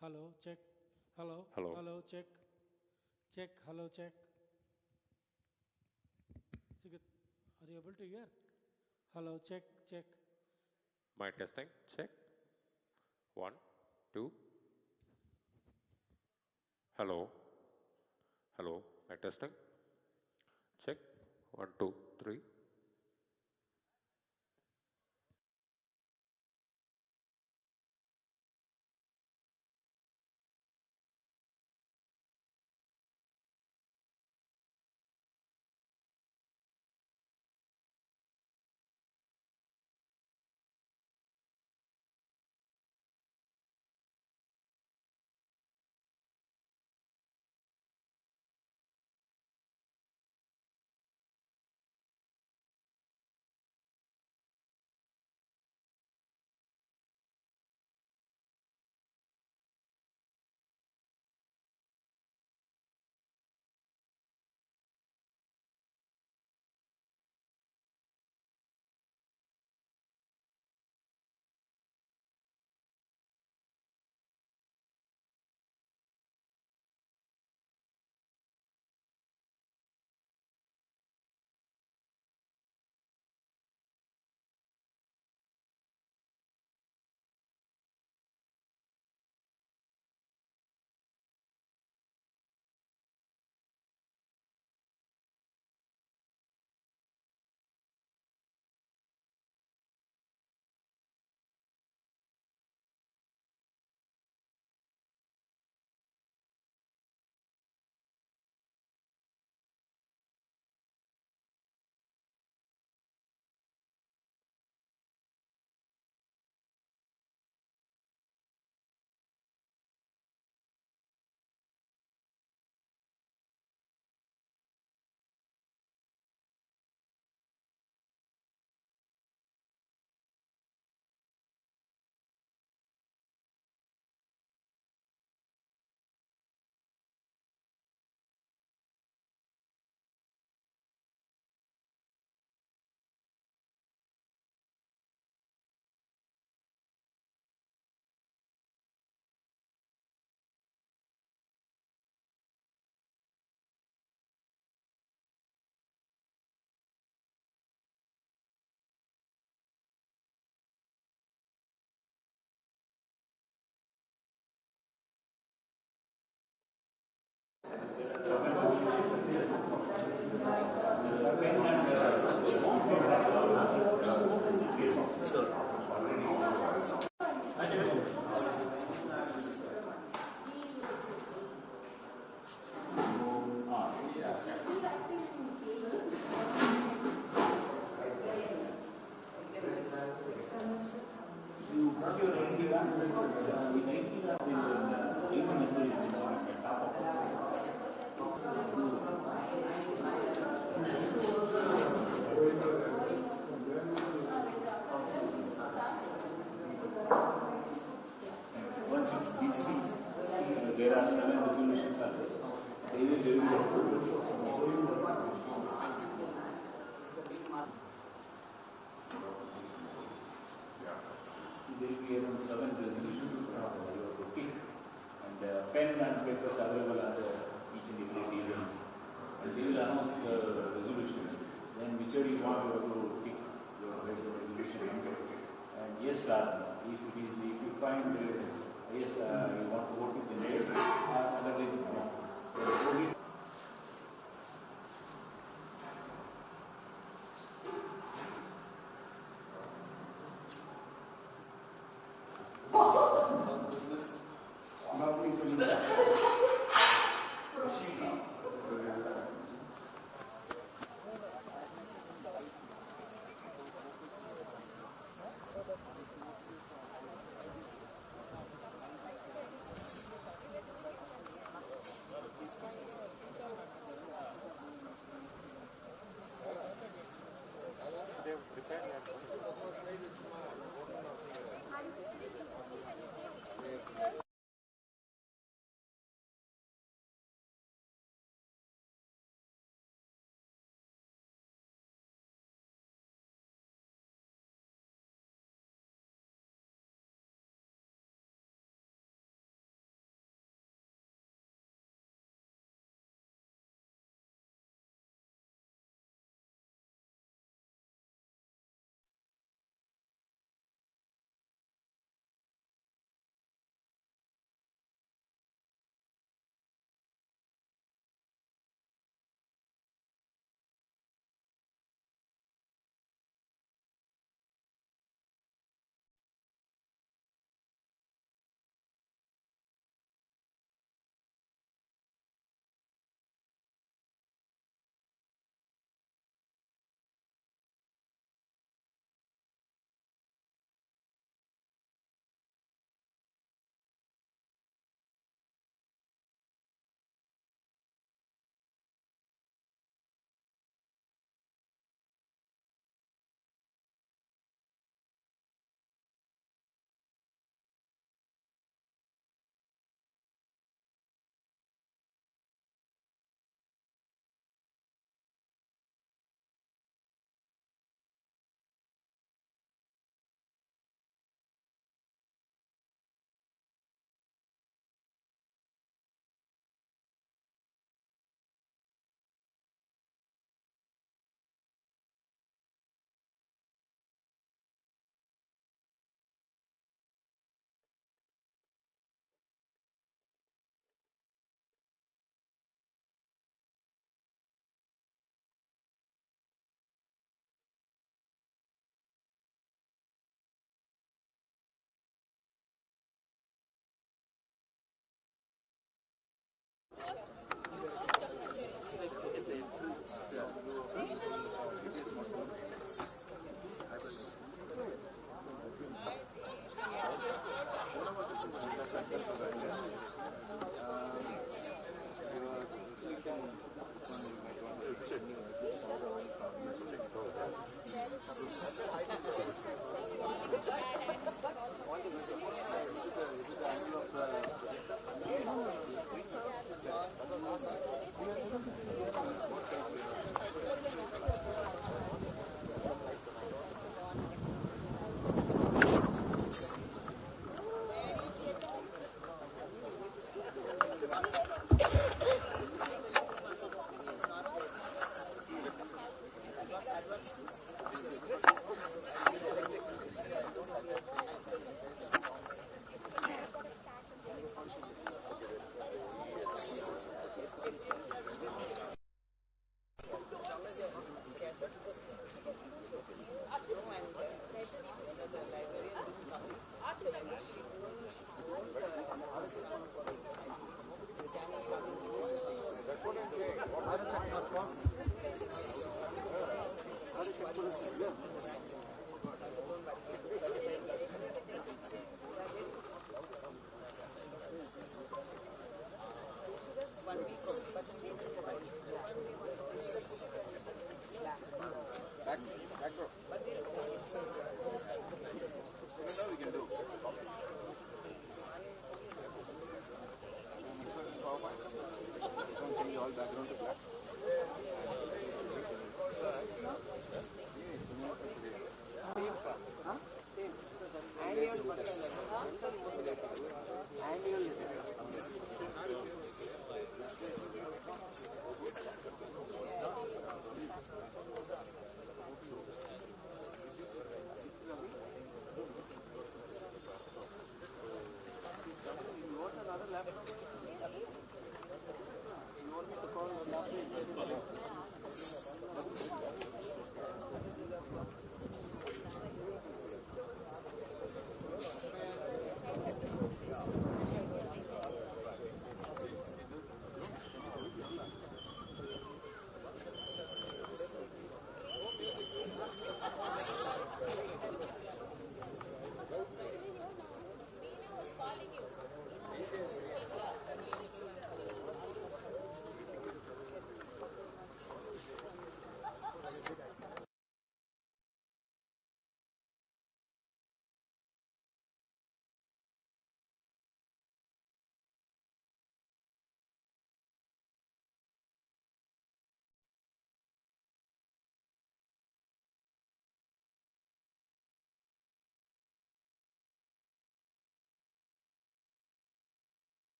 Hello, check. Hello, Hello. hello, check. Check, hello, check. Sigit, are you able to hear? Hello, check, check. My testing, check. 1, 2. Hello. Hello. My testing. Check. 1, 2, 3. Once it's DC, there are 7 resolutions. They will review. There will be around 7 resolutions you have to pick, and pen and papers available at each and every table. And they will announce the resolutions. Then whichever you want, you have to pick your resolution number. And yes, if you find yes, you want to vote with the names, otherwise no.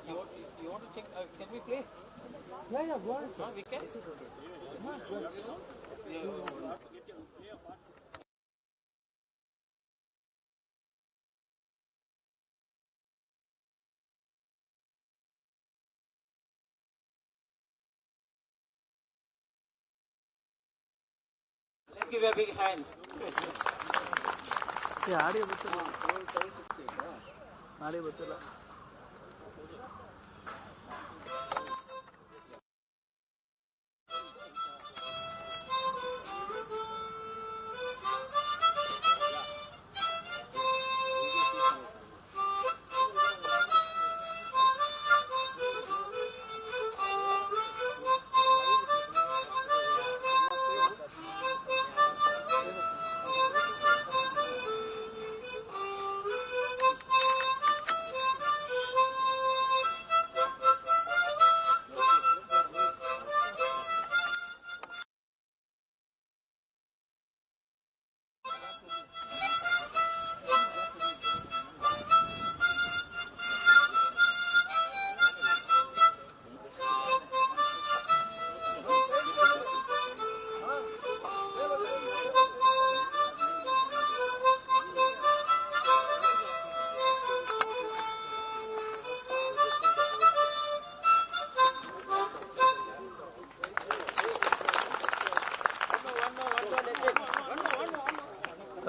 You want to check? Can we play? Yeah, go on. We can. Let's give a big hand. Audio ಗೊತ್ತಿಲ್ಲ audio ಗೊತ್ತಿಲ್ಲ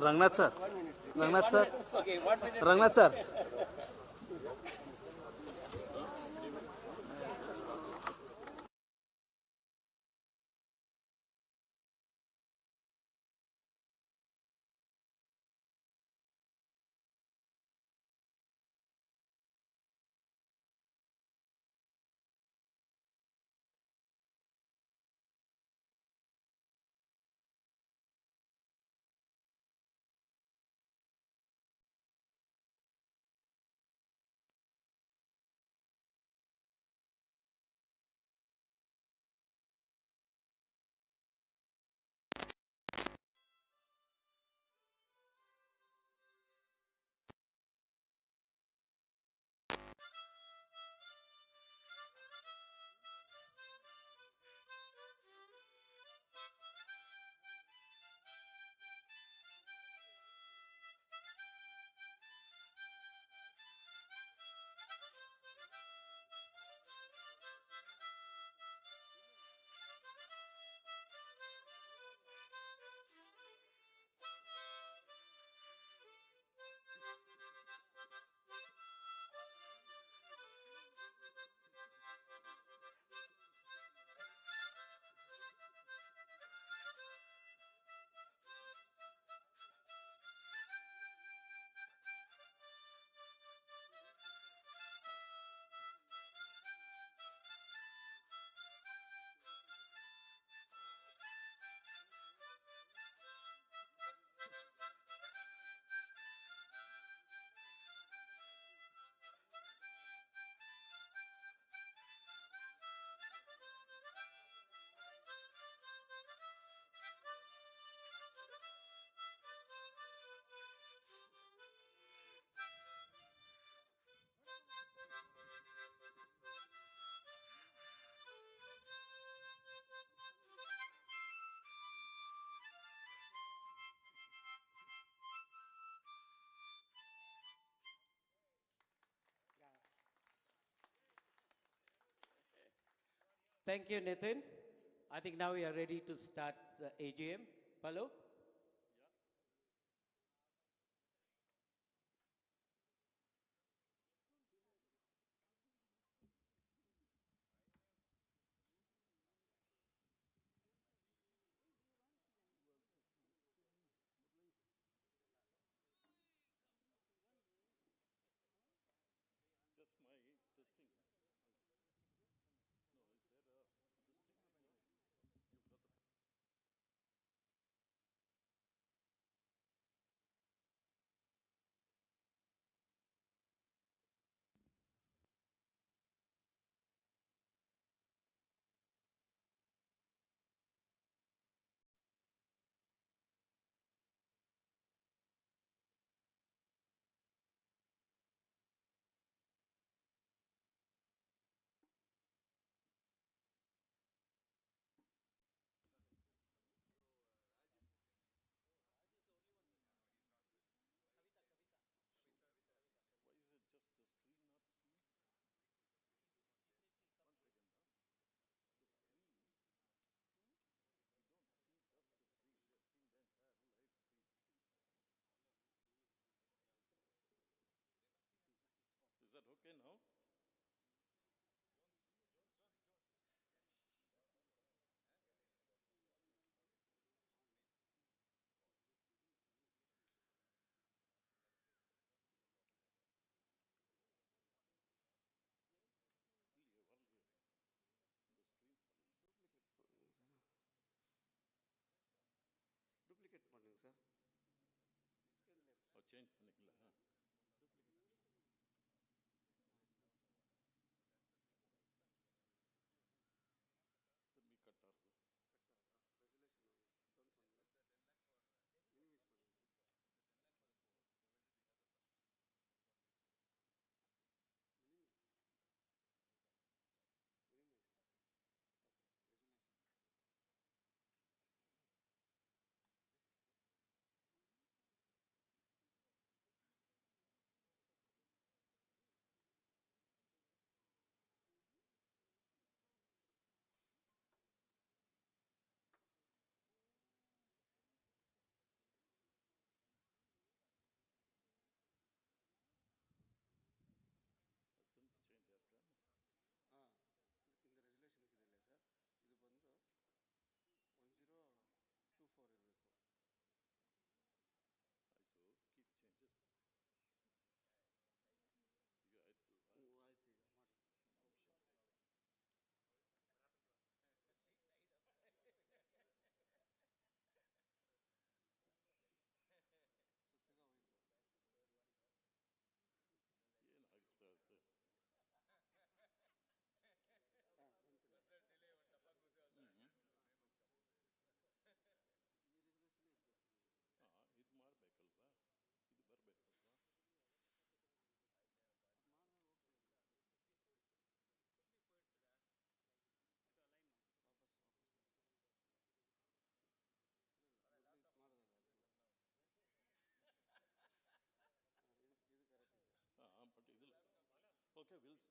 Rangnath sir. Rangnath sir. Okay, 1 minute. Rangnath sir. Thank you, Nitin. I think now we are ready to start the AGM. Hello?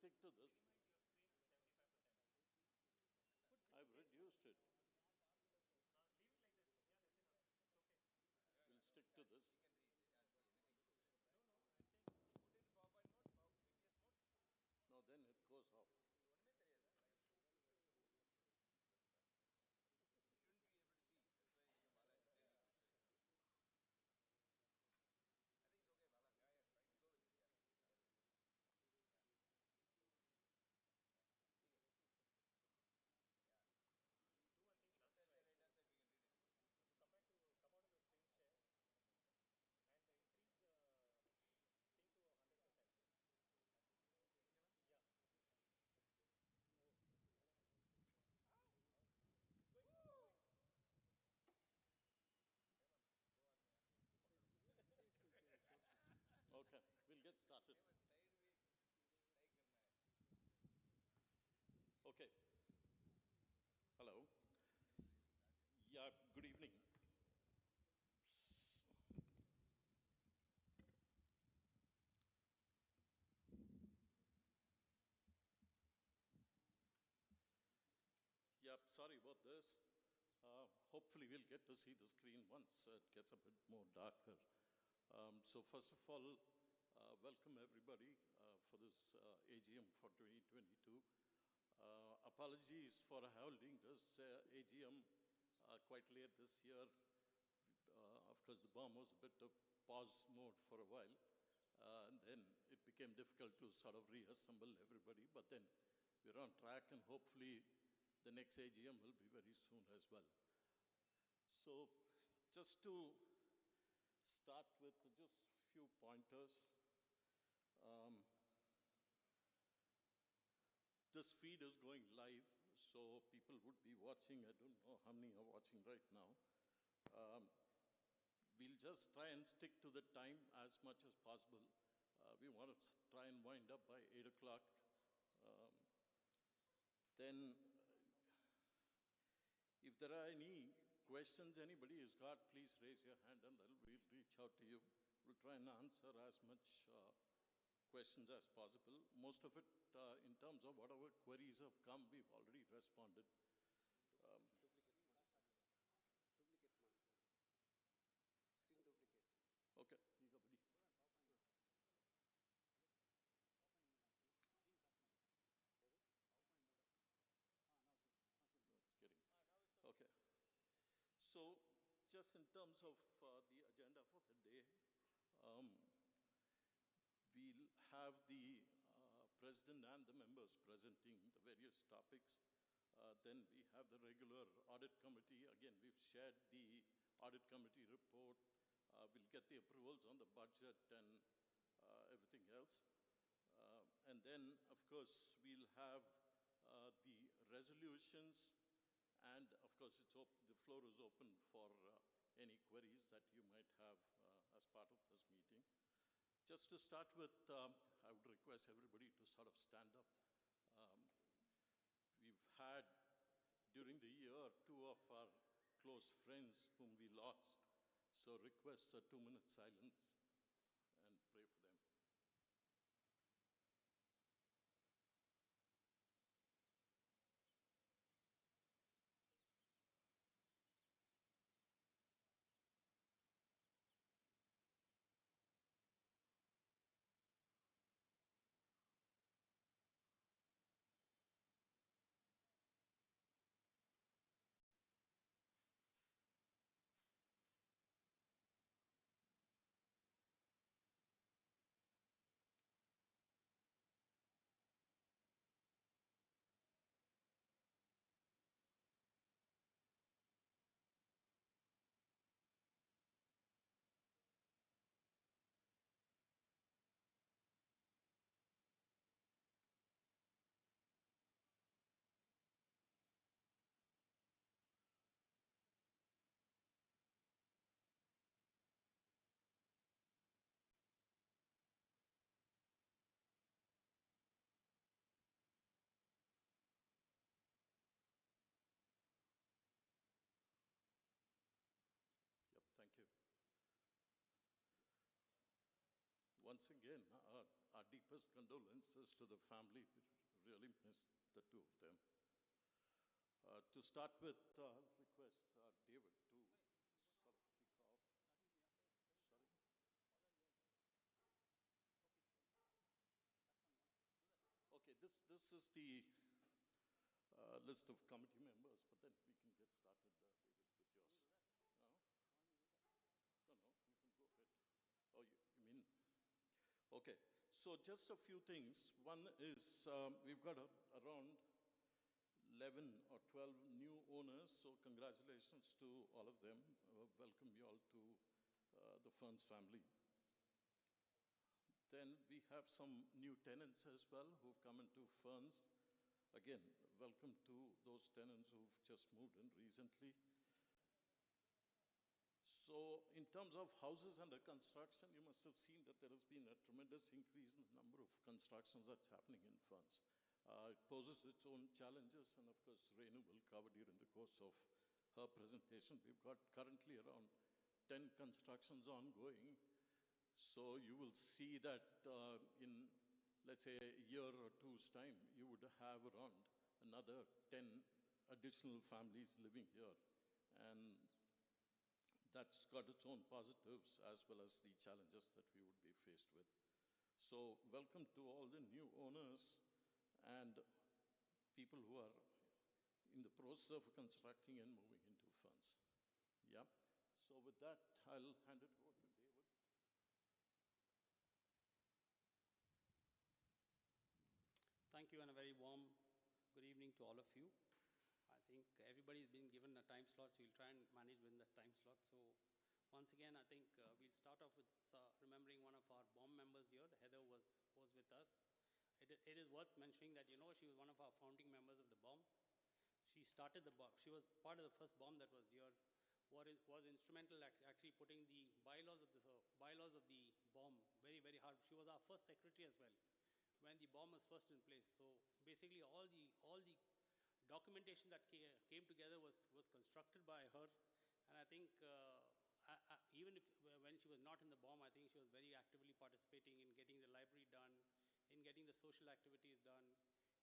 stick to this. I've reduced it. We'll stick to this. No, then it goes off. Okay, we'll get started. Okay. Hello. Yeah, good evening. Yeah, sorry about this. Hopefully we'll get to see the screen once it gets a bit more darker. So first of all, welcome everybody for this AGM for 2022. Apologies for holding this AGM quite late this year. Of course, the bomb was a bit of pause mode for a while. And then it became difficult to sort of reassemble everybody. But then we're on track, and hopefully the next AGM will be very soon as well. So just to start with just a few pointers. This feed is going live, so people would be watching. I don't know how many are watching right now. We'll just try and stick to the time as much as possible. We want to try and wind up by 8 o'clock. Then, if there are any questions anybody has got, please raise your hand and we'll reach out to you. We'll try and answer as much questions as possible. Most of it, in terms of whatever queries have come, we've already responded. Screen duplicate. Okay, you go, buddy. No, it's getting. Okay. So, just in terms of the agenda for the day, we'll have the president and the members presenting the various topics. Then we have the regular audit committee. Again, we've shared the audit committee report. We'll get the approvals on the budget and everything else. And then, of course, we'll have the resolutions. And, of course, the floor is open for any queries that you might have as part of this meeting. Just to start with, I would request everybody to sort of stand up. We've had, during the year, 2 of our close friends whom we lost. So request a 2-minute silence and pray for them. Yep, thank you. Once again, our deepest condolences to the family. We really miss the two of them. To start with, request David to sort of kick off. Sorry? Okay, this is the list of committee members, but then we can get started, David, with yours. No? No, you can go ahead. Oh, you mean? Okay, so just a few things. One is we've got around 11 or 12 new owners, so congratulations to all of them. Welcome you all to the Ferns family. Then we have some new tenants as well who've come into Ferns. Again, welcome to those tenants who've just moved in recently. So in terms of houses under construction, you must have seen that there has been a tremendous increase in the number of constructions that's happening in Ferns. It poses its own challenges, and of course, Regn will cover during the course of her presentation. We've got currently around 10 constructions ongoing. So you will see that in, let's say, a year or two's time, you would have around another 10 additional families living here. And that's got its own positives as well as the challenges that we would be faced with. So welcome to all the new owners and people who are in the process of constructing and moving into Ferns. Yeah. So with that, I'll hand it over to David. Thank you, and a very warm good evening to all of you. I think everybody's been given a time slot, so we'll try and manage within that time slot. So once again, I think we'll start off with remembering one of our BOM members here. Heather was with us. It is worth mentioning that, you know, she was one of our founding members of the BOM. She started the BOM. She was part of the first BOM that was here. Was instrumental actually putting the bylaws of the BOM very, very hard. She was our first secretary as well when the BOM was first in place. So basically all the documentation that came together was constructed by her. And I think even when she was not in the BOM, I think she was very actively participating in getting the library done, in getting the social activities done,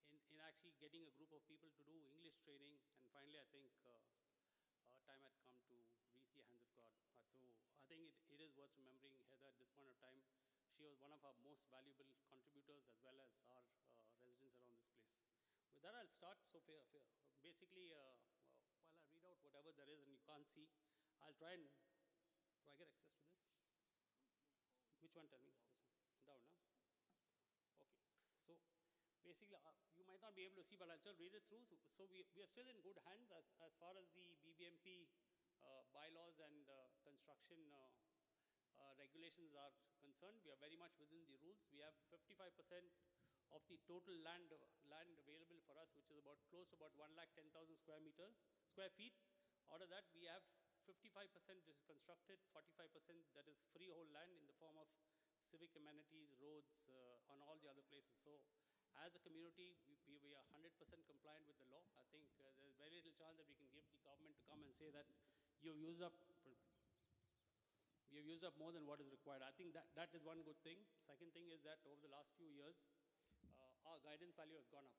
in actually getting a group of people to do English training. And finally, I think time had come to reach the hands of God. So I think it is worth remembering Heather at this point of time. She was one of our most valuable contributors as well as our residents around this place. With that, I'll start. So basically, while I read out whatever there is and you can't see, I'll try and, do I get access to this? Which one, tell me? This one. Down, no? Okay. So basically, you might not be able to see, but I'll still read it through. So we are still in good hands as far as the BBMP bylaws and construction regulations are concerned. We are very much within the rules. We have 55% of the total land available for us, which is close to about 110,000 square feet. Out of that, we have 55% is constructed, 45% that is freehold land in the form of civic amenities, roads, on all the other places. So as a community, we are 100% compliant with the law. I think there's very little chance that we can give the government to come and say that you've used up more than what is required. I think that is one good thing. Second thing is that over the last few years, our guidance value has gone up.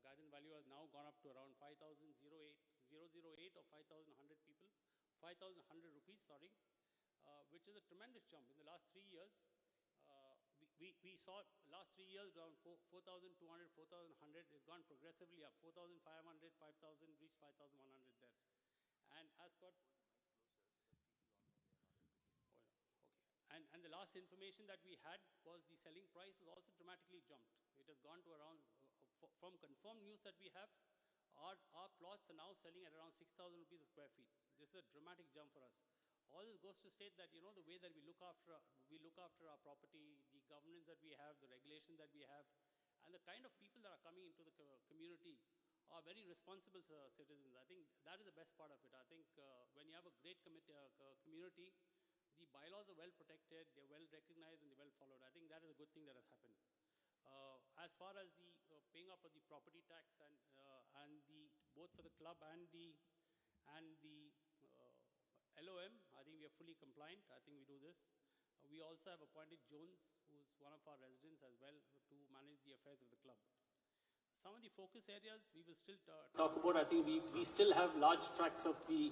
Guidance value has now gone up to around 5,008 or 5,100 people, 5,100 rupees, sorry, which is a tremendous jump. In the last 3 years, we saw last 3 years around 4,200, 4,100. It's gone progressively up. 4,500, 5,000, reached 5,100 there. And as per And the last information that we had was the selling price has also dramatically jumped. It has gone to around, from confirmed news that we have, our plots are now selling at around 6,000 rupees a square feet. This is a dramatic jump for us. All this goes to state that, you know, the way that we look after our property, the governance that we have, the regulation that we have, and the kind of people that are coming into the community are very responsible citizens. I think that is the best part of it. I think when you have a great community, the bylaws are well protected, they're well recognized, and they're well followed. I think that is a good thing that has happened. As far as the paying up of the property tax and both for the club and the LOM, I think we are fully compliant. I think we do this. We also have appointed Jones, who's one of our residents as well to manage the affairs of the club. Some of the focus areas we will still talk about. I think we still have large tracts of the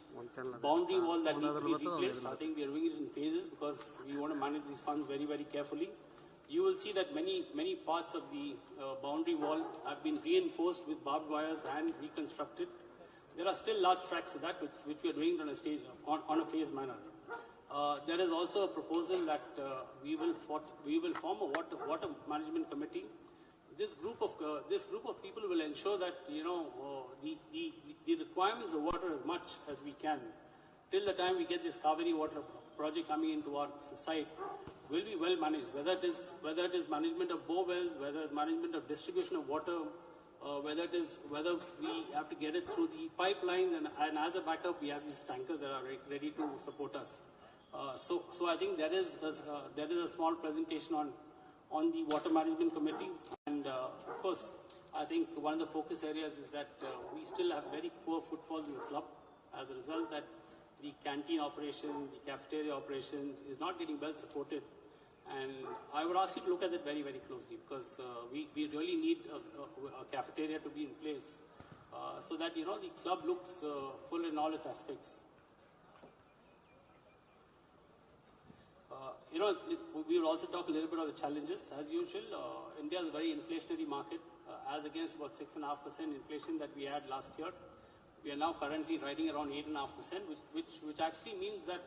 boundary wall that need to be replaced. I think we are doing it in phases because we want to manage these funds very, very carefully. You will see that many parts of the boundary wall have been reinforced with barbed wires and reconstructed. There are still large tracts of that which we are doing on a stage, on a phased manner. There is also a proposal that we will form a water management committee. This group of people will ensure that the requirements of water as much as we can till the time we get this Kaveri water project coming into our site will be well managed. Whether it is management of bore wells, whether it's management of distribution of water, whether we have to get it through the pipelines, and as a backup we have these tankers that are ready to support us. So I think there is a small presentation on the water management committee, and of course I think one of the focus areas is that we still have very poor footfalls in the club. As a result, that the canteen operations, the cafeteria operations is not getting well supported, and I would ask you to look at it very, very closely, because we really need a cafeteria to be in place so that the club looks full in all its aspects. We will also talk a little bit about the challenges. As usual, India is a very inflationary market, as against about 6.5% inflation that we had last year. We are now currently riding around 8.5%, which actually means that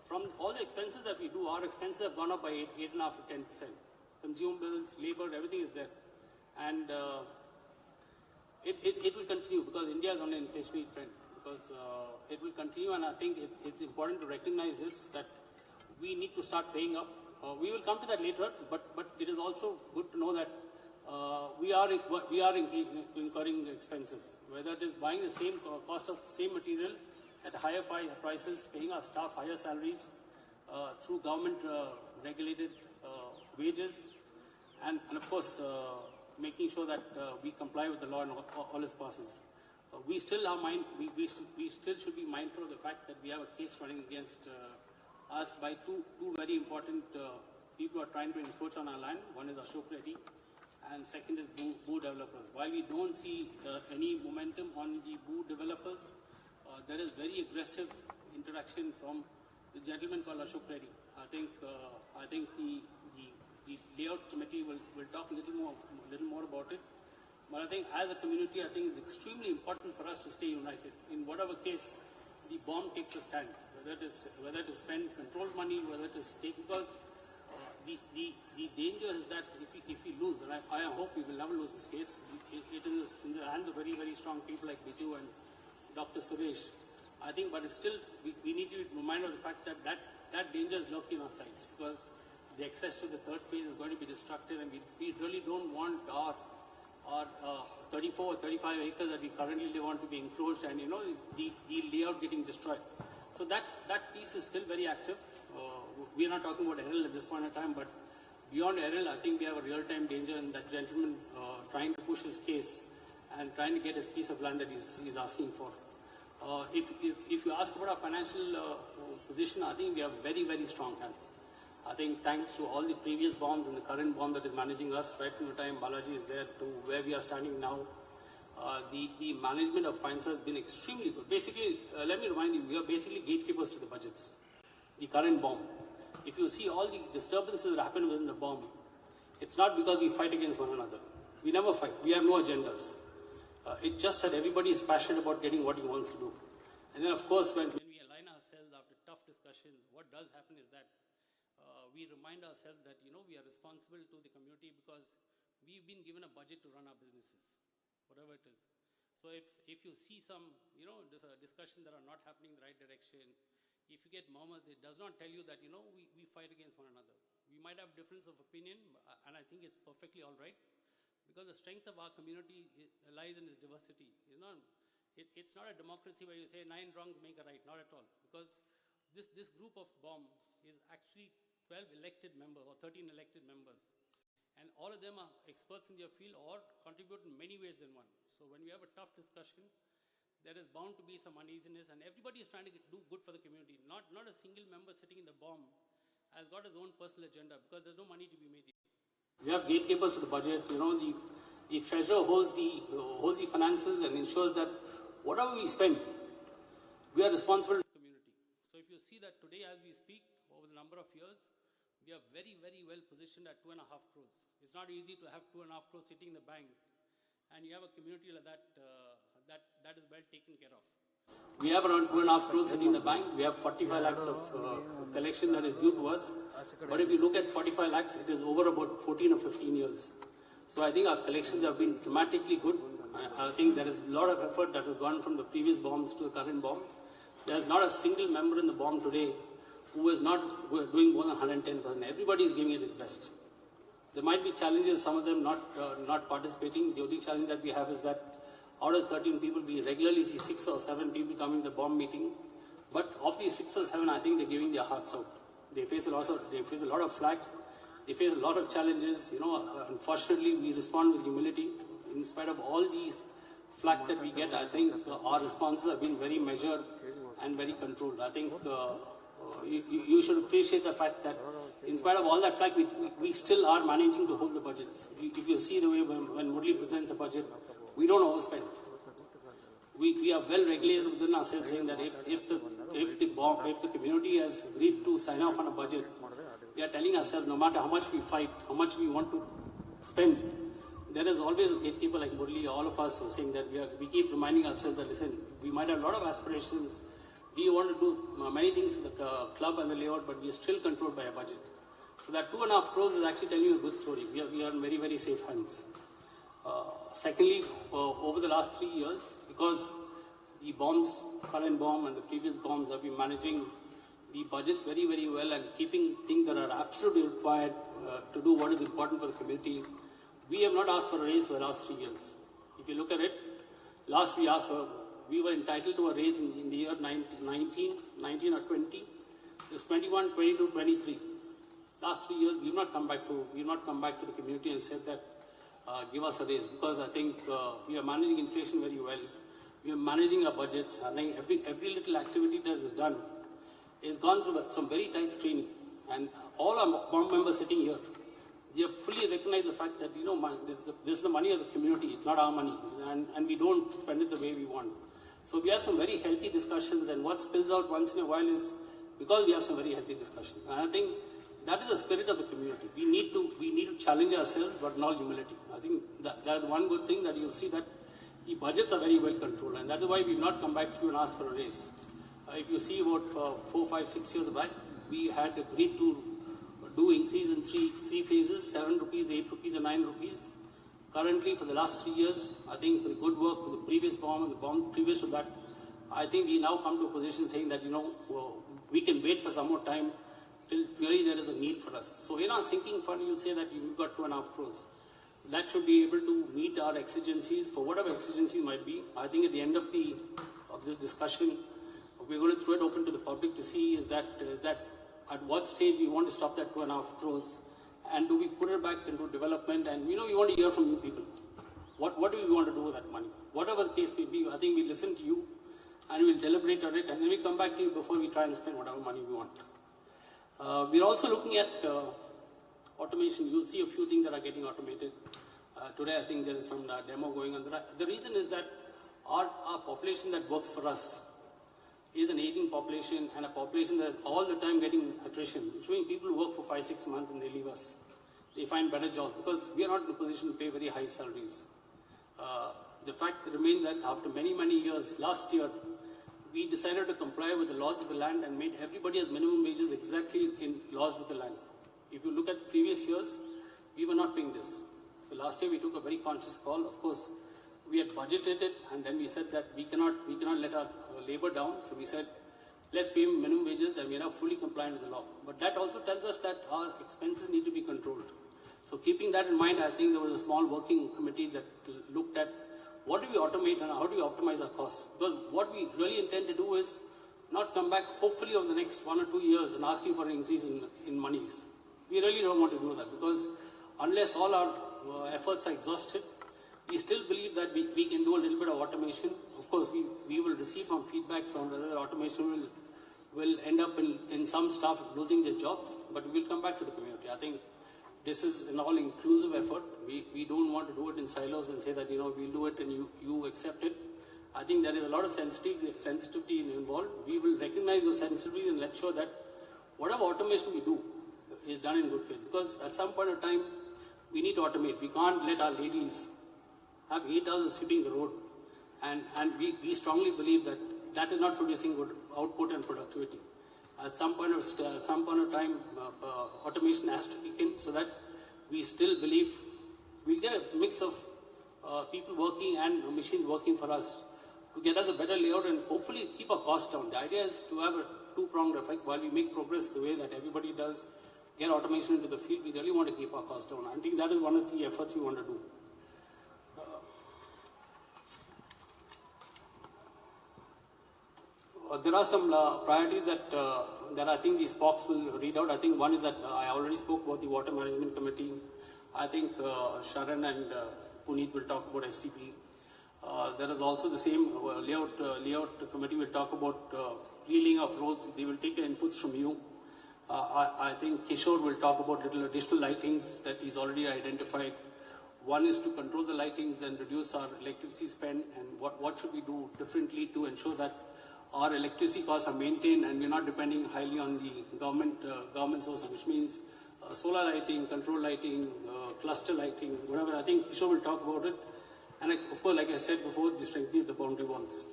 from all the expenses that we do, our expenses have gone up by 8.5 to 10%. Consumables, labor, everything is there. And it will continue because India is on an inflationary trend. Because it will continue, and I think it's important to recognize this, that we need to start paying up. We will come to that later, but it is also good to know that we are incurring expenses, whether it is buying the same cost of same material at higher prices, paying our staff higher salaries through government regulated wages, and of course making sure that we comply with the law in all its passes. We still should be mindful of the fact that we have a case running against us by two very important people who are trying to encroach on our land. One is Ashok Reddy, and second is Boo developers. While we don't see any momentum on the Boo developers, there is very aggressive interaction from the gentleman called Ashok Reddy. I think the layout committee will talk a little more about it. But I think as a community, I think it's extremely important for us to stay united. In whatever case the bomb takes a stand, whether to spend controlled money, whether to take, because the danger is that if we lose, and I hope we will never lose this case, it is in the hands of very, very strong people like Biju and Dr. Suresh. I think, but it's still, we need to be reminded of the fact that danger is lurking on our sides, because the access to the third phase is going to be destructive, and we really don't want our 34 or 35 acres that we currently live on to be encroached, and the layout getting destroyed. So that piece is still very active. We are not talking about Errol at this point in time, but beyond Errol, I think we have a real-time danger in that gentleman trying to push his case and trying to get his piece of land that he's asking for. If you ask about our financial position, I think we have very, very strong hands. I think thanks to all the previous bombs and the current bomb that is managing us, right from the time Balaji is there to where we are standing now, the management of finance has been extremely good. Basically, let me remind you, we are basically gatekeepers to the budgets. The current bomb, if you see all the disturbances that happen within the bomb, it's not because we fight against one another. We never fight. We have no agendas. It's just that everybody is passionate about getting what he wants to do. And then, of course, when we align ourselves after tough discussions, what does happen is that we remind ourselves that, we are responsible to the community because we've been given a budget to run our businesses, whatever it is. So if you see some, discussions that are not happening in the right direction, if you get murmurs, it does not tell you that, we fight against one another. We might have difference of opinion, and I think it's perfectly all right, because the strength of our community lies in its diversity. It's not a democracy where you say 9 wrongs make a right, not at all. Because this group of BOM is actually 12 elected members or 13 elected members. And all of them are experts in their field or contribute in many ways than one. So when we have a tough discussion, there is bound to be some uneasiness, and everybody is trying to do good for the community. Not a single member sitting in the BOM has got his own personal agenda, because there's no money to be made. We have gatekeepers to the budget. The treasurer holds the finances and ensures that whatever we spend, we are responsible to the community. So if you see that today as we speak, over the number of years, we are very, very well positioned at 2.5 crores. It's not easy to have 2.5 crores sitting in the bank, and you have a community like that, that is well taken care of. We have around 2.5 crores sitting in the bank. We have 45 lakhs of collection that is due to us. But if you look at 45 lakhs, it is over about 14 or 15 years. So I think our collections have been dramatically good. I think there is a lot of effort that has gone from the previous bombs to the current bomb. There is not a single member in the bomb today who is not doing more than 110%. Everybody is giving it its best. There might be challenges, some of them not participating. The only challenge that we have is that out of 13 people, we regularly see 6 or 7 people coming to the bomb meeting. But of these 6 or 7, I think they're giving their hearts out. They face a lot of flack. They face a lot of challenges. Unfortunately, we respond with humility. In spite of all these flack that we get, I think our responses have been very measured and very controlled. I think you should appreciate the fact that in spite of all that flack, we still are managing to hold the budgets. If you see the way when Murli presents a budget, we don't overspend. We are well regulated within ourselves, saying that if the community has agreed to sign off on a budget, we are telling ourselves no matter how much we fight, how much we want to spend, there is always a gatekeeper like Murli, all of us who are saying that we keep reminding ourselves that listen, we might have a lot of aspirations, we want to do many things for the club and the layout, but we are still controlled by a budget. So that 2.5 crores is actually telling you a good story. We are in very, very safe hands. Secondly, over the last 3 years, because the bombs, current bomb and the previous bombs have been managing the budgets very, very well and keeping things that are absolutely required to do what is important for the community, we have not asked for a raise for the last 3 years. If you look at it, last we were entitled to a raise in the year 19 or 20. This 21, 22, 23. Last 3 years, we've not come back to the community and said that give us a raise, because I think we are managing inflation very well. We are managing our budgets. I think every little activity that is done is gone through some very tight screening. And all our board members sitting here, they have fully recognized the fact that, this is the money of the community. It's not our money. And we don't spend it the way we want. So we have some very healthy discussions, and what spills out once in a while is because we have some very healthy discussions. And I think that is the spirit of the community. We need to challenge ourselves, but in all humility. I think that is one good thing, that you'll see that the budgets are very well controlled, and that is why we've not come back to you and asked for a raise. If you see about 4, 5, 6 years back, we had agreed to do increase in three phases, 7 rupees, 8 rupees, and 9 rupees. Currently, for the last 3 years, I think with good work with the previous bomb and the bomb previous to that, I think we now come to a position saying that, we can wait for some more time till really there is a need for us. So in our sinking fund, you'll say that you've got 2.5 crores. That should be able to meet our exigencies, for whatever exigencies might be. I think at the end of this discussion, we're going to throw it open to the public to see is that at what stage we want to stop that 2.5 crores, and do we put it back into development? And we want to hear from you people. What do we want to do with that money? Whatever the case may be, I think we listen to you and we'll deliberate on it, and then we come back to you before we try and spend whatever money we want. We're also looking at automation. You'll see a few things that are getting automated. Today, I think there is some demo going on. The reason is that our population that works for us is an aging population, and a population that is all the time getting attrition, which means people work for 5, 6 months and they leave us. They find better jobs because we are not in a position to pay very high salaries. The fact remains that after many, many years, last year, we decided to comply with the laws of the land and made everybody as minimum wages exactly in laws with the land. If you look at previous years, we were not paying this. So last year we took a very conscious call. Of course, we had budgeted it, and then we said that we cannot let our labor down. So we said, let's pay minimum wages, and we are now fully compliant with the law. But that also tells us that our expenses need to be controlled. So keeping that in mind, I think there was a small working committee that looked at what do we automate and how do we optimize our costs. Because what we really intend to do is not come back, hopefully over the next 1 or 2 years, and asking for an increase in monies. We really don't want to do that, because unless all our efforts are exhausted, we still believe that we can do a little bit of automation. Of course, we will receive some feedbacks on whether automation will end up in some staff losing their jobs, but we will come back to the community. I think this is an all-inclusive effort. We don't want to do it in silos and say that, we'll do it and you accept it. I think there is a lot of sensitivity involved. We will recognize those sensitivities and let sure that whatever automation we do is done in good faith. Because at some point of time, we need to automate. We can't let our ladies have 8 hours of sweeping the road. And we strongly believe that that is not producing good output and productivity. At some point of time, automation has to kick in so that we still believe we'll get a mix of people working and machines working for us to get us a better layout and hopefully keep our costs down. The idea is to have a two-pronged effect. While we make progress the way that everybody does, get automation into the field, we really want to keep our costs down. I think that is one of the efforts we want to do. There are some priorities that I think these POCs will read out. I think one is that I already spoke about the Water Management Committee. I think Sharan and Puneet will talk about STP. There is also the same layout committee will talk about cleaning of roads. They will take the inputs from you. I think Kishore will talk about little additional lightings that he's already identified. One is to control the lightings and reduce our electricity spend, and what should we do differently to ensure that our electricity costs are maintained and we're not depending highly on the government sources, which means solar lighting, control lighting, cluster lighting, whatever. I think Kishore will talk about it. And of course, like I said before, the strengthening of the boundary walls.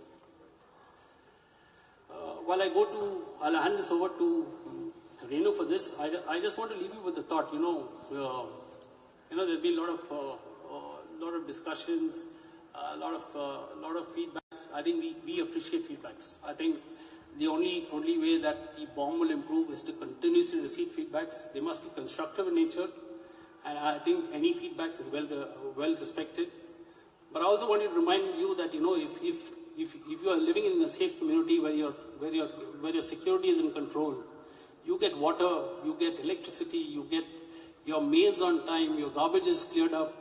While I'll hand this over to Renu for this, I just want to leave you with a thought. There's been a lot of discussions, a lot of feedbacks. I think we appreciate feedbacks. I think the only way that the BOM will improve is to continuously receive feedbacks. They must be constructive in nature, and I think any feedback is well respected. But I also want to remind you that if you are living in a safe community where your security is in control, you get water, you get electricity, you get your mails on time, your garbage is cleared up,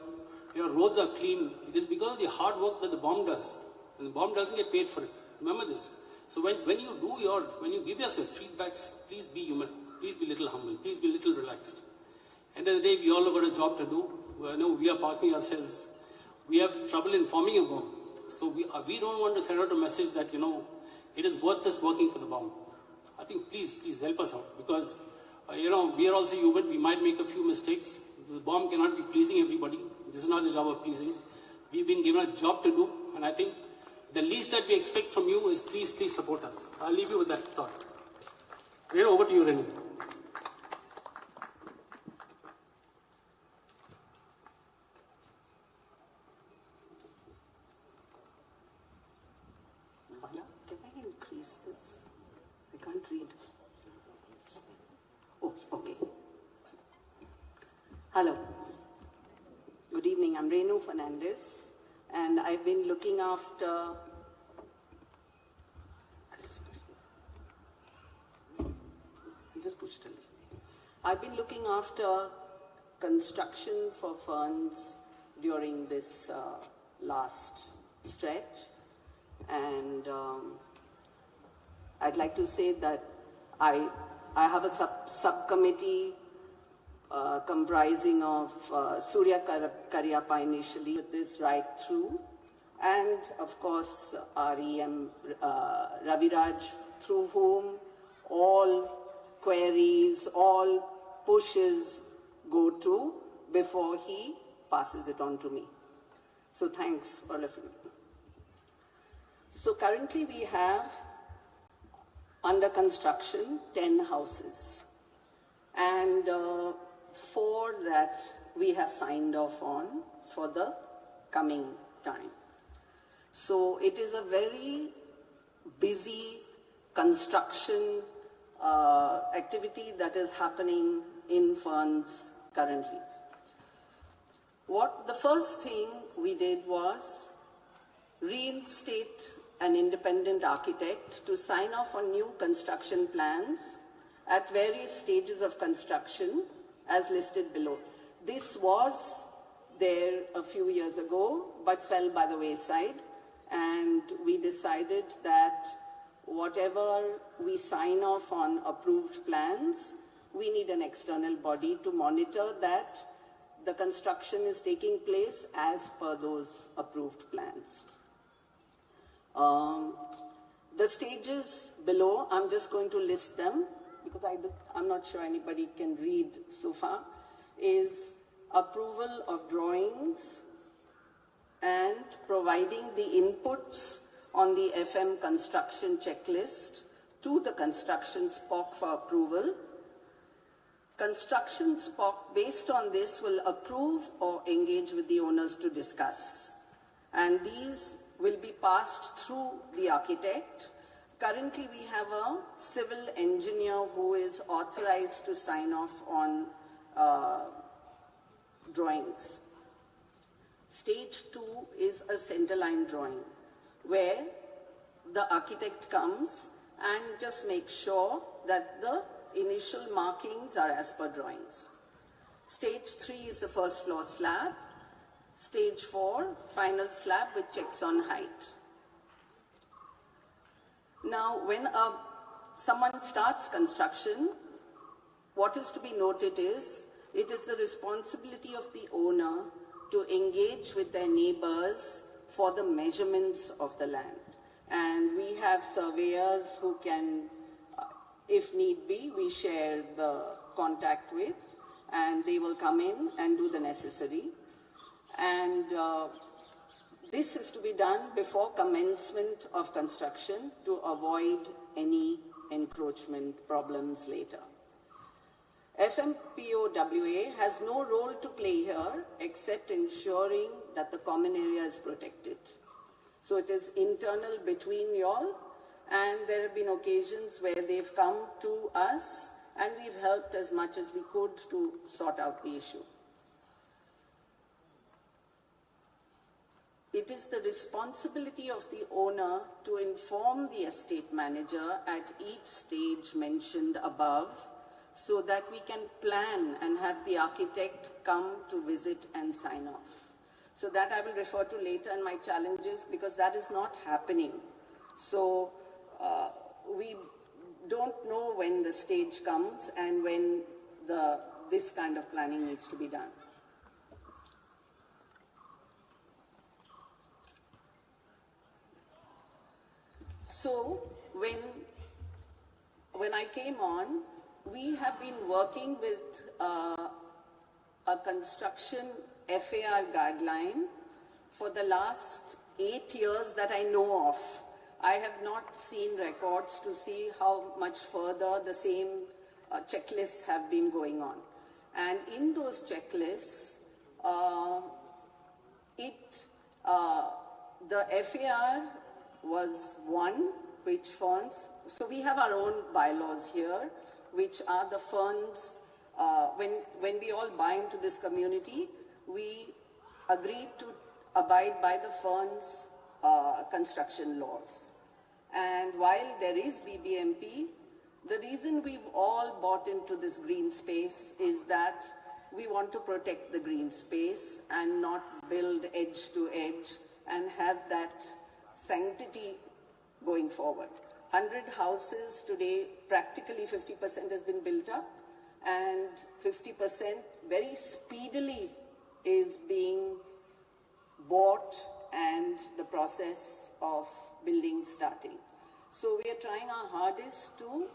your roads are clean. It is because of the hard work that the BOM does. And the BOM doesn't get paid for it. Remember this. So when you give yourself feedbacks, please be human. Please be a little humble. Please be a little relaxed. End of the day, we all have got a job to do. We are parking ourselves. We have trouble in forming a BOM. So we don't want to send out a message that, it is worth us working for the BOM. I think please help us out, because, we are also human. We might make a few mistakes. The BOM cannot be pleasing everybody. This is not the job of pleasing. We've been given a job to do, and I think the least that we expect from you is please support us. I'll leave you with that thought. Over to you, Regn. Can I increase this? I can't read. Oh, okay. Hello. Good evening. I'm Renu Fernandez, and I've been looking after. I'll just push it a little. I've been looking after construction for Ferns during this last stretch. And I'd like to say that I have a subcommittee comprising of Surya Karyappa initially, with this right through, and of course REM Raviraj, through whom all queries, all pushes go to before he passes it on to me. So thanks, all of you. So currently we have under construction 10 houses, and 4 that we have signed off on for the coming time. So it is a very busy construction activity that is happening in Ferns currently. The first thing we did was reinstate an independent architect to sign off on new construction plans at various stages of construction as listed below. This was there a few years ago but fell by the wayside, and we decided that whatever we sign off on approved plans we need an external body to monitor that the construction is taking place as per those approved plans. The stages below, I'm just going to list them because I'm not sure anybody can read so far, is approval of drawings and providing the inputs on the FM construction checklist to the construction SPOC for approval. Construction SPOC, based on this, will approve or engage with the owners to discuss. And these will be passed through the architect. Currently, we have a civil engineer who is authorized to sign off on drawings. Stage 2 is a centerline drawing, where the architect comes and just makes sure that the initial markings are as per drawings. Stage 3 is the first floor slab. Stage 4, final slab with checks on height. Now, when someone starts construction, what is to be noted is, it is the responsibility of the owner to engage with their neighbors for the measurements of the land. And we have surveyors who can, if need be, we share the contact with, and they will come in and do the necessary. And this is to be done before commencement of construction to avoid any encroachment problems later. FMPOWA has no role to play here except ensuring that the common area is protected. So it is internal between y'all, and there have been occasions where they've come to us and we've helped as much as we could to sort out the issue. It is the responsibility of the owner to inform the estate manager at each stage mentioned above, so that we can plan and have the architect come to visit and sign off. So that I will refer to later in my challenges, because that is not happening. So we don't know when the stage comes and when this kind of planning needs to be done. So when I came on, we have been working with a construction FAR guideline for the last 8 years that I know of. I have not seen records to see how much further the same checklists have been going on. And in those checklists, the FAR was one, which Ferns, so we have our own bylaws here, which are the Ferns. When we all buy into this community, we agreed to abide by the Ferns construction laws. And while there is BBMP, the reason we've all bought into this green space is that we want to protect the green space and not build edge to edge and have that sanctity going forward. 100 houses today, practically 50% has been built up, and 50% very speedily is being bought and the process of building starting. So we are trying our hardest to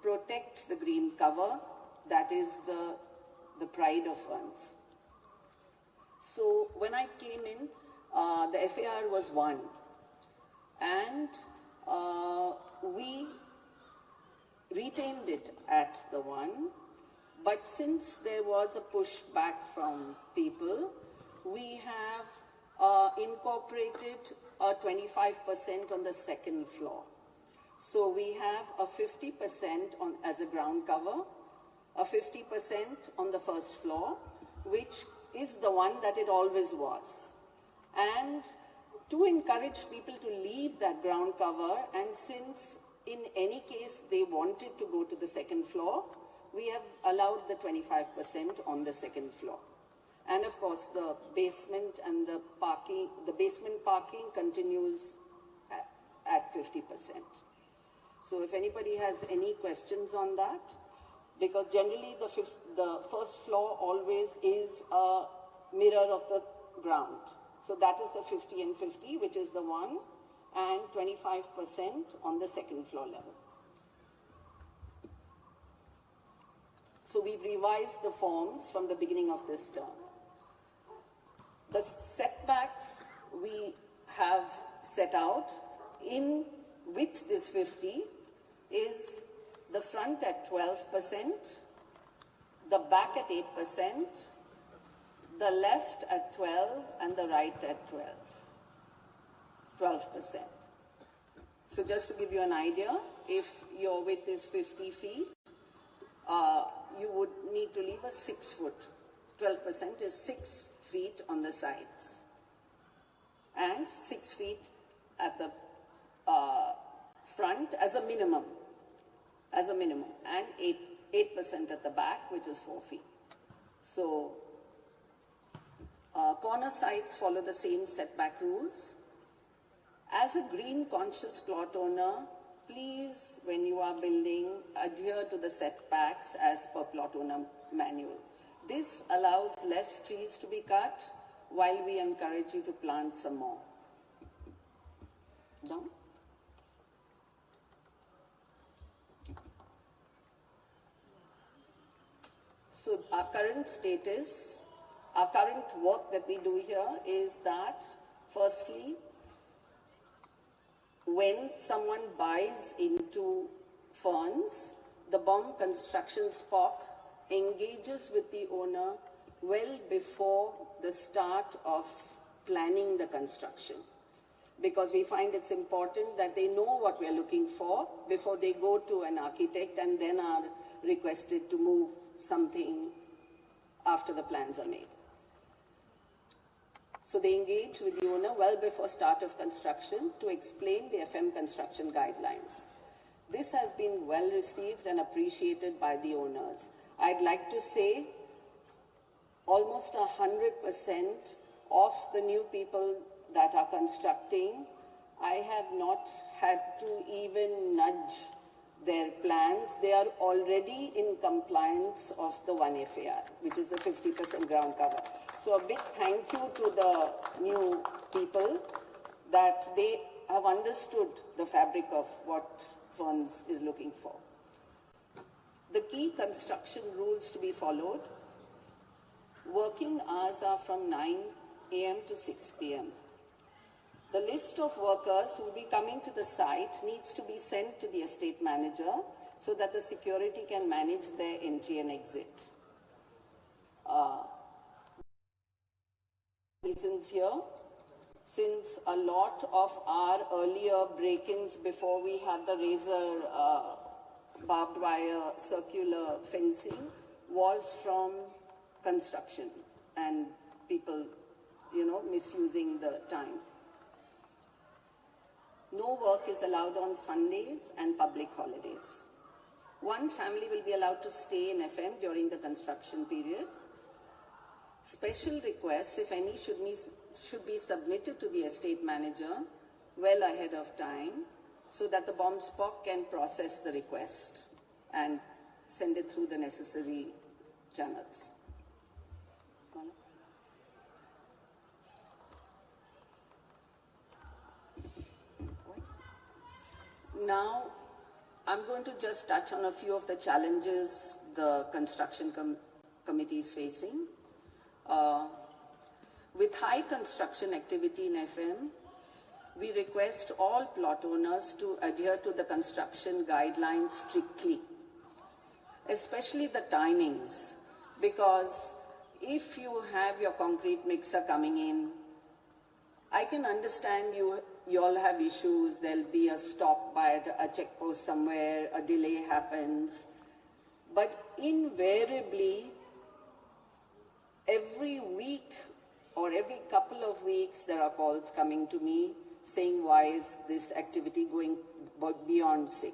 protect the green cover. That is the pride of Ferns. So when I came in, the FAR was 1. And we retained it at the 1, but since there was a pushback from people, we have incorporated a 25% on the second floor. So we have a 50% as a ground cover, a 50% on the first floor, which is the one that it always was. And to encourage people to leave that ground cover, and since in any case they wanted to go to the second floor, we have allowed the 25% on the second floor. And of course the basement and the parking, the basement parking continues at 50%. So if anybody has any questions on that, because generally the first floor always is a mirror of the ground. So that is the 50 and 50, which is the one, and 25% on the second floor level. So we've revised the forms from the beginning of this term. The setbacks we have set out in with this 50 is the front at 12%, the back at 8%, the left at 12, and the right at 12%. So just to give you an idea, if your width is 50 feet, you would need to leave a 6 foot. 12% is 6 feet on the sides, and 6 feet at the front as a minimum, and 8% at the back, which is 4 feet. So corner sites follow the same setback rules. As a green conscious plot owner, please, when you are building, adhere to the setbacks as per plot owner manual. This allows less trees to be cut while we encourage you to plant some more. Down? So our current status, our current work that we do here is that, firstly, when someone buys into Ferns, the BOM construction SPOC engages with the owner well before the start of planning the construction, because we find it's important that they know what we're looking for before they go to an architect and then are requested to move something after the plans are made. So they engage with the owner well before start of construction to explain the FM construction guidelines. This has been well received and appreciated by the owners. I'd like to say almost 100% of the new people that are constructing, I have not had to even nudge their plans. They are already in compliance of the 1 FAR, which is the 50% ground cover. So a big thank you to the new people that they have understood the fabric of what Ferns is looking for. The key construction rules to be followed: working hours are from 9 a.m. to 6 p.m. The list of workers who will be coming to the site needs to be sent to the estate manager so that the security can manage their entry and exit. Reasons here, since a lot of our earlier break-ins before we had the razor barbed wire circular fencing was from construction and people, misusing the time. No work is allowed on Sundays and public holidays. One family will be allowed to stay in FM during the construction period. Special requests, if any, should be submitted to the estate manager well ahead of time so that the BOM SPOC can process the request and send it through the necessary channels. Now, I'm going to just touch on a few of the challenges the construction committee is facing. With high construction activity in FM, we request all plot owners to adhere to the construction guidelines strictly, especially the timings, because if you have your concrete mixer coming in, I can understand you all have issues. There'll be a stop by a checkpost somewhere, a delay happens. But invariably, every week or every couple of weeks, there are calls coming to me saying, why is this activity going beyond 6?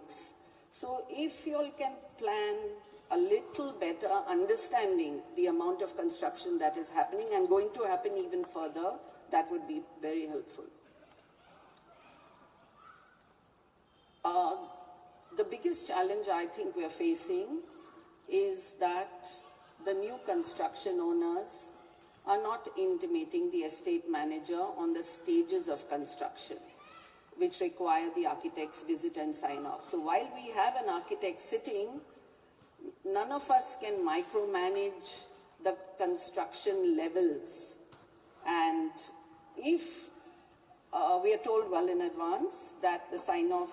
So if you all can plan a little better, understanding the amount of construction that is happening and going to happen even further, that would be very helpful. The biggest challenge I think we are facing is that the new construction owners are not intimating the estate manager on the stages of construction, which require the architect's visit and sign off. So while we have an architect sitting, none of us can micromanage the construction levels. And if we are told well in advance that the sign off,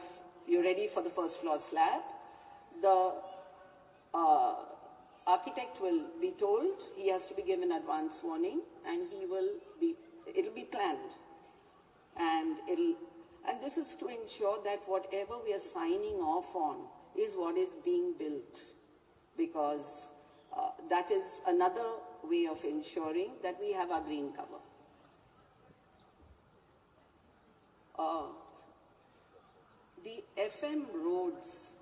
you're ready for the first floor slab, the architect will be told he has to be given advance warning, and it'll be planned. And this is to ensure that whatever we are signing off on is what is being built, because that is another way of ensuring that we have our green cover. The FM roads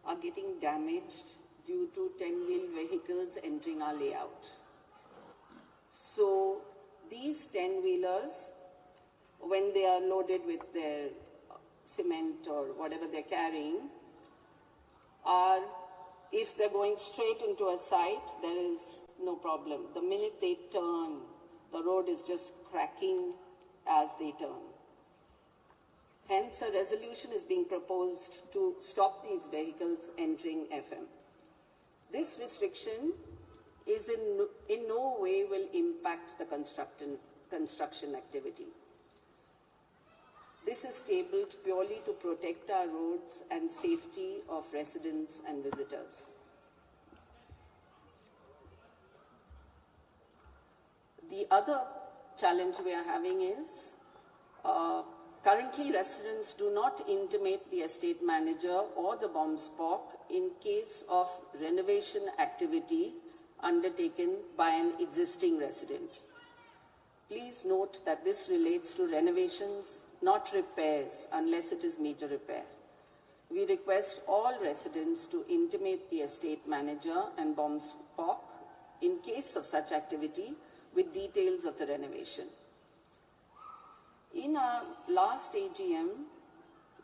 are getting damaged due to 10-wheel vehicles entering our layout. So these 10-wheelers, when they are loaded with their cement or whatever they're carrying, if they're going straight into a site, there is no problem. The minute they turn, the road is just cracking as they turn. Hence, a resolution is being proposed to stop these vehicles entering FM. This restriction is in no way will impact the construction activity. This is tabled purely to protect our roads and safety of residents and visitors. The other challenge we are having is, currently residents do not intimate the estate manager or the BOMSPOC in case of renovation activity undertaken by an existing resident. Please note that this relates to renovations, not repairs, unless it is major repair. We request all residents to intimate the estate manager and BOMSPOC in case of such activity with details of the renovation. In our last AGM,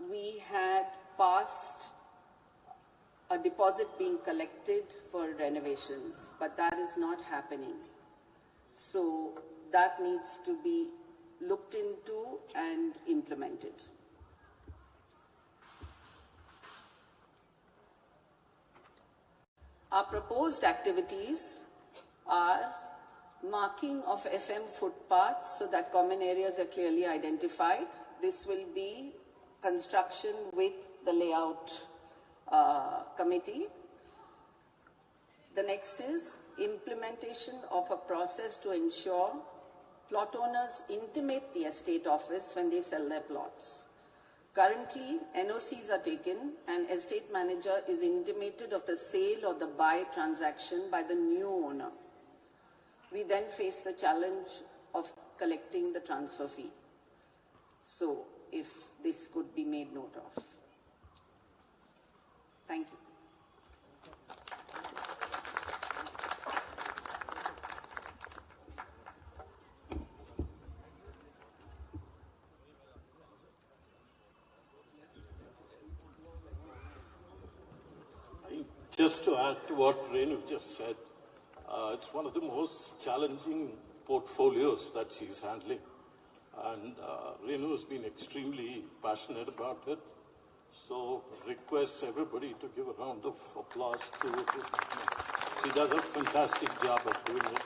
we had passed a deposit being collected for renovations, but that is not happening. So that needs to be looked into and implemented. Our proposed activities are marking of FM footpaths so that common areas are clearly identified. This will be construction with the layout committee. The next is implementation of a process to ensure plot owners intimate the estate office when they sell their plots. Currently, NOCs are taken and estate manager is intimated of the sale or the buy transaction by the new owner. We then face the challenge of collecting the transfer fee. So, if this could be made note of. Thank you. Just to add to what Renu just said, it's one of the most challenging portfolios that she's handling. And Renu has been extremely passionate about it. So requests everybody to give a round of applause to her. She does a fantastic job of doing it.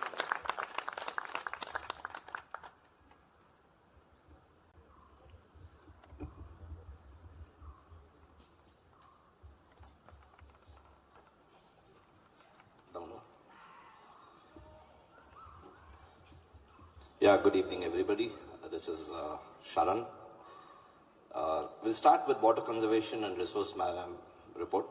Yeah, good evening, everybody. This is Sharan. We'll start with water conservation and resource management report.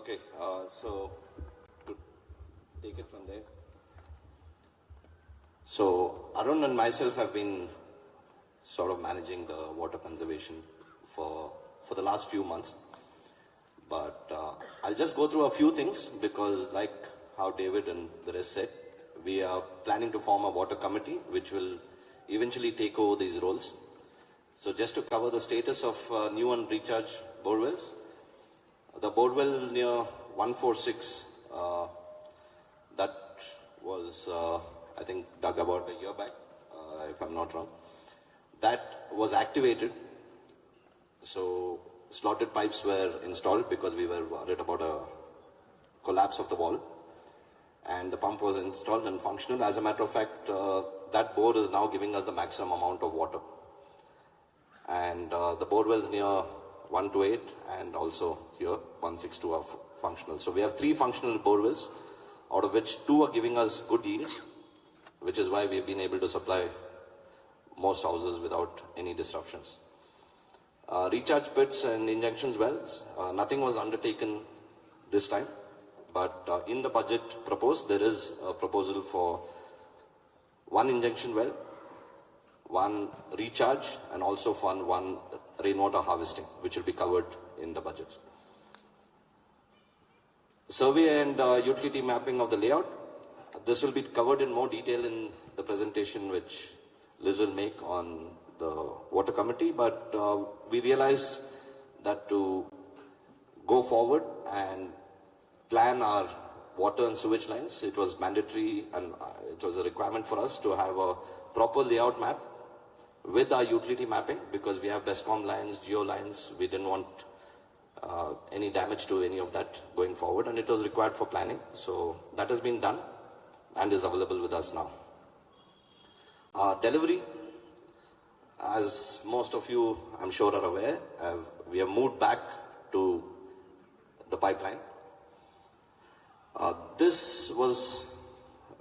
Okay, so to take it from there. So Arun and myself have been sort of managing the water conservation for the last few months. But I'll just go through a few things because like how David and the rest said, we are planning to form a water committee which will eventually take over these roles. So just to cover the status of new and recharge borewells, the borewell near 146, that was I think dug about a year back, if I'm not wrong. That was activated. So slotted pipes were installed because we were worried about a collapse of the wall. And the pump was installed and functional. As a matter of fact, that bore is now giving us the maximum amount of water. And the borewells near 128 and also here 162 are functional. So we have 3 functional borewells, out of which 2 are giving us good yields, which is why we've been able to supply most houses without any disruptions. Recharge pits and injection wells, nothing was undertaken this time, but in the budget proposed, there is a proposal for 1 injection well, 1 recharge, and also for 1 rainwater harvesting, which will be covered in the budget. Survey and utility mapping of the layout. This will be covered in more detail in the presentation which Liz will make on the water committee, but we realized that to go forward and plan our water and sewage lines, it was mandatory and it was a requirement for us to have a proper layout map with our utility mapping, because we have BESCOM lines, geo lines. We didn't want any damage to any of that going forward, and it was required for planning. So that has been done and is available with us now. Delivery, as most of you I'm sure are aware, we have moved back to the pipeline. This was,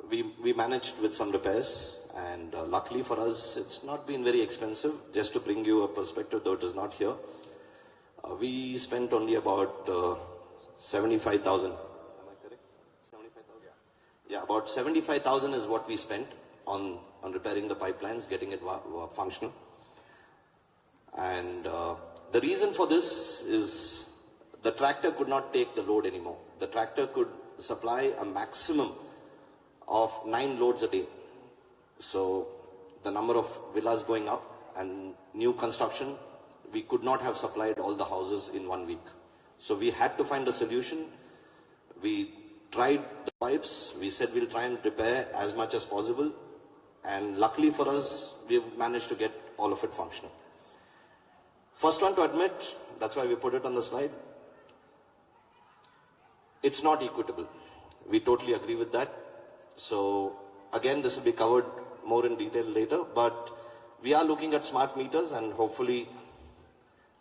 we managed with some repairs, and luckily for us, it's not been very expensive. Just to bring you a perspective, though it is not here, we spent only about 75,000. Am I correct? 75,000? Yeah, about 75,000 is what we spent on repairing the pipelines, getting it functional. And the reason for this is the tractor could not take the load anymore. The tractor could supply a maximum of 9 loads a day. So the number of villas going up and new construction, we could not have supplied all the houses in 1 week. So we had to find a solution. We tried the pipes. We said we'll try and repair as much as possible. And luckily for us, we've managed to get all of it functional. First one to admit, that's why we put it on the slide, it's not equitable. We totally agree with that. So again, this will be covered more in detail later, but we are looking at smart meters, and hopefully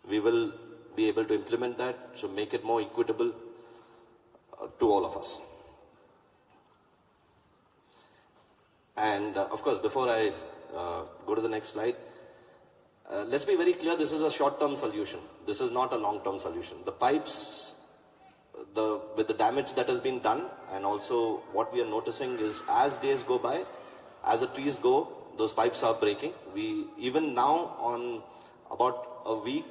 we will be able to implement that to make it more equitable to all of us. And of course, before I go to the next slide, let's be very clear, this is a short-term solution. This is not a long-term solution. The pipes, with the damage that has been done, and also what we are noticing is as days go by, as the trees go, those pipes are breaking. We, even now on about a week,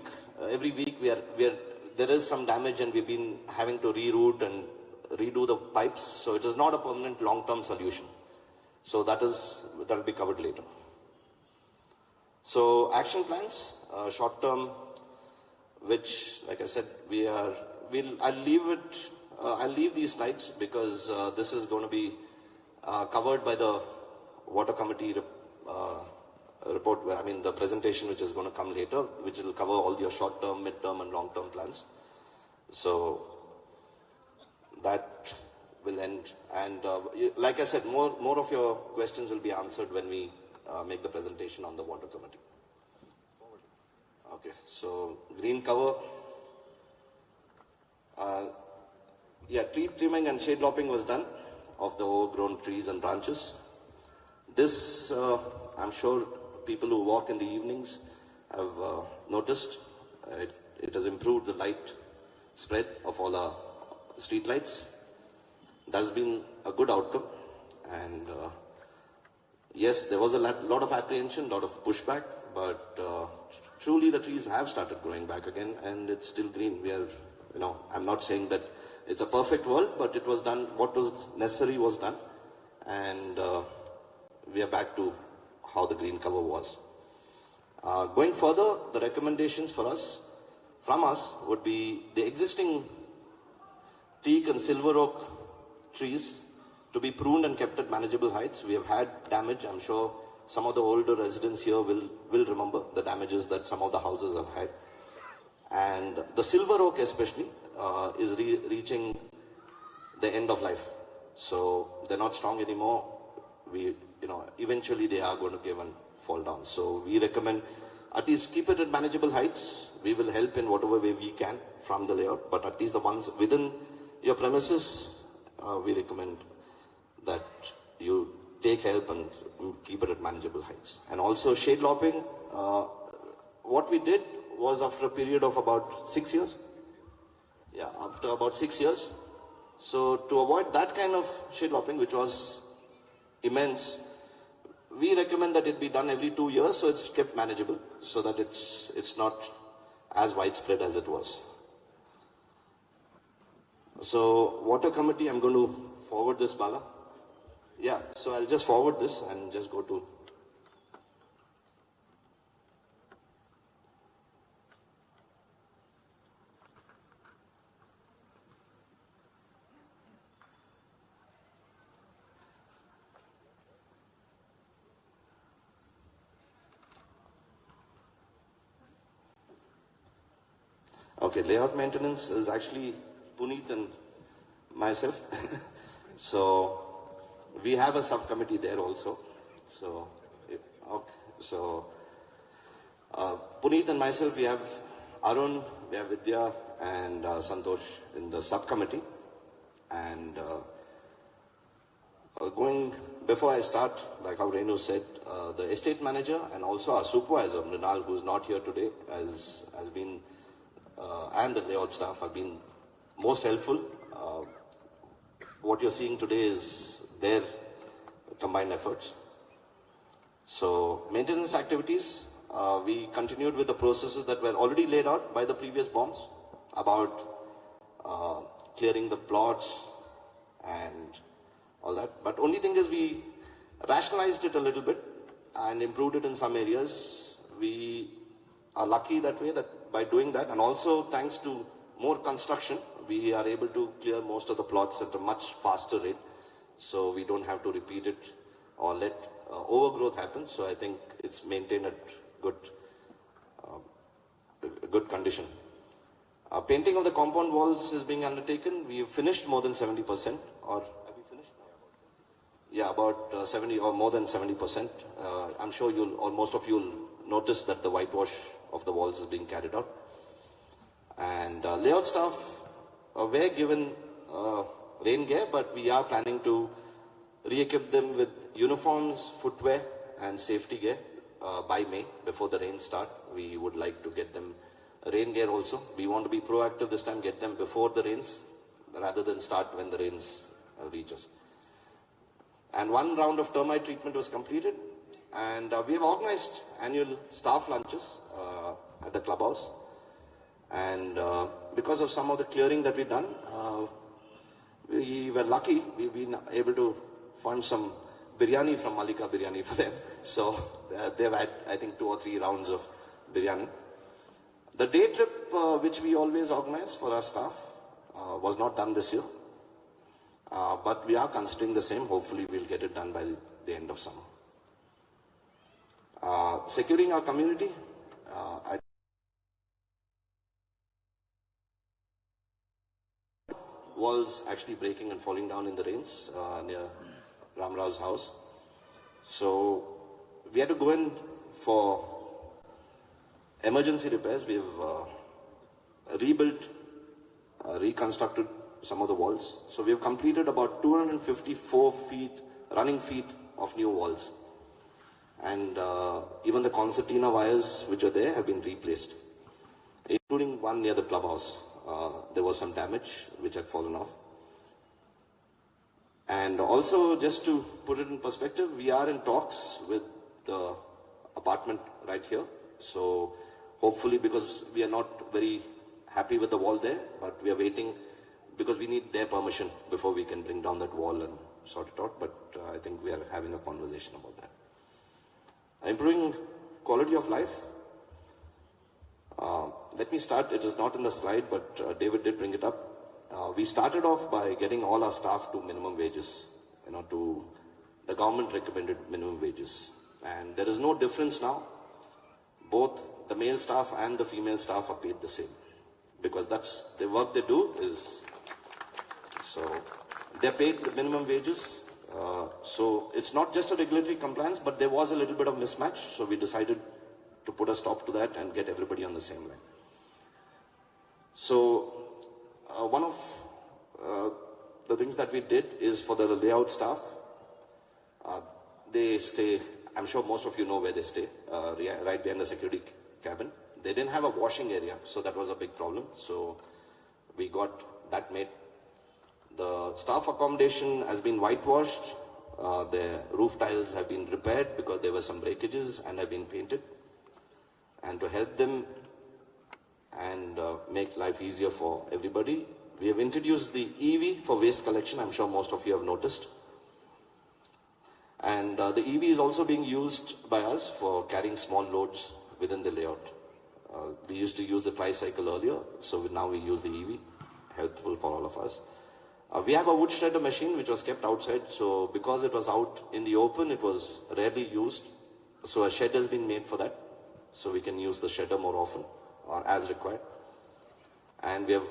every week there is some damage, and we've been having to reroute and redo the pipes. So it is not a permanent long-term solution. So that will be covered later. So action plans, short term, which, like I said, I'll leave these slides because this is going to be covered by the water committee report, I mean the presentation which is going to come later, which will cover all your short term, mid term and long term plans. So that will end, and like I said, more of your questions will be answered when we make the presentation on the water committee. Okay, so green cover. Yeah, tree trimming and shade lopping was done of the overgrown trees and branches. This, I'm sure people who walk in the evenings have noticed. It has improved the light spread of all our street lights. That's been a good outcome. And yes, there was a lot of apprehension, lot of pushback, but truly the trees have started growing back again, and it's still green. We are, I'm not saying that it's a perfect world, but it was done, what was necessary was done, and we are back to how the green cover was. Going further, the recommendations from us would be the existing teak and silver oak trees to be pruned and kept at manageable heights. We have had damage. I'm sure some of the older residents here will remember the damages that some of the houses have had. And the silver oak especially is reaching the end of life. So they're not strong anymore. Eventually they are going to give and fall down. So we recommend at least keep it at manageable heights. We will help in whatever way we can from the layout, but at least the ones within your premises, we recommend that you take help and keep it at manageable heights. And also shade lopping, what we did was after a period of about 6 years. Yeah, after about 6 years. So to avoid that kind of shade lopping, which was immense, we recommend that it be done every 2 years, so it's kept manageable, so that it's not as widespread as it was. So water committee, I'm going to forward this, Bala. Yeah, so I'll just forward this and just go to. Okay, layout maintenance is actually Puneet and myself. So we have a subcommittee there also. So, okay. So Puneet and myself, we have Arun, we have Vidya and Santosh in the subcommittee. And before I start, like how Renu said, the estate manager and also our supervisor, Mrinal, who's not here today, has been, and the layout staff have been most helpful. What you're seeing today is their combined efforts. So maintenance activities, we continued with the processes that were already laid out by the previous bombs about clearing the plots and all that. But only thing is we rationalized it a little bit and improved it in some areas. We are lucky that way, that by doing that, and also thanks to more construction, we are able to clear most of the plots at a much faster rate. So we don't have to repeat it or let overgrowth happen. So I think it's maintained at good condition. Painting of the compound walls is being undertaken. We have finished more than 70%, or have we finished? Yeah, about 70 or more than 70%. I'm sure most of you will notice that the whitewash of the walls is being carried out. And layout staff were given rain gear, but we are planning to re-equip them with uniforms, footwear and safety gear by May, before the rains start. We would like to get them rain gear also. We want to be proactive this time, get them before the rains rather than start when the rains reaches. And one round of termite treatment was completed, and we have organized annual staff lunches at the clubhouse. And because of some of the clearing that we've done, we were lucky. We've been able to fund some biryani from Malika Biryani for them. So they've had, I think, 2 or 3 rounds of biryani. The day trip which we always organize for our staff was not done this year. But we are considering the same. Hopefully we'll get it done by the end of summer. Securing our community. Walls actually breaking and falling down in the rains near Ramrao's house. So we had to go in for emergency repairs. We've rebuilt, reconstructed some of the walls. So we have completed about 254 running feet of new walls. And even the concertina wires which are there have been replaced, including one near the clubhouse. there was some damage which had fallen off. And also, just to put it in perspective, we are in talks with the apartment right here. So hopefully, because we are not very happy with the wall there, but we are waiting because we need their permission before we can bring down that wall and sort it out. But I think we are having a conversation about that. Improving quality of life. Let me start. It is not in the slide, but David did bring it up. We started off by getting all our staff to minimum wages, to the government recommended minimum wages. And there is no difference now. Both the male staff and the female staff are paid the same, because that's the work they do is, so they're paid the minimum wages. So it's not just a regulatory compliance, but there was a little bit of mismatch. So we decided to put a stop to that and get everybody on the same line. So one of the things that we did is for the layout staff, they stay, I'm sure most of you know where they stay, right behind the security cabin. They didn't have a washing area, so that was a big problem. So we got that made. The staff accommodation has been whitewashed. The roof tiles have been repaired because there were some breakages and have been painted. And to help them and make life easier for everybody, we have introduced the EV for waste collection. I'm sure most of you have noticed. And the EV is also being used by us for carrying small loads within the layout. We used to use the tricycle earlier, so now we use the EV, helpful for all of us. We have a wood shredder machine which was kept outside, so because it was out in the open, it was rarely used. So a shed has been made for that, so we can use the shredder more often or as required. And we have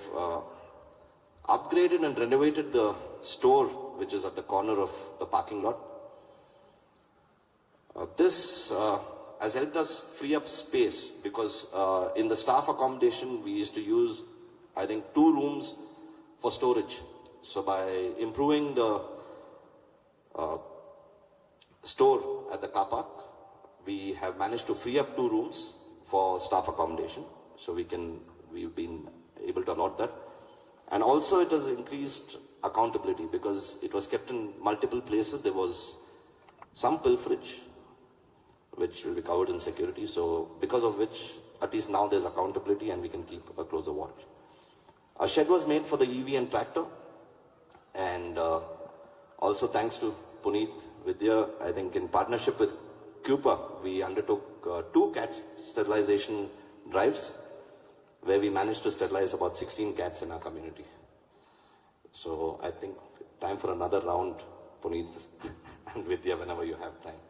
upgraded and renovated the store which is at the corner of the parking lot. This has helped us free up space because in the staff accommodation we used to use, I think, 2 rooms for storage. So by improving the store at the car park, we have managed to free up 2 rooms for staff accommodation. So we've been able to allot that. And also it has increased accountability because it was kept in multiple places. There was some pilferage which will be covered in security. So because of which, at least now there's accountability and we can keep a closer watch. A shed was made for the EV and tractor. And also thanks to Puneet Vidya, I think in partnership with CUPA, we undertook 2 cat sterilization drives where we managed to sterilize about 16 cats in our community. So I think time for another round, Puneet and Vidya, whenever you have time.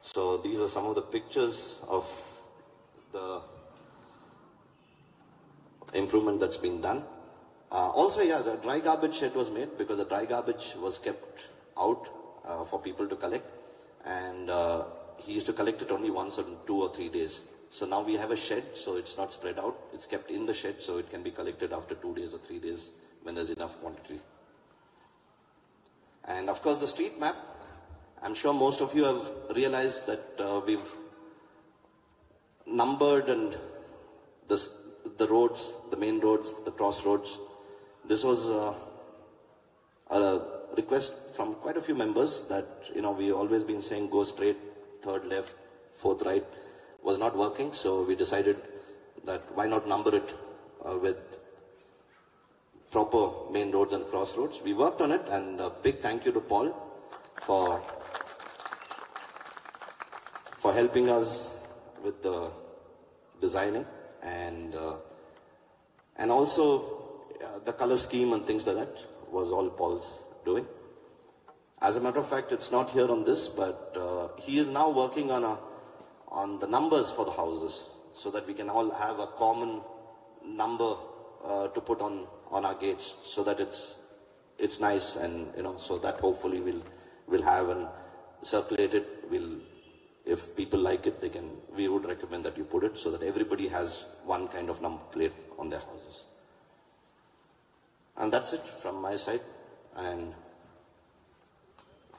So these are some of the pictures of the improvement that's been done. Also, yeah, the dry garbage shed was made because the dry garbage was kept out for people to collect. And he used to collect it only once in 2 or 3 days. So now we have a shed, so it's not spread out. It's kept in the shed, so it can be collected after 2 days or 3 days when there's enough quantity. And of course, the street map. I'm sure most of you have realized that we've numbered and the roads, the main roads, the crossroads. This was a request from quite a few members that, we always been saying go straight, 3rd left, 4th right, was not working. So we decided that why not number it with proper main roads and crossroads. We worked on it, and a big thank you to Paul for helping us with the designing and also the color scheme and things like that was all Paul's doing. As a matter of fact, it's not here on this, but he is now working on the numbers for the houses so that we can all have a common number to put on our gates so that it's nice, and so that hopefully we'll have and circulate it. If people like it, we would recommend that you put it so that everybody has one kind of number plate on their houses. And that's it from my side. And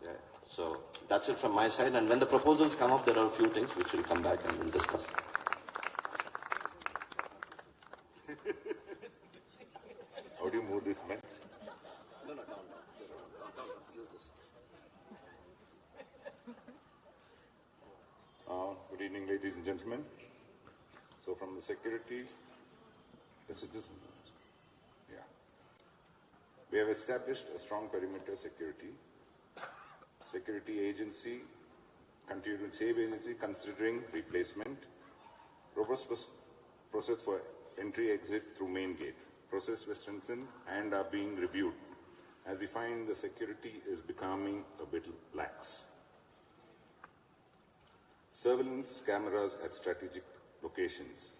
yeah, so that's it from my side. And when the proposals come up, there are a few things which will come back and we'll discuss. and gentlemen. So from the security, we have established a strong perimeter security agency, continuing safe agency considering replacement, robust process for entry-exit through main gate. Process was strengthened and are being reviewed as we find the security is becoming a bit lax. Surveillance cameras at strategic locations.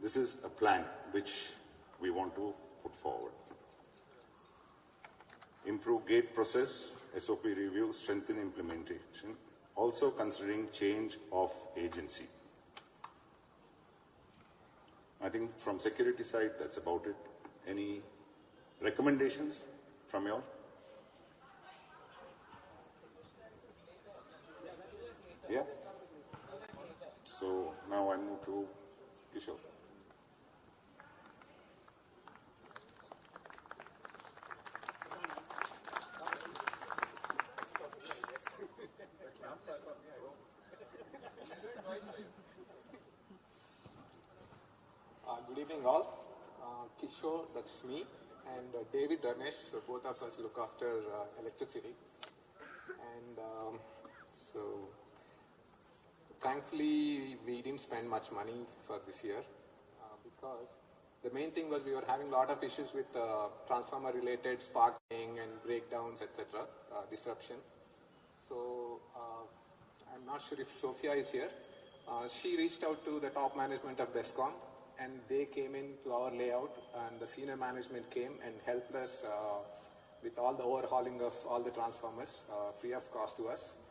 This is a plan which we want to put forward. Improve gate process, SOP review, strengthen implementation, also considering change of agency. I think from security side, that's about it. Any recommendations from you all? Yeah? So now I move to Kishore. Good evening all. Kishore, that's me, and David, Ramesh, so both of us look after electricity. And so thankfully we didn't spend much money for this year because the main thing was we were having a lot of issues with transformer related sparking and breakdowns, etc., disruption. So I'm not sure if Sophia is here. She reached out to the top management of BESCOM, and they came into our layout, and the senior management came and helped us with all the overhauling of all the transformers free of cost to us.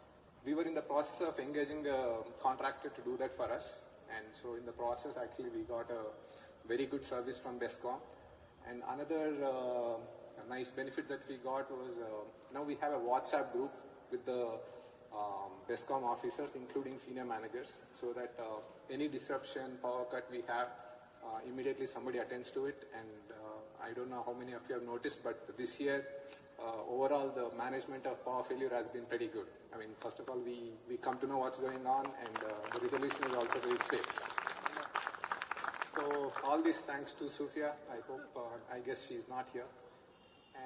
We were in the process of engaging the contractor to do that for us, and so in the process actually we got a very good service from BESCOM. And another nice benefit that we got was now we have a WhatsApp group with the BESCOM officers, including senior managers, so that any disruption, power cut we have, immediately somebody attends to it. And I don't know how many of you have noticed, but this year overall the management of power failure has been pretty good. I mean, first of all, we come to know what's going on, and the resolution is also very safe. So all this thanks to Sophia. I hope, I guess she's not here.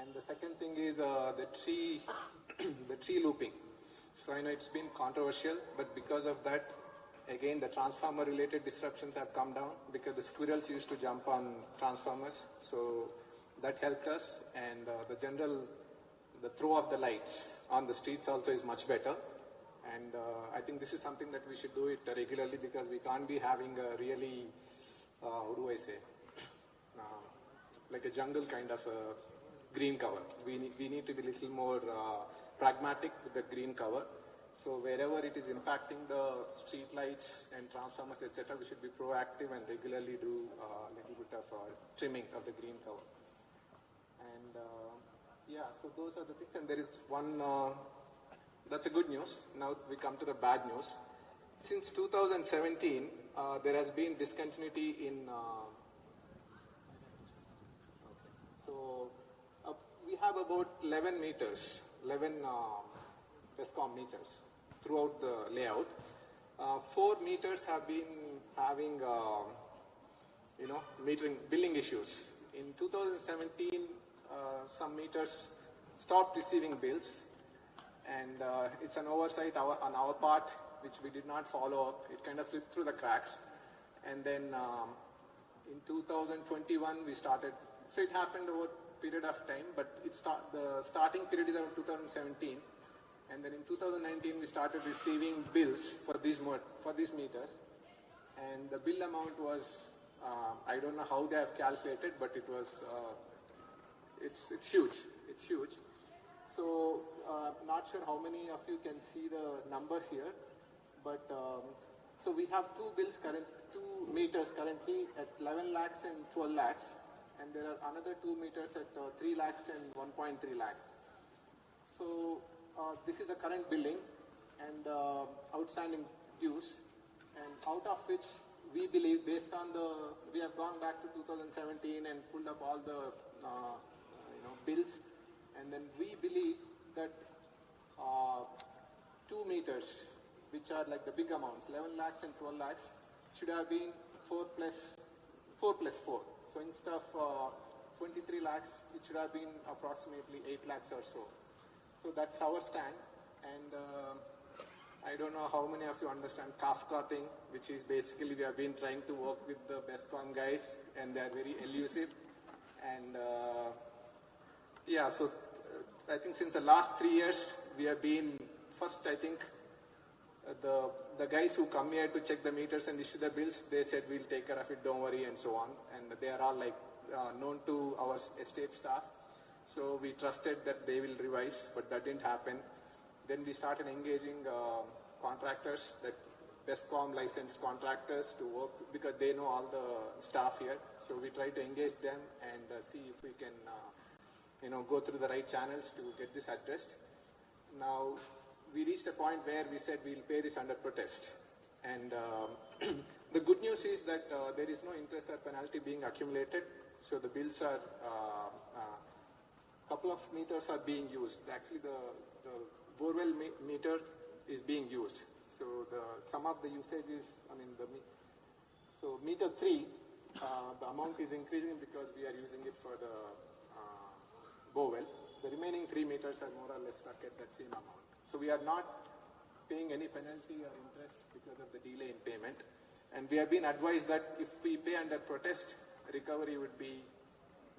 And the second thing is the tree looping. So I know it's been controversial, but because of that, again, the transformer related disruptions have come down because the squirrels used to jump on transformers. So that helped us, and the throw of the lights on the streets also is much better. And I think this is something that we should do it regularly, because we can't be having a really, how do I say, like a jungle kind of a green cover. We need to be a little more pragmatic with the green cover. So wherever it is impacting the street lights and transformers, etc., we should be proactive and regularly do a little bit of trimming of the green cover. And yeah, so those are the things. And there is one, that's a good news. Now we come to the bad news. Since 2017, there has been discontinuity in, so we have about 11 meters, 11 BESCOM meters throughout the layout. 4 meters have been having, billing issues. In 2017, some meters stopped receiving bills, and it's an oversight on our part, which we did not follow up. It kind of slipped through the cracks. And then in 2021, we started, so it happened over a period of time, but the starting period is around 2017. And then in 2019, we started receiving bills for these meters. And the bill amount was, I don't know how they have calculated, but it was, it's huge. It's huge. So, not sure how many of you can see the numbers here, but so we have 2 meters currently at 11 lakhs and 12 lakhs, and there are another 2 meters at 3 lakhs and 1.3 lakhs. So this is the current billing and outstanding dues, and out of which we believe, based on we have gone back to 2017 and pulled up all the bills, and then we believe that 2 meters, which are like the big amounts, 11 lakhs and 12 lakhs, should have been 4 plus 4. So instead of 23 lakhs, it should have been approximately 8 lakhs or so. So that's our stand. And I don't know how many of you understand Kafka thing, which is basically we have been trying to work with the BESCOM guys, and they are very elusive. And yeah, so I think since the last 3 years, we have been, first I think, the guys who come here to check the meters and issue the bills, they said we'll take care of it, don't worry, and so on. And they are all like known to our estate staff. So we trusted that they will revise, but that didn't happen. Then we started engaging contractors, that BESCOM licensed contractors to work, because they know all the staff here. So we try to engage them and see if we can go through the right channels to get this addressed. Now, we reached a point where we said we'll pay this under protest. And the good news is that there is no interest or penalty being accumulated. So the bills are, couple of meters are being used. Actually, the borewell meter is being used. So some of the usage is, so meter 3, the amount is increasing because we are using it for the borewell. The remaining 3 meters are more or less stuck at that same amount. So we are not paying any penalty or interest because of the delay in payment. And we have been advised that if we pay under protest, recovery would be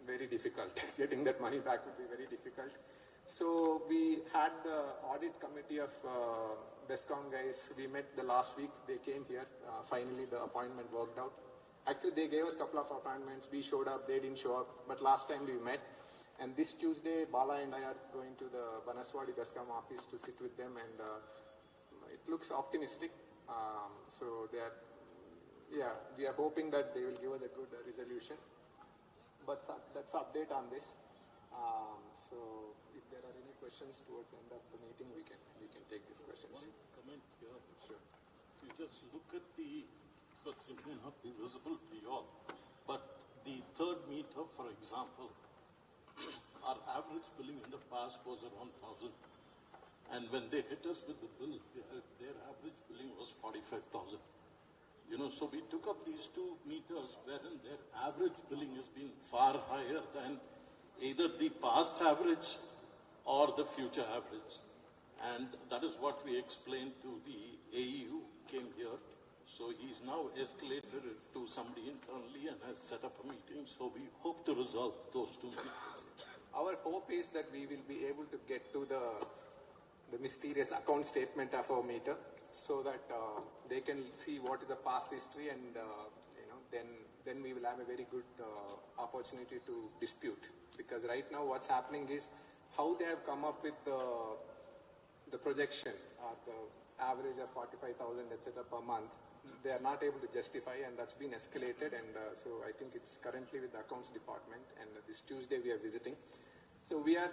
very difficult. Getting that money back would be very difficult. So we had the audit committee of BESCOM guys. We met the last week. They came here. Finally, the appointment worked out. Actually, they gave us a couple of appointments. We showed up. They didn't show up. But last time we met. And this Tuesday, Bala and I are going to the Banaswadi BESCOM office to sit with them, and it looks optimistic. So they are, yeah, we are hoping that they will give us a good resolution. But that's update on this. So if there are any questions towards the end of the meeting, we can take these questions. One comment here. Sure. You just look at because it may not be visible to you all, but the third meter, for example, our average billing in the past was around 1,000. And when they hit us with the bill, their average billing was 45,000. So we took up these 2 meters wherein their average billing has been far higher than either the past average or the future average. And that is what we explained to the AE who came here. So he's now escalated it to somebody internally and has set up a meeting. So we hope to resolve those 2 meters. Our hope is that we will be able to get to the mysterious account statement of our meter, so that they can see what is the past history, and then we will have a very good opportunity to dispute. Because right now what's happening is how they have come up with the projection or the average of 45,000 etc. per month. They are not able to justify, and that's been escalated, and so I think it's currently with the accounts department, and this Tuesday we are visiting. So we are,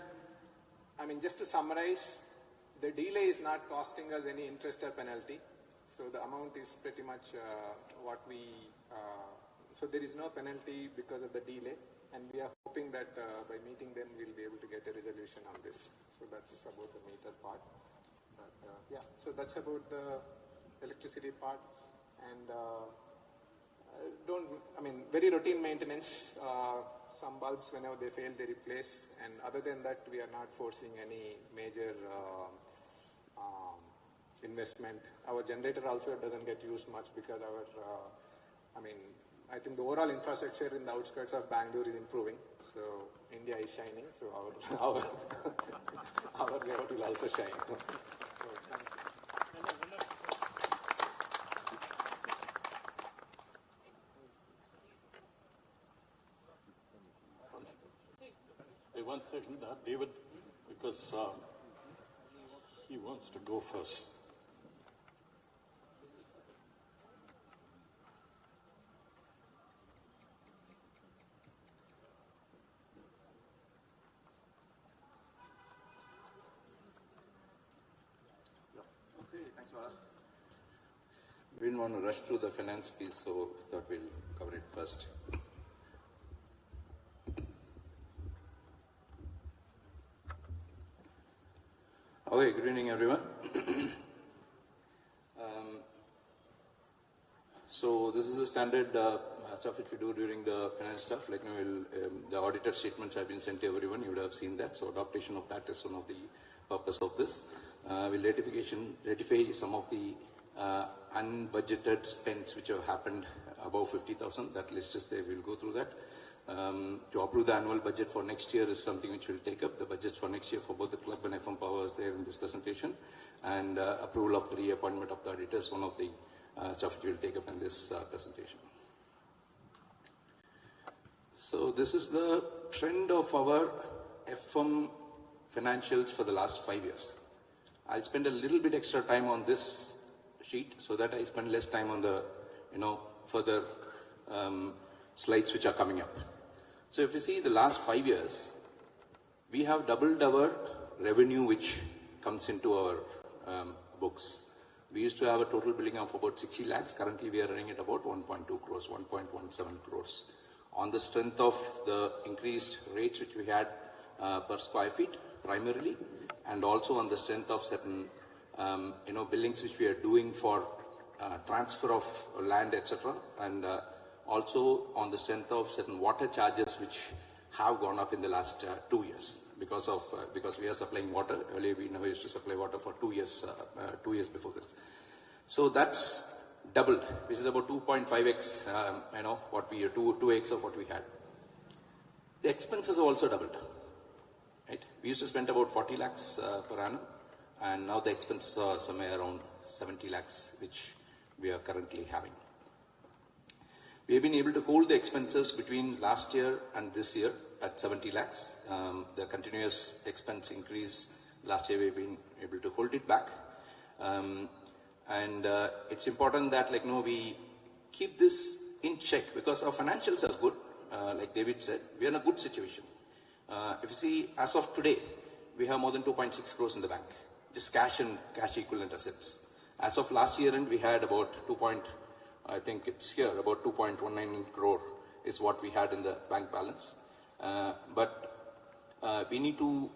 just to summarize, the delay is not costing us any interest or penalty. So the amount is pretty much what we, so there is no penalty because of the delay, and we are hoping that by meeting them we'll be able to get a resolution on this. So that's about the meter part. But yeah, so that's about the electricity part. And very routine maintenance. Some bulbs, whenever they fail, they replace. And other than that, we are not forcing any major investment. Our generator also doesn't get used much because our, I think the overall infrastructure in the outskirts of Bangalore is improving. So India is shining. So our layout will also shine. So, thank you. One second, David, because he wants to go first. Okay, thanks, Vara. We didn't want to rush through the finance piece, so thought we'll cover it first. Okay, good evening, everyone. So this is the standard stuff which we do during the finance stuff. Like, the auditor statements have been sent to everyone. You would have seen that. So adaptation of that is one of the purpose of this. We'll ratify some of the unbudgeted spends which have happened above 50,000. That list is there. We'll go through that. To approve the annual budget for next year is something which we'll take up. The budgets for next year for both the club and FMPOWA is there in this presentation. And approval of the reappointment of the auditors, one of the stuff which we'll take up in this presentation. So this is the trend of our FM financials for the last 5 years. I'll spend a little bit extra time on this sheet so that I spend less time on the, further slides which are coming up. So if you see the last 5 years, we have doubled our revenue which comes into our books. We used to have a total billing of about 60 lakhs. Currently we are running at about 1.2 crores, 1.17 crores. On the strength of the increased rates which we had per square feet primarily, and also on the strength of certain billings which we are doing for transfer of land, etc. And also on the strength of certain water charges which have gone up in the last 2 years because we are supplying water. Earlier we never used to supply water for 2 years, 2 years before this. So that's doubled, which is about 2.5x, what we 2x of what we had. The expenses are also doubled. Right? We used to spend about 40 lakhs per annum, and now the expenses are somewhere around 70 lakhs, which we are currently having. We have been able to hold the expenses between last year and this year at 70 lakhs. The continuous expense increase last year we have been able to hold it back. And it's important that we keep this in check because our financials are good. Like David said, we are in a good situation. If you see, as of today, we have more than 2.6 crores in the bank, just cash and cash equivalent assets. As of last year end, we had about I think it's here, about 2.19 crore is what we had in the bank balance. But we need to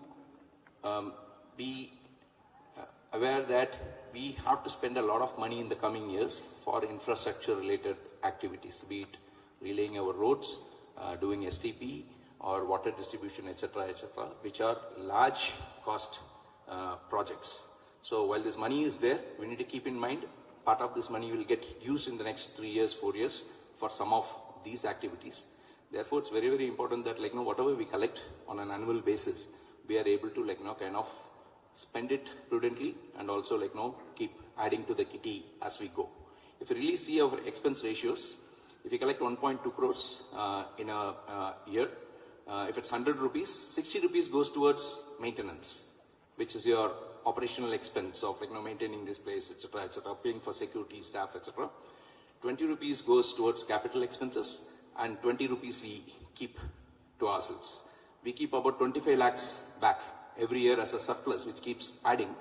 be aware that we have to spend a lot of money in the coming years for infrastructure related activities, be it relaying our roads, doing STP or water distribution, etc., which are large cost projects. So while this money is there, we need to keep in mind part of this money will get used in the next 3 years, 4 years for some of these activities. Therefore, it's very, very important that whatever we collect on an annual basis, we are able to kind of spend it prudently and also keep adding to the kitty as we go. If you really see our expense ratios, if you collect 1.2 crores in a year, if it's 100 rupees, 60 rupees goes towards maintenance, which is your operational expense of maintaining this place, etc., paying for security, staff, etc. 20 rupees goes towards capital expenses and 20 rupees we keep to ourselves. We keep about 25 lakhs back every year as a surplus which keeps adding,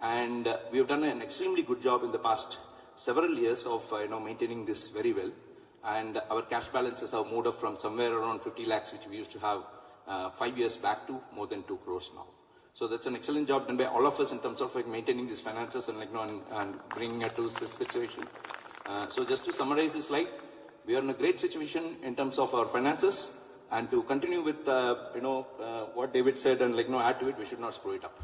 and we have done an extremely good job in the past several years of maintaining this very well, and our cash balances have moved up from somewhere around 50 lakhs which we used to have 5 years back to more than 2 crores now. So that's an excellent job done by all of us in terms of maintaining these finances and and bringing it to this situation. So just to summarize this slide, we are in a great situation in terms of our finances, and to continue with what David said and add to it, we should not screw it up.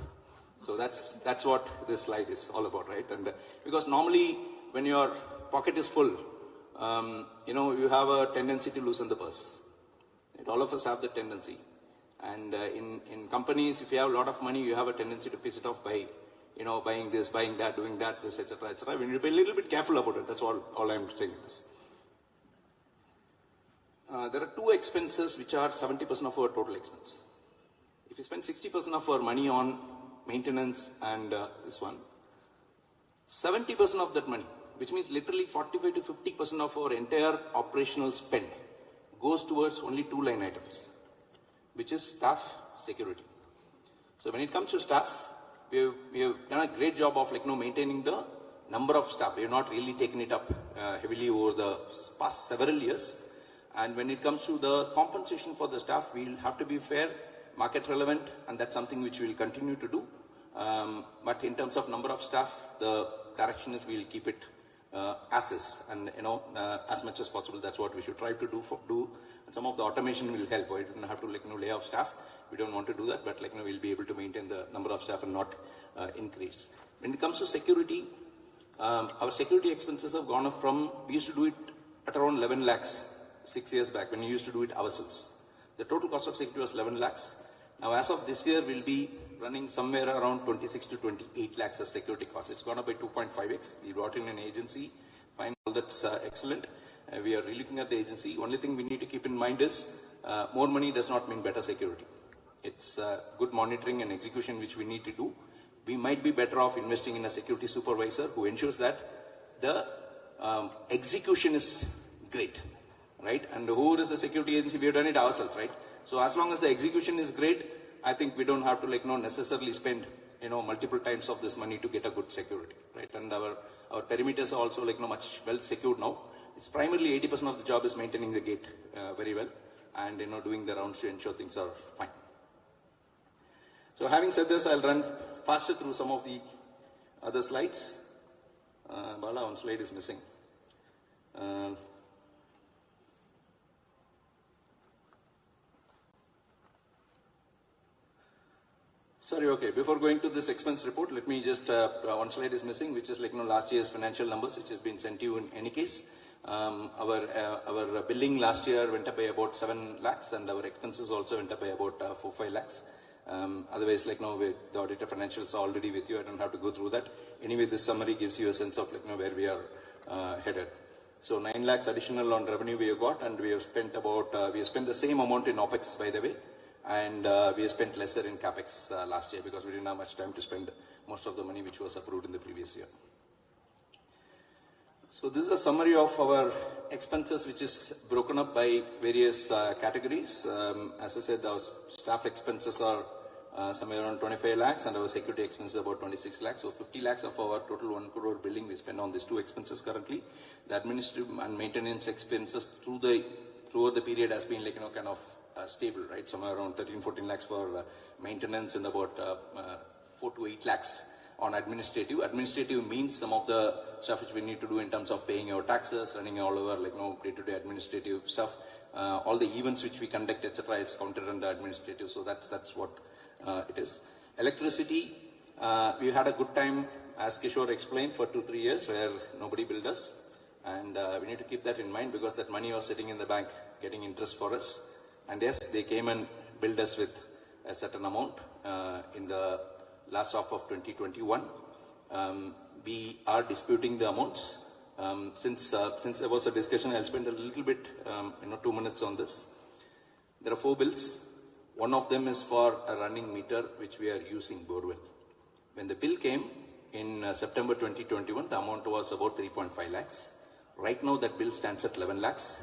So that's what this slide is all about, right? And because normally when your pocket is full, you have a tendency to loosen the purse. Right? All of us have the tendency. And in companies, if you have a lot of money, you have a tendency to piss it off by, buying this, buying that, doing that, this, etc., etc. We need to be a little bit careful about it. That's all I'm saying this. There are two expenses which are 70% of our total expense. If you spend 60% of our money on maintenance and this one, 70% of that money, which means literally 45 to 50% of our entire operational spend goes towards only 2 line items, which is staff, security. So when it comes to staff, we have done a great job of maintaining the number of staff. We have not really taken it up heavily over the past several years. And when it comes to the compensation for the staff, we'll have to be fair, market relevant, and that's something which we'll continue to do. But in terms of number of staff, the direction is we'll keep it as is, and as much as possible, that's what we should try to do. And some of the automation will help. We don't have to lay off staff. We don't want to do that, but we'll be able to maintain the number of staff and not increase. When it comes to security, our security expenses have gone up from, we used to do it at around 11 lakhs 6 years back when we used to do it ourselves. The total cost of security was 11 lakhs. Now as of this year, we'll be running somewhere around 26 to 28 lakhs as security costs. It's gone up by 2.5x. We brought in an agency, find all that's excellent. We are relooking at the agency. Only thing we need to keep in mind is more money does not mean better security. It's good monitoring and execution which we need to do. We might be better off investing in a security supervisor who ensures that the execution is great, right? And who is the security agency? We have done it ourselves, right? So as long as the execution is great, I think we don't have to necessarily spend multiple times of this money to get a good security, right? And our perimeters are also much well secured now. It's primarily 80% of the job is maintaining the gate very well, and doing the rounds to ensure things are fine. So having said this, I'll run faster through some of the other slides. Bala, one slide is missing. Sorry, okay. Before going to this expense report, let me just, one slide is missing, which is last year's financial numbers, which has been sent to you in any case. Our billing last year went up by about 7 lakhs, and our expenses also went up by about 4-5 lakhs. Otherwise, the auditor financials are already with you. I don't have to go through that. Anyway, this summary gives you a sense of where we are headed. So 9 lakhs additional on revenue we have got, and we have spent about, we have spent the same amount in OPEX, by the way, and we have spent lesser in CAPEX last year because we didn't have much time to spend most of the money which was approved in the previous year. So this is a summary of our expenses, which is broken up by various categories. As I said, our staff expenses are somewhere around 25 lakhs, and our security expenses about 26 lakhs. So 50 lakhs of our total 1 crore billing we spend on these two expenses currently. The administrative and maintenance expenses throughout the period has been kind of stable, right? Somewhere around 13-14 lakhs for maintenance and about 4 to 8 lakhs on administrative. Administrative means some of the stuff which we need to do in terms of paying our taxes, running all over day-to-day administrative stuff. All the events which we conduct, etc., it's counted under administrative. So that's what it is. Electricity, we had a good time, as Kishore explained, for 2-3 years where nobody billed us, and we need to keep that in mind because that money was sitting in the bank getting interest for us. And yes, they came and billed us with a certain amount in the last half of 2021. We are disputing the amounts. Since there was a discussion, I'll spend a little bit, 2 minutes on this. There are 4 bills. One of them is for a running meter, which we are using borewell. When the bill came in September 2021, the amount was about 3.5 lakhs. Right now, that bill stands at 11 lakhs.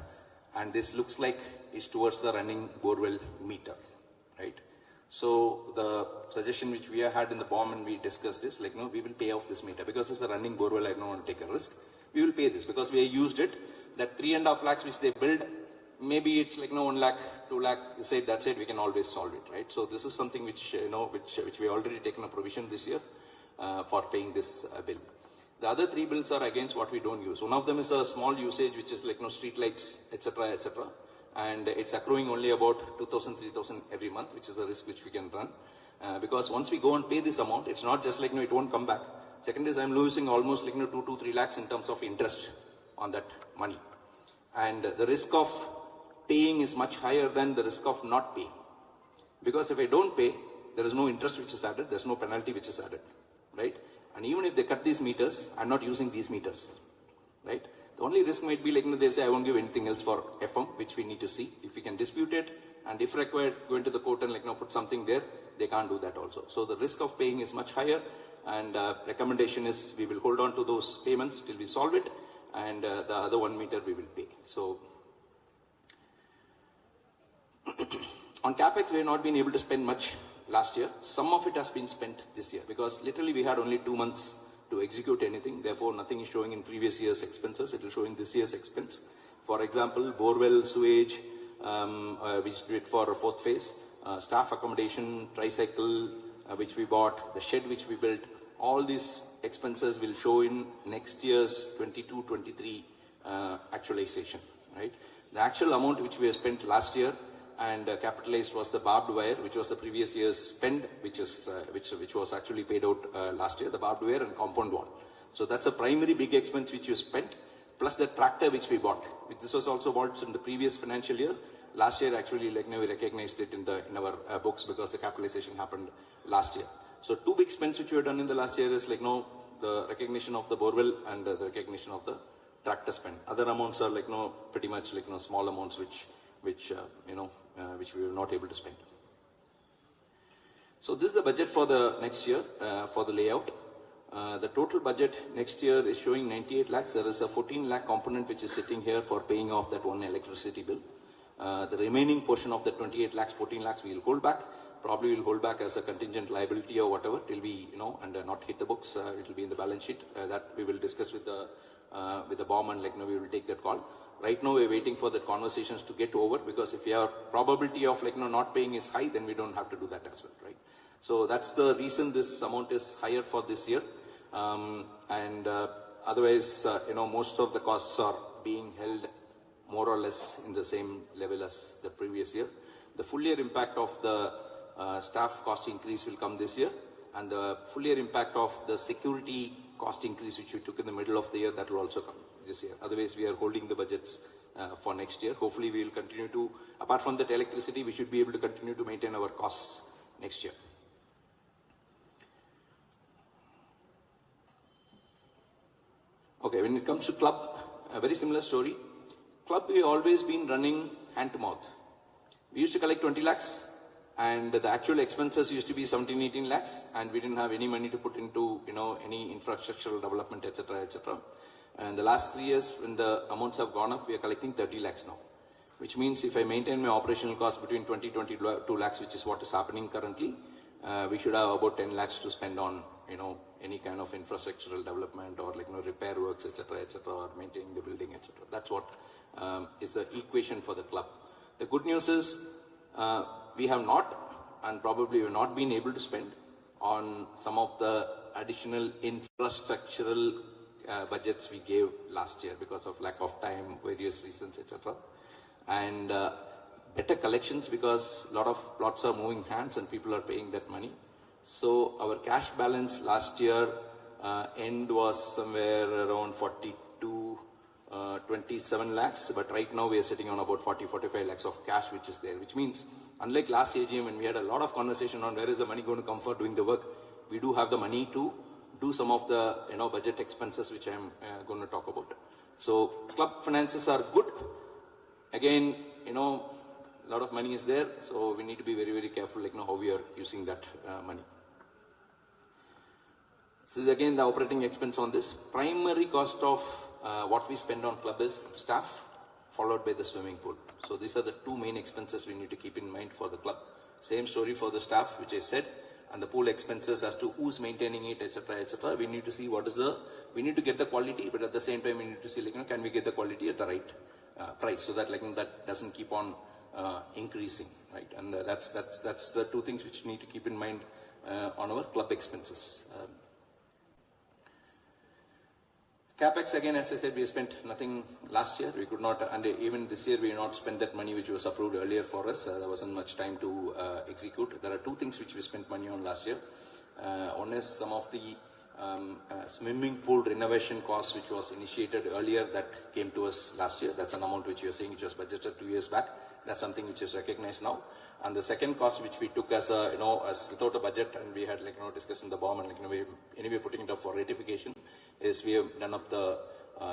And this looks like it's towards the running borewell meter, right? So the suggestion which we had in the BOM and we discussed is we will pay off this meter because it's a running borewell. I don't want to take a risk. We will pay this because we used it. That 3.5 lakhs which they billed, maybe it's 1 lakh, 2 lakh. You say that's it. We can always solve it, right? So this is something which which we already taken a provision this year for paying this bill. The other 3 bills are against what we don't use. One of them is a small usage, which is street lights, etc., etc. And it's accruing only about 2,000, 3,000 every month, which is a risk which we can run. Because once we go and pay this amount, it's not just it won't come back. Second is I'm losing almost 2 to 3 lakhs in terms of interest on that money. And the risk of paying is much higher than the risk of not paying. Because if I don't pay, there is no interest which is added, there's no penalty which is added, right? And even if they cut these meters, I'm not using these meters, right? The only risk might be they'll say, I won't give anything else for FM, which we need to see. If we can dispute it, and if required, go into the court and put something there, they can't do that also. So the risk of paying is much higher, and recommendation is we will hold on to those payments till we solve it, and the other 1 meter we will pay. So on CAPEX, we have not been able to spend much last year. Some of it has been spent this year because literally we had only 2 months to execute anything. Therefore, nothing is showing in previous year's expenses. It will show in this year's expense. For example, borewell, sewage, which we did for 4th phase, staff accommodation, tricycle, which we bought, the shed which we built, all these expenses will show in next year's 22-23 actualization, right? The actual amount which we have spent last year and capitalized was the barbed wire, which was the previous year's spend, which was actually paid out last year, the barbed wire and compound wall. So that's a primary big expense which you spent, plus the tractor which we bought. This was also bought in the previous financial year. Last year actually, like now we recognized it in our books because the capitalization happened last year. So two big spends which we have done in the last year is like now the recognition of the borewell and the recognition of the tractor spend. Other amounts are like no pretty much like no small amounts which we were not able to spend. So this is the budget for the next year for the layout. The total budget next year is showing 98 lakhs. There is a 14 lakh component which is sitting here for paying off that one electricity bill. The remaining portion of the 28 lakhs, 14 lakhs we will hold back. Probably we will hold back as a contingent liability or whatever till we, and not hit the books. It will be in the balance sheet. That we will discuss with the BOM and we will take that call. Right now we are waiting for the conversations to get over because if your probability of not paying is high, then we don't have to do that as well, right? So that's the reason this amount is higher for this year. Otherwise, most of the costs are being held more or less in the same level as the previous year. The full year impact of the staff cost increase will come this year, and the full year impact of the security cost increase which we took in the middle of the year, that will also come this year. Otherwise, we are holding the budgets for next year. Hopefully, we will continue to, apart from that electricity, we should be able to continue to maintain our costs next year. Okay, when it comes to club, a very similar story. Club, we have always been running hand to mouth. We used to collect 20 lakhs and the actual expenses used to be 17, 18 lakhs and we didn't have any money to put into, any infrastructural development, etc., etc. And the last 3 years, when the amounts have gone up, we are collecting 30 lakhs now. Which means if I maintain my operational cost between 20, 22 lakhs, which is what is happening currently, we should have about 10 lakhs to spend on, any kind of infrastructural development or repair works, etc., or maintaining the building, etc. That's what is the equation for the club. The good news is we have not and probably have not been able to spend on some of the additional infrastructural budgets we gave last year because of lack of time, various reasons, etc. And better collections because a lot of plots are moving hands and people are paying that money. So our cash balance last year end was somewhere around 27 lakhs, but right now we are sitting on about 40-45 lakhs of cash which is there, which means unlike last AGM when we had a lot of conversation on where is the money going to come for doing the work, we do have the money to do some of the budget expenses which I am going to talk about. So club finances are good. Again, a lot of money is there, so we need to be very, very careful how we are using that money. This is again the operating expense on this. Primary cost of what we spend on club is staff, followed by the swimming pool. So these are the two main expenses we need to keep in mind for the club. Same story for the staff, which I said, and the pool expenses as to who's maintaining it, etc., etc. We need to see what is we need to get the quality, but at the same time we need to see can we get the quality at the right price, so that that doesn't keep on increasing, right? And that's the two things which need to keep in mind on our club expenses. Capex, again, as I said, we spent nothing last year. We could not, and even this year we did not spend that money which was approved earlier for us. There wasn't much time to execute. There are two things which we spent money on last year. One is some of the swimming pool renovation costs which was initiated earlier that came to us last year. That's an amount which you are saying which was budgeted 2 years back. That's something which is recognized now. And the second cost which we took as as without a budget, and we had discussed in the BOM and we anyway putting it up for ratification, is we have done up the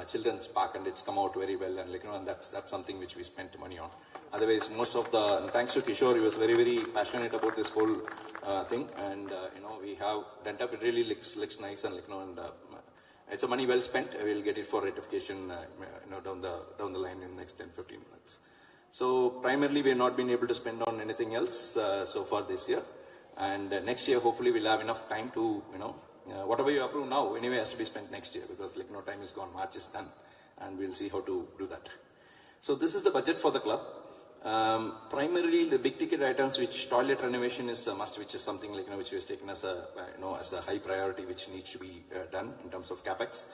children's park and it's come out very well, and and that's something which we spent money on. Otherwise, most of the, thanks to Kishore, he was very, very passionate about this whole thing, and we have done up. It really looks nice, and it's a money well spent. We'll get it for ratification down the line in the next 10-15 minutes. So primarily we have not been able to spend on anything else so far this year, and next year hopefully we'll have enough time to whatever you approve now anyway has to be spent next year, because time is gone, March is done, and we'll see how to do that. So this is the budget for the club. Primarily, the big ticket items, which toilet renovation is a must, which is something like, which was taken as a, as a high priority, which needs to be done in terms of capex.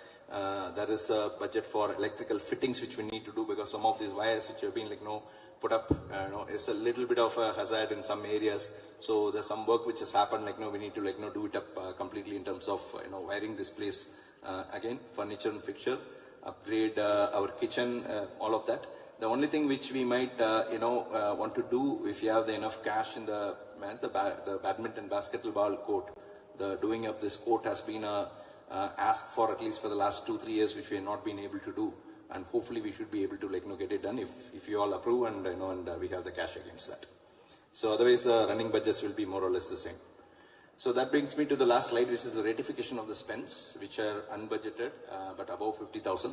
There is a budget for electrical fittings, which we need to do because some of these wires which have been put up, is a little bit of a hazard in some areas. So there's some work which has happened, we need to do it up completely in terms of, wiring this place. Again, furniture and fixture, upgrade our kitchen, all of that. The only thing which we might, want to do if you have the enough cash in the badminton basketball court, the doing up this court has been a ask for at least for the last 2-3 years, which we have not been able to do, and hopefully we should be able to get it done if you all approve and and we have the cash against that. So otherwise the running budgets will be more or less the same. So that brings me to the last slide, which is the ratification of the spends, which are unbudgeted but above 50,000.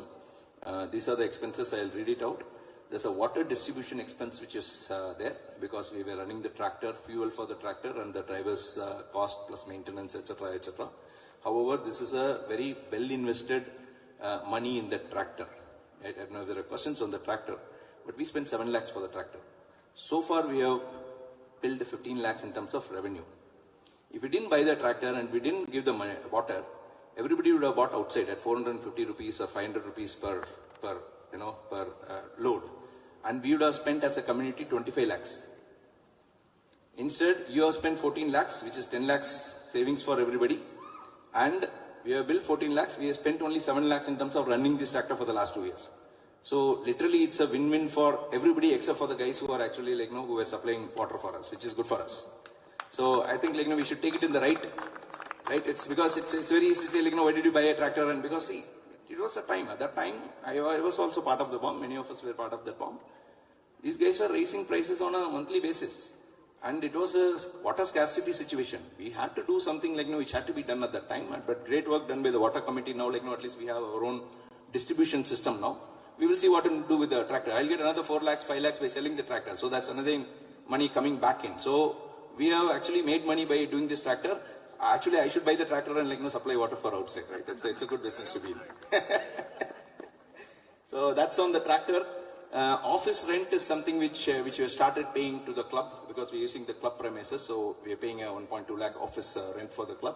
These are the expenses. I'll read it out. There's a water distribution expense which is there because we were running the tractor, fuel for the tractor and the driver's cost plus maintenance, etc., etc. However, this is a very well invested money in the tractor. Right? I don't know if there are questions on the tractor, but we spent 7 lakhs for the tractor. So far we have billed 15 lakhs in terms of revenue. If we didn't buy the tractor and we didn't give the money, water, everybody would have bought outside at 450 rupees or 500 rupees per load. And we would have spent as a community 25 lakhs. Instead, you have spent 14 lakhs, which is 10 lakhs savings for everybody. And we have billed 14 lakhs, we have spent only 7 lakhs in terms of running this tractor for the last 2 years. So literally it's a win-win for everybody except for the guys who are actually who are supplying water for us, which is good for us. So I think we should take it in the right. It's because it's very easy to say why did you buy a tractor? And because see, it was a time. At that time, I was also part of the bomb. Many of us were part of the bomb. These guys were raising prices on a monthly basis. And it was a water scarcity situation. We had to do something which had to be done at that time. But great work done by the water committee now. At least we have our own distribution system now. We will see what to do with the tractor. I'll get another 4 lakhs, 5 lakhs by selling the tractor. So that's another money coming back in. So we have actually made money by doing this tractor. Actually, I should buy the tractor and supply water for outside, right? It's a good business to be in. So that's on the tractor. Office rent is something which we have started paying to the club because we're using the club premises. So we are paying a 1.2 lakh office rent for the club.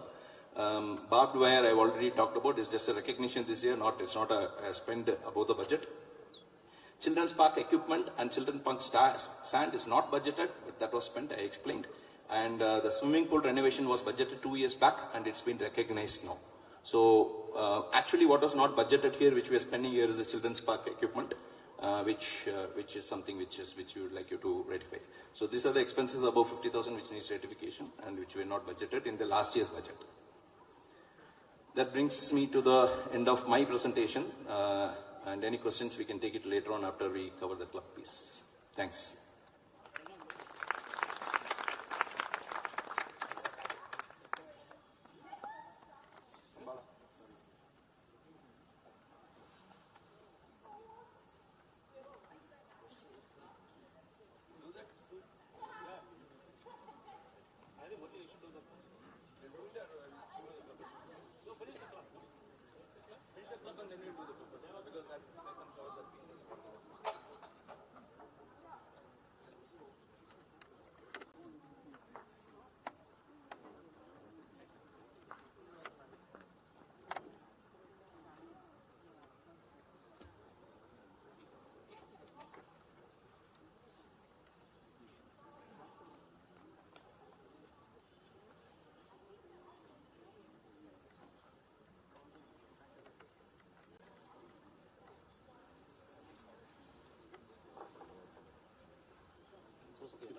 Barbed wire I've already talked about is just a recognition this year. It's not a spend above the budget. Children's park equipment and children's park sand is not budgeted, but that was spent. I explained. And the swimming pool renovation was budgeted 2 years back and it's been recognized now. So actually what was not budgeted here, which we are spending here, is the children's park equipment, which is something which we would like you to ratify. So these are the expenses above 50,000 which needs ratification and which were not budgeted in the last year's budget. That brings me to the end of my presentation. And any questions we can take it later on after we cover the club piece. Thanks.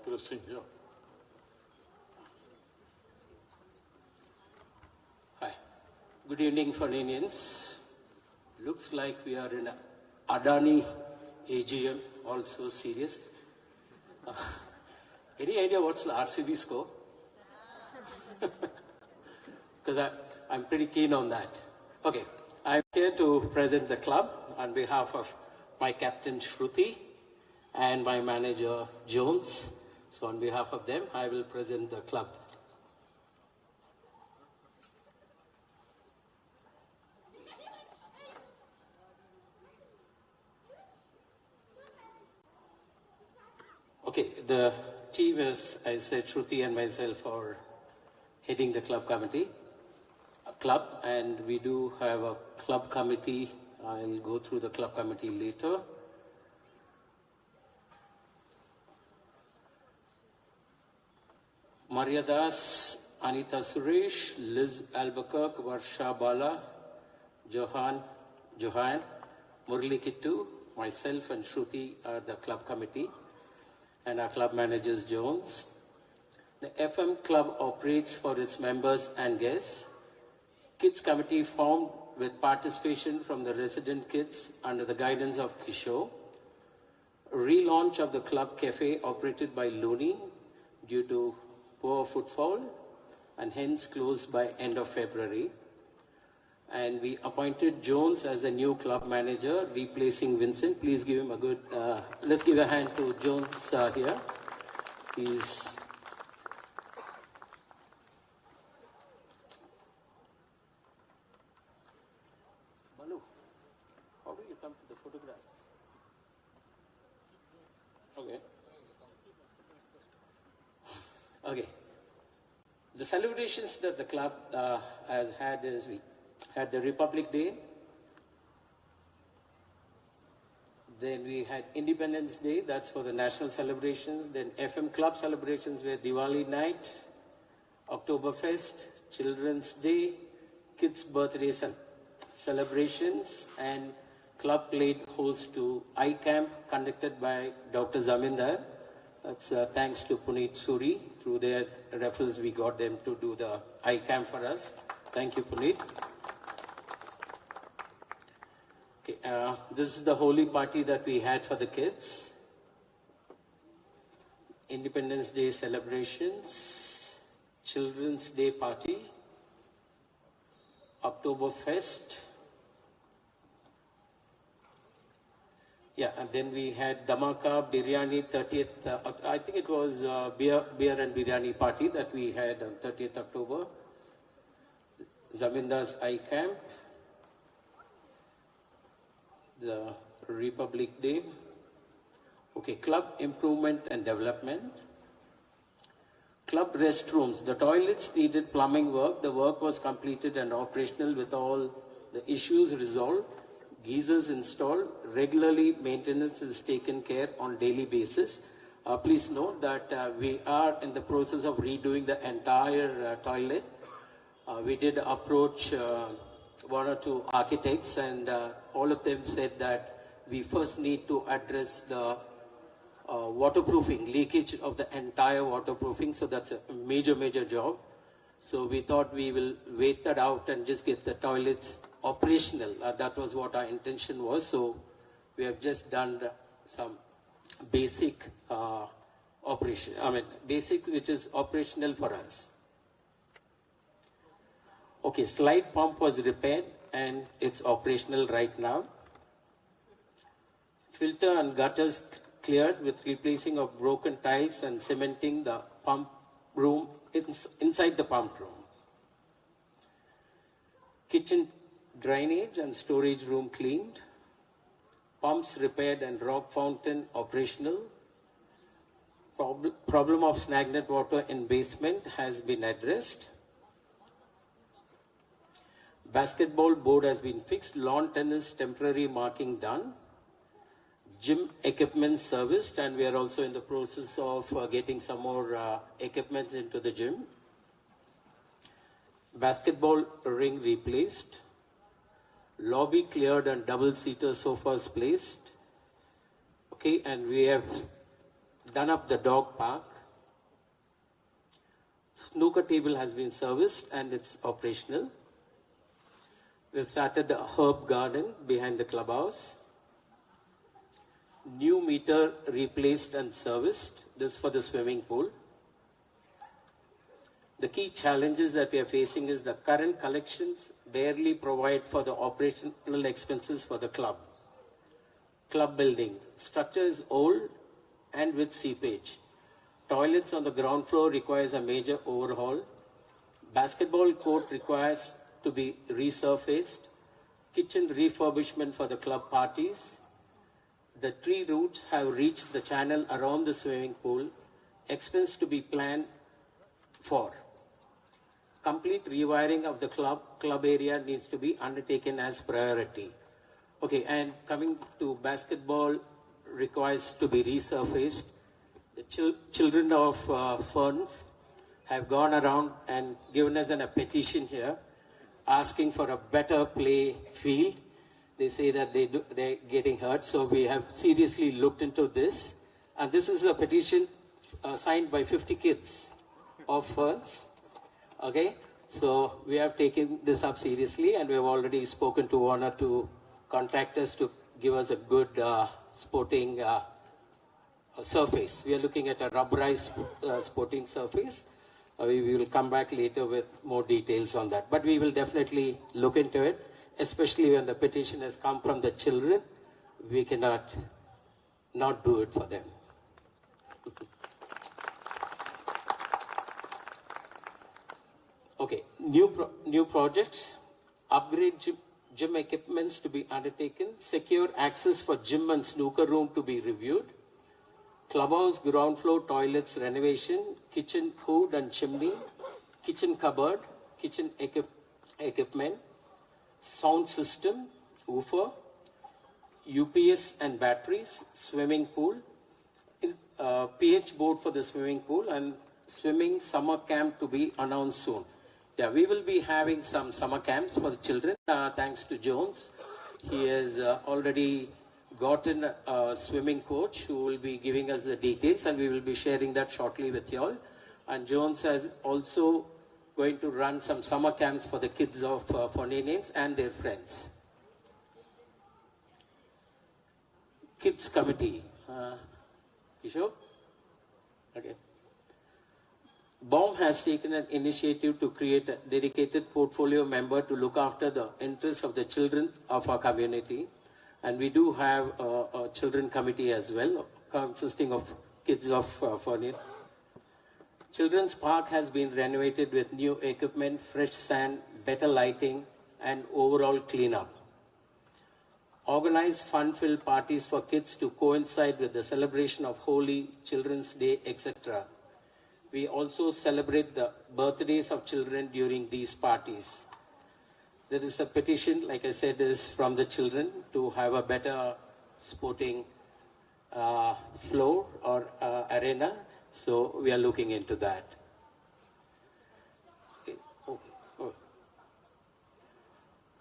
Interesting, yeah. Hi. Good evening, Ferninians. Looks like we are in Adani AGM, also serious. Any idea what's the RCB score? Because I'm pretty keen on that. Okay, I'm here to present the club on behalf of my captain Shruti and my manager Jones. So on behalf of them, I will present the club. Okay, the team is, I said, Shruti and myself are heading the club committee, and we do have a club committee. I'll go through the club committee later. Maria Das, Anita Suresh, Liz Albuquerque, Varsha Bala, Johan, Murli Kittu, myself and Shruti are the club committee, and our club manager is Jones. The FM club operates for its members and guests. Kids committee formed with participation from the resident kids under the guidance of Kishore. Relaunch of the club cafe operated by Looney due to poor footfall and hence closed by end of February. And we appointed Jones as the new club manager, replacing Vincent. Please give him a good, let's give a hand to Jones here. He's Balu, how do you come to the photographs? Okay. Okay. The celebrations that the club has had is we had the Republic Day, then we had Independence Day, that's for the national celebrations, then FM club celebrations were Diwali night, Oktoberfest, Children's Day, kids' birthday celebrations, and club played host to iCamp conducted by Dr. Zamindar. That's thanks to Puneet Suri. Through their referrals, we got them to do the iCamp for us. Thank you, Puneet. Okay, this is the holy party that we had for the kids. Independence Day celebrations, Children's Day party, Oktoberfest. Yeah, and then we had Dhamaka Biryani 30th, I think it was beer and biryani party that we had on 30th October. Zamindar's iCamp, the Republic Day. Okay, club improvement and development. Club restrooms, the toilets needed plumbing work. The work was completed and operational with all the issues resolved. Geysers installed. Regularly maintenance is taken care on daily basis. Please note that we are in the process of redoing the entire toilet. We did approach one or two architects, and all of them said that we first need to address the waterproofing, leakage of the entire waterproofing. So that's a major job. So we thought we will wait that out and just get the toilets operational. That was what our intention was. So we have just done some basic operation. Basic which is operational for us. Okay, slide pump was repaired and it's operational right now. Filter and gutters cleared with replacing of broken tiles and cementing the pump room inside the pump room. Kitchen drainage and storage room cleaned. Pumps repaired and rock fountain operational. Problem of stagnant water in basement has been addressed. Basketball board has been fixed. Lawn tennis temporary marking done. Gym equipment serviced, and we are also in the process of getting some more equipments into the gym. Basketball ring replaced. Lobby cleared and double-seater sofas placed. Okay, and we have done up the dog park. Snooker table has been serviced and it's operational. We've started the herb garden behind the clubhouse. New meter replaced and serviced. This for the swimming pool. The key challenges that we are facing is the current collections barely provide for the operational expenses for the club. Club building. Structure is old and with seepage. Toilets on the ground floor requires a major overhaul. Basketball court requires to be resurfaced. Kitchen refurbishment for the club parties. the tree roots have reached the channel around the swimming pool. Expense to be planned for. Complete rewiring of the club area needs to be undertaken as priority. Okay, and coming to basketball requires to be resurfaced. The children of Ferns have gone around and given us a petition here asking for a better play field. They say that they're getting hurt, so we have seriously looked into this. And this is a petition signed by 50 kids of Ferns. Okay, so we have taken this up seriously, and we have already spoken to one or two contractors to give us a good sporting surface. We are looking at a rubberized sporting surface. We will come back later with more details on that. But we will definitely look into it, especially when the petition has come from the children. We cannot not do it for them. Okay, new projects. Upgrade gym equipments to be undertaken. Secure access for gym and snooker room to be reviewed. Clubhouse ground floor toilets renovation, kitchen hood and chimney, kitchen cupboard, kitchen equipment, sound system, woofer, UPS and batteries, swimming pool, pH board for the swimming pool, and swimming summer camp to be announced soon. Yeah, we will be having some summer camps for the children, thanks to Jones. He has already gotten a swimming coach who will be giving us the details, and we will be sharing that shortly with you all. And Jones is also going to run some summer camps for the kids of Fonanians and their friends. Kids Committee. Kishore? Okay. BOM has taken an initiative to create a dedicated portfolio member to look after the interests of the children of our community. And we do have a children committee as well, consisting of kids of Ferns. Children's Park has been renovated with new equipment, fresh sand, better lighting, and overall cleanup. Organize fun-filled parties for kids to coincide with the celebration of Holi, Children's Day, etc. We also celebrate the birthdays of children during these parties. There is a petition, like I said, is from the children to have a better sporting floor or arena. So we are looking into that.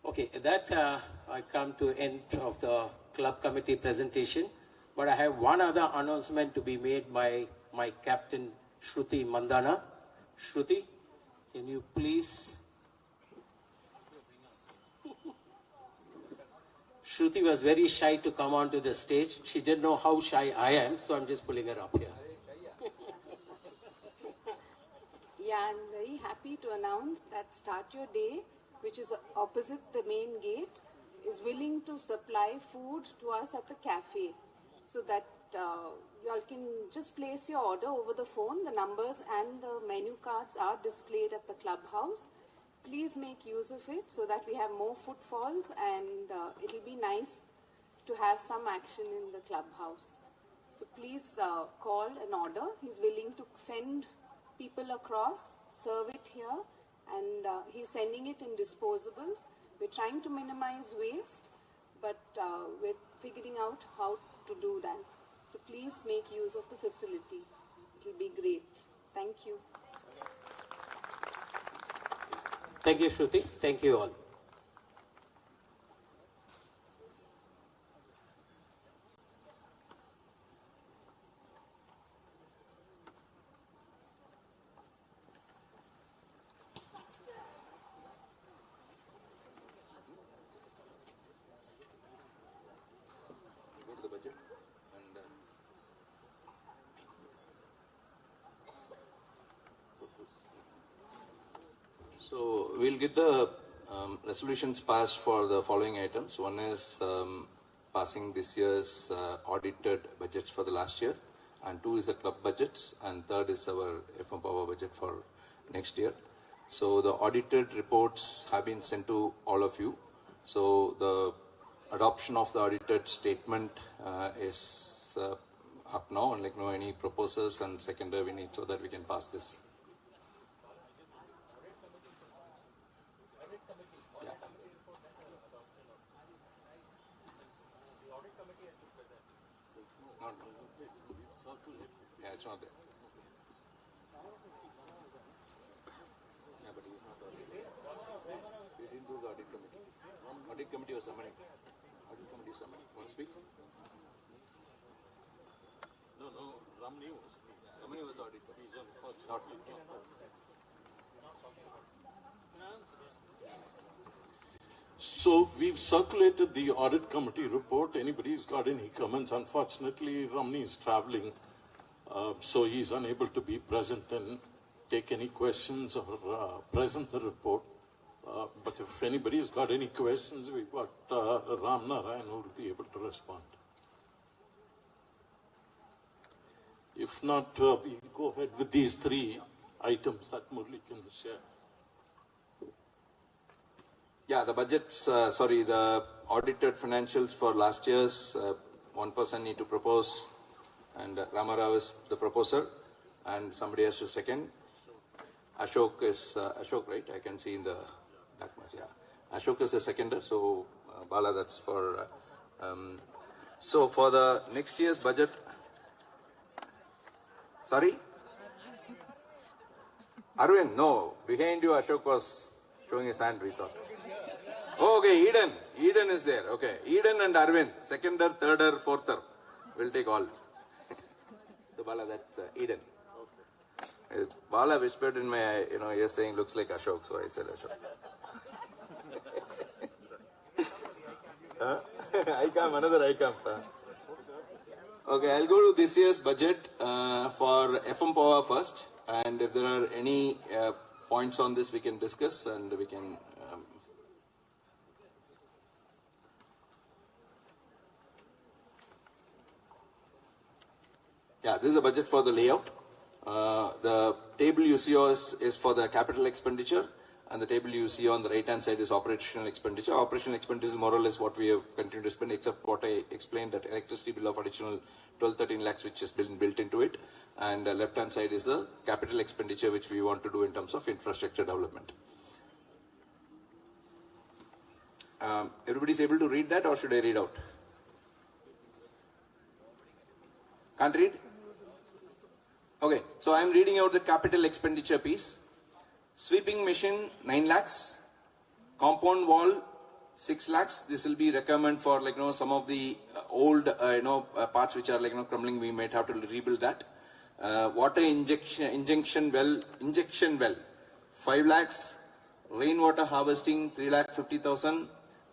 Okay, that I come to end of the club committee presentation. But I have one other announcement to be made by my captain, Shruti Mandana. Shruti, can you please... Shruti was very shy to come onto the stage. She didn't know how shy I am, so I'm just pulling her up here. Yeah, I'm very happy to announce that Start Your Day, which is opposite the main gate, is willing to supply food to us at the cafe, so that you all can just place your order over the phone. The numbers and the menu cards are displayed at the clubhouse. Please make use of it so that we have more footfalls, and it'll be nice to have some action in the clubhouse. So please call and order. He's willing to send people across, serve it here, and he's sending it in disposables. We're trying to minimize waste, but we're figuring out how to do that. So please make use of the facility. It'll be great. Thank you. Thank you, Shruti. Thank you all. So we'll get the resolutions passed for the following items. One is passing this year's audited budgets for the last year, and two is the club budgets, and third is our FMPOWA budget for next year. So the audited reports have been sent to all of you. So the adoption of the audited statement is up now, and any proposals and seconder we need so that we can pass this. Yeah. Yeah, it's not there. Yeah, but he's not the audit. We didn't do the audit committee. Audit committee was summoning. Audit committee summoning. Want to speak? No, Ramani was audit committee. He's on first. Not me. So we've circulated the audit committee report. Anybody's got any comments? Unfortunately, Ramani is traveling, so he's unable to be present and take any questions or present the report. But if anybody's got any questions, we've got Ram Narayan who will be able to respond. If not, we go ahead with these three items that Murli can share. Yeah, the budgets, the audited financials for last year's, one person need to propose, and Ramarao is the proposer, and somebody has to second. Ashok is, Ashok, right? I can see in the documents, yeah. Ashok is the seconder, so Bala, that's for, so for the next year's budget, sorry? Arvind, no, behind you Ashok was showing his hand, we thought. Oh, okay, Eden is there, okay. Eden and Arvind, seconder, thirder, fourther, we'll take all. So Bala, that's Eden. Okay. Bala whispered in my, ear saying, looks like Ashok, so I said Ashok. ICAM, another ICAM. Okay, I'll go to this year's budget for FMPOWA first, and if there are any points on this we can discuss and we can... Yeah, this is the budget for the layout. The table you see is for the capital expenditure, and the table you see on the right hand side is operational expenditure. Operational expenditure is more or less what we have continued to spend, except what I explained, that electricity bill of additional 12-13 lakhs which has been built into it, and the left hand side is the capital expenditure which we want to do in terms of infrastructure development. Everybody is able to read that, or should I read out? Can't read? Okay, so I am reading out the capital expenditure piece. Sweeping machine 9 lakhs, compound wall 6 lakhs. This will be requirement for some of the old parts which are crumbling. We might have to rebuild that. Water injection well 5 lakhs. Rainwater harvesting 3,50,000.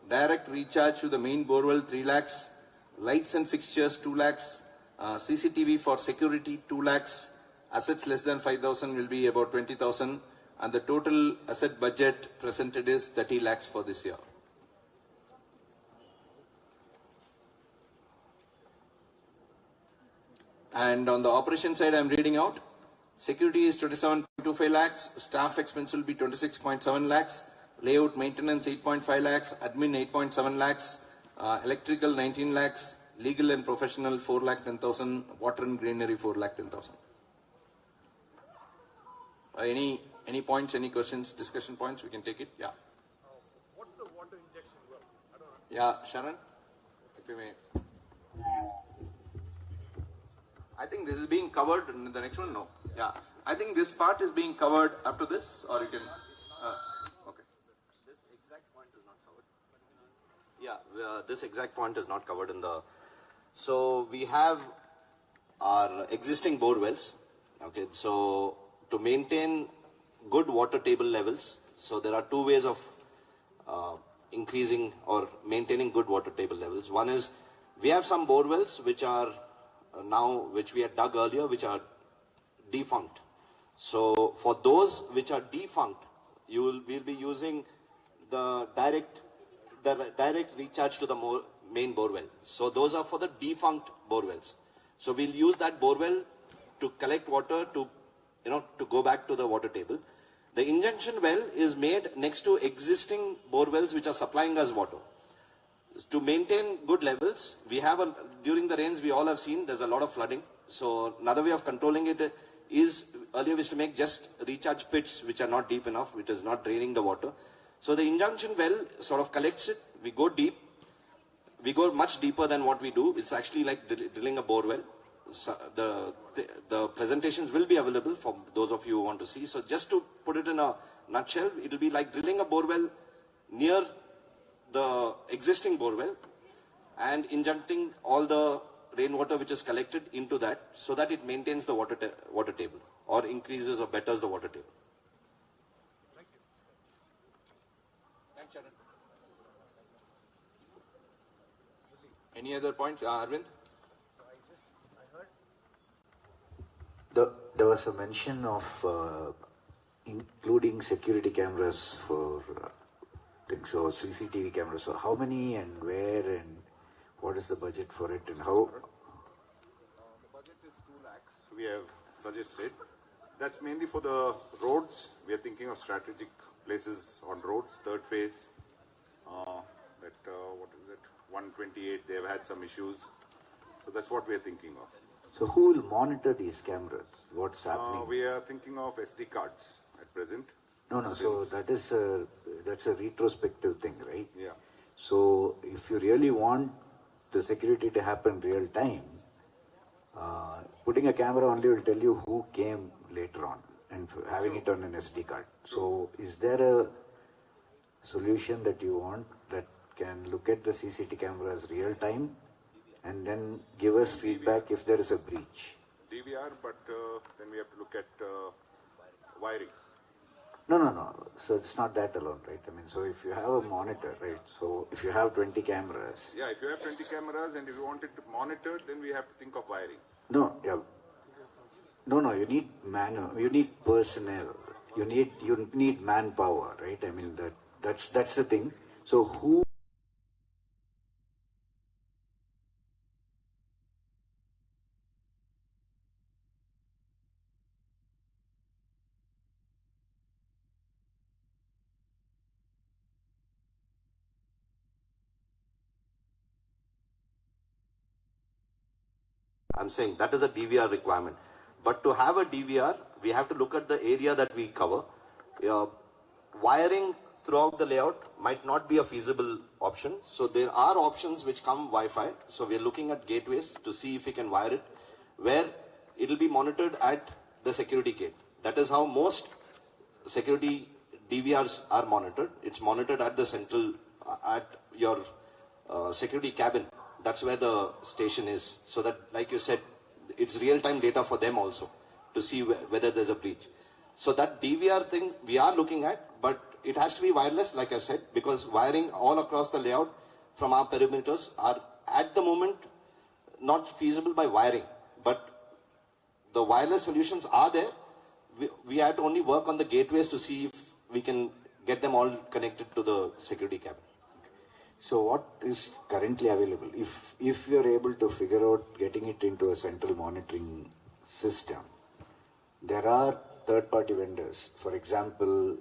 Direct recharge to the main borewell 3 lakhs. Lights and fixtures 2 lakhs. CCTV for security 2 lakhs. Assets less than 5,000 will be about 20,000, and the total asset budget presented is 30 lakhs for this year. And on the operation side, I am reading out. Security is 27.25 lakhs. Staff expense will be 26.7 lakhs. Layout maintenance 8.5 lakhs. Admin 8.7 lakhs. Electrical 19 lakhs. Legal and professional 4,10,000. Water and greenery 4,10,000. Any points, any questions, discussion points, we can take it. Yeah. What's the water injection well? I don't know. Yeah, Sharon, if you may. I think this is being covered in the next one. No. Yeah. I think this part is being covered up to this, or you can. Okay. This exact point is not covered. Yeah, this exact point is not covered in the. So we have our existing bore wells. Okay, so to maintain good water table levels, so there are two ways of increasing or maintaining good water table levels. One is we have some bore wells which are which we had dug earlier, which are defunct. So for those which are defunct, we'll be using the direct recharge to the main bore well. So those are for the defunct bore wells. So we'll use that bore well to collect water to go back to the water table. The injection well is made next to existing bore wells which are supplying us water. to maintain good levels, we have during the rains, we all have seen there's a lot of flooding. So another way of controlling it is, earlier we used to make just recharge pits which are not deep enough, which is not draining the water. So the injunction well sort of collects it. We go deep. We go much deeper than what we do. It's actually like drilling a bore well. So the presentations will be available for those of you who want to see. So just to put it in a nutshell, it will be like drilling a bore well near the existing bore well and injecting all the rainwater which is collected into that, so that it maintains the water table or increases or betters the water table. Thank you. Thanks, Sharon. Any other points, Arvind? There was a mention of including security cameras for things, so CCTV cameras. So how many and where and what is the budget for it and how? The budget is 2 lakhs. We have suggested. That's mainly for the roads. We are thinking of strategic places on roads. Third phase. What is it? 128. They have had some issues. So that's what we are thinking of. So who will monitor these cameras? What's happening? We are thinking of SD cards at present. No. So that's a retrospective thing, right? Yeah. So if you really want the security to happen real time, putting a camera only will tell you who came later on and having it on an SD card. So is there a solution that you want that can look at the CCTV cameras real time and then give us feedback if there is a breach? DVR, but then we have to look at wiring. No. So it's not that alone, right? I mean, so if you have a monitor, right? So if you have 20 cameras. Yeah, if you have 20 cameras and if you want it to monitor, then we have to think of wiring. No, you need you need personnel, you need manpower, right? I mean that's the thing. So who? I'm saying that is a DVR requirement. But to have a DVR, we have to look at the area that we cover. Wiring throughout the layout might not be a feasible option. So there are options which come Wi-Fi. So we are looking at gateways to see if we can wire it, where it will be monitored at the security gate. That is how most security DVRs are monitored. It's monitored at the central, at your security cabin. That's where the station is. So that, like you said, it's real-time data for them also to see whether there's a breach. So that DVR thing we are looking at, but it has to be wireless, like I said, because wiring all across the layout from our perimeters are at the moment not feasible by wiring. But the wireless solutions are there. We have to only work on the gateways to see if we can get them all connected to the security cabin. So what is currently available? If you are able to figure out getting it into a central monitoring system, there are third-party vendors. For example,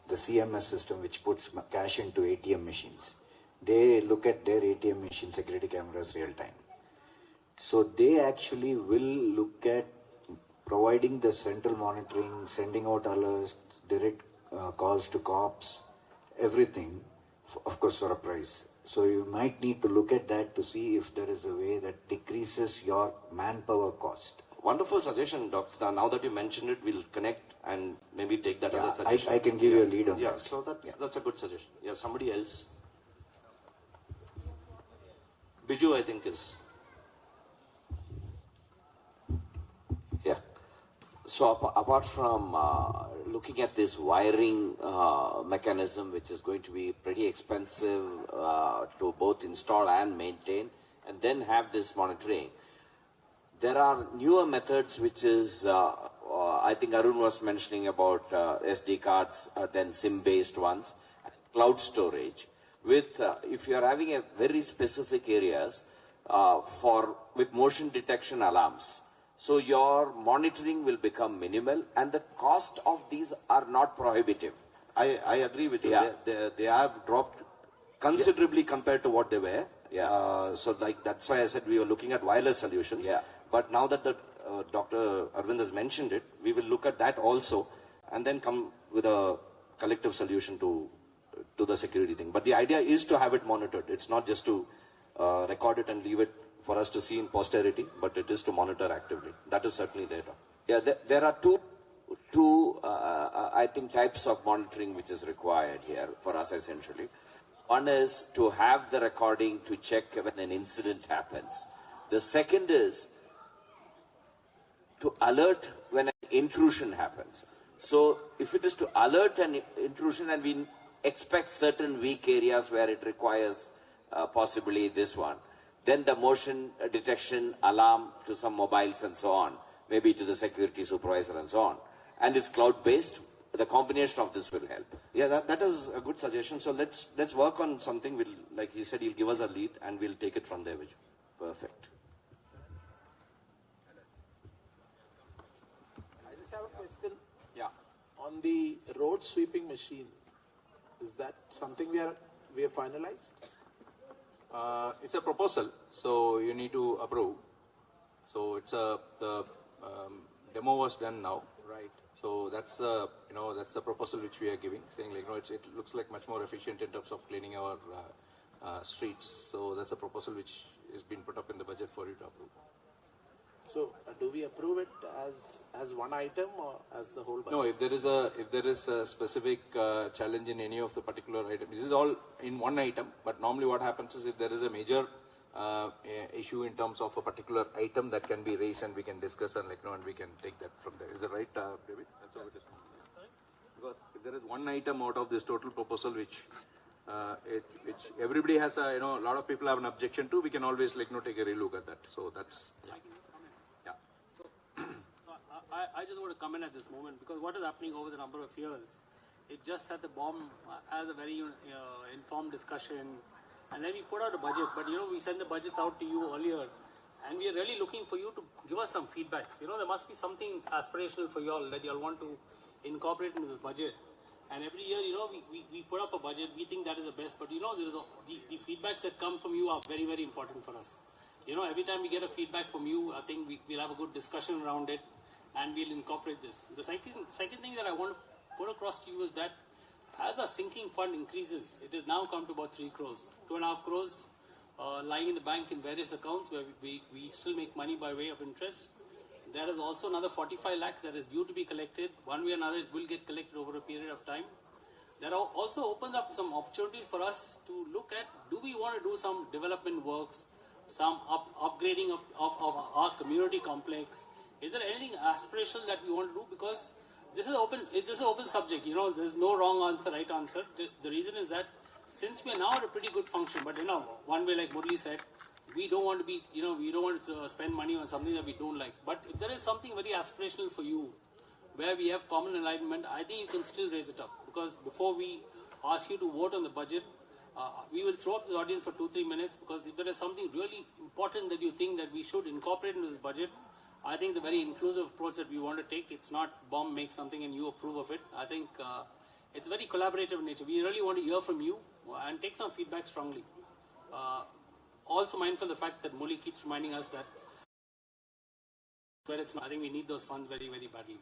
the CMS system, which puts cash into ATM machines. They look at their ATM machine security cameras real time. So they actually will look at providing the central monitoring, sending out alerts, direct calls to cops, everything. Of course, for a price. So you might need to look at that to see if there is a way that decreases your manpower cost. Wonderful suggestion, Doctor. Now that you mentioned it, we'll connect and maybe take that as a suggestion. I can give you a lead on that. Yeah, so that's a good suggestion. Yeah, somebody else. Biju, I think, is. Yeah. So apart from looking at this wiring mechanism, which is going to be pretty expensive to both install and maintain, and then have this monitoring, there are newer methods which is, I think Arun was mentioning about SD cards, then SIM-based ones, cloud storage. With if you are having a very specific areas with motion detection alarms, so your monitoring will become minimal and the cost of these are not prohibitive. I agree with you. Yeah. They have dropped considerably compared to what they were. So like that's why I said we were looking at wireless solutions. But now that the Dr. Arvind has mentioned it, we will look at that also and then come with a collective solution to the security thing. But the idea is to have it monitored. It's not just to record it and leave it for us to see in posterity, but it is to monitor actively. That is certainly there. Yeah, there are two I think types of monitoring which is required here for us essentially. One is to have the recording to check when an incident happens. The second is to alert when an intrusion happens. So if it is to alert an intrusion and we expect certain weak areas where it requires possibly this one, then the motion detection alarm to some mobiles and so on, maybe to the security supervisor and so on. And it's cloud-based. The combination of this will help. Yeah, that is a good suggestion. So let's work on something. Like he said, he'll give us a lead and we'll take it from there, Vijay. Perfect. I just have a question. Yeah. On the road sweeping machine, is that something we have finalized? It's a proposal, so you need to approve. So it's the demo was done now. Right. So that's the that's the proposal which we are giving, saying like it looks like much more efficient in terms of cleaning our streets. So that's a proposal which has been put up in the budget for you to approve. So do we approve it as one item or as the whole budget? No, if there is a specific challenge in any of the particular items, this is all in one item. But normally what happens is if there is a major issue in terms of a particular item that can be raised and we can discuss and and we can take that from there. Is that right, David? That's how it is. Because if there is one item out of this total proposal which everybody has a a lot of people have an objection to, we can always take a relook at that. So that's I just want to comment at this moment because what is happening over the number of years, it just that the bomb has a very informed discussion and then we put out a budget, but we send the budgets out to you earlier and we are really looking for you to give us some feedbacks. There must be something aspirational for you all that you all want to incorporate into this budget. And every year, we put up a budget, we think that is the best, but there is the feedbacks that come from you are very, very important for us. Every time we get a feedback from you, I think we'll have a good discussion around it and we'll incorporate this. The second thing that I want to put across to you is that as our sinking fund increases, it has now come to about 3 crores. 2.5 crores lying in the bank in various accounts where we still make money by way of interest. There is also another 45 lakhs that is due to be collected. One way or another, it will get collected over a period of time. There are also opens up some opportunities for us to look at, do we want to do some development works, some upgrading of our community complex? Is there anything aspirational that we want to do? Because this is an open subject. There's no wrong answer, right answer. The reason is that since we are now at a pretty good function, but one way like Murli said, we don't want to be, we don't want to spend money on something that we don't like. But if there is something very aspirational for you, where we have common alignment, I think you can still raise it up. Because before we ask you to vote on the budget, we will throw up the audience for 2-3 minutes. Because if there is something really important that you think that we should incorporate into this budget, I think the very inclusive approach that we want to take, it's not bomb make something and you approve of it. I think it's very collaborative in nature. We really want to hear from you and take some feedback strongly. Also mindful of the fact that Muli keeps reminding us that where it's not, I think we need those funds very, very badly.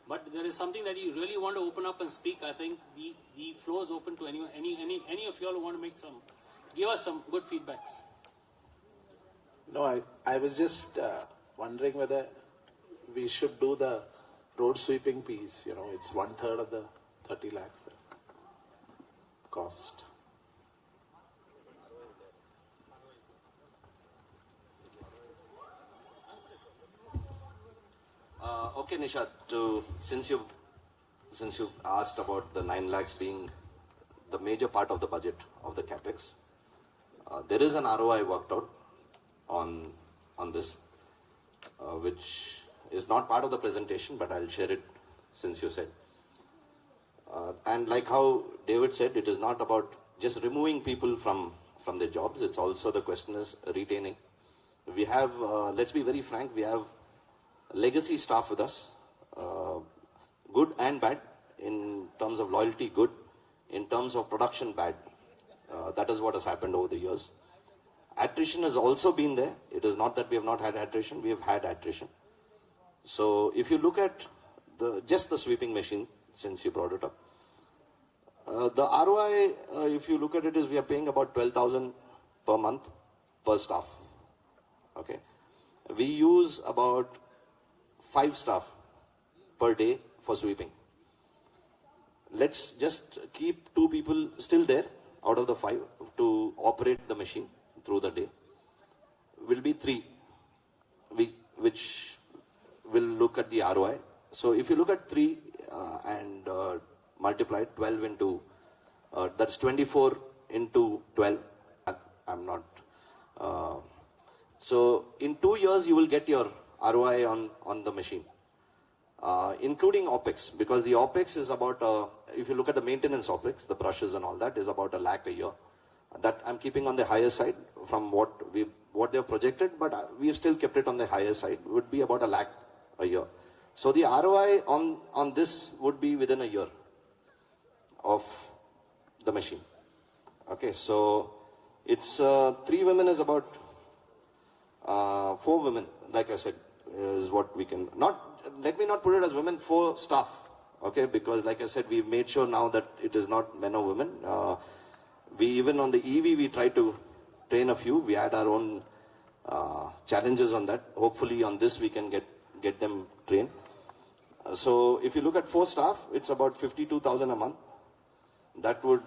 But there is something that you really want to open up and speak. I think the floor is open to any of you all who want to give us some good feedbacks. No, I was just wondering whether we should do the road sweeping piece. It's 1/3 of the 30 lakhs that cost. Okay, Nishad, since you asked about the 9 lakhs being the major part of the budget of the capex, there is an ROI worked out on this, which is not part of the presentation, but I'll share it since you said. And like how David said, it is not about just removing people from their jobs. It's also the question is retaining. We have, let's be very frank, we have legacy staff with us, good and bad. In terms of loyalty, good. In terms of production, bad. That is what has happened over the years. Attrition has also been there. It is not that we have not had attrition. We have had attrition. So if you look at just the sweeping machine, since you brought it up, the ROI, if you look at it, is we are paying about 12,000 per month per staff. Okay, we use about 5 staff per day for sweeping. Let's just keep 2 people still there out of the 5 to operate the machine through the day. Will be 3, which will look at the ROI. So if you look at 3 and multiply 12 into, that's 24 into 12. I'm not. So in 2 years you will get your ROI on the machine, including OPEX, because the OPEX is about, if you look at the maintenance OPEX, the brushes and all that, is about 1 lakh a year. That I'm keeping on the higher side from what they've projected, but we have still kept it on the higher side. It would be about 1 lakh a year. So the ROI on this would be within a year of the machine. Okay, so it's 3 women is about 4 women, like I said, is what we can, let me not put it as women, 4 staff. Okay, because like I said, we've made sure now that it is not men or women. We even on the EV, we try to train a few. We had our own challenges on that. Hopefully on this we can get them trained. So if you look at 4 staff, it's about 52,000 a month. That would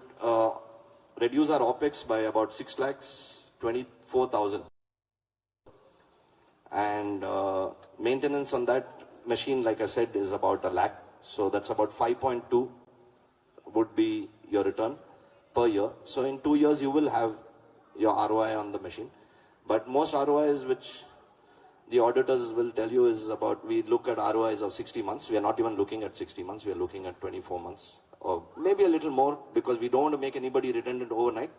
reduce our OPEX by about 6,24,000. And maintenance on that machine, like I said, is about 1 lakh. So that's about 5.2 would be your return per year. So in 2 years, you will have your ROI on the machine. But most ROIs, which the auditors will tell you, is about, we look at ROIs of 60 months. We are not even looking at 60 months. We are looking at 24 months or maybe a little more, because we don't want to make anybody redundant overnight.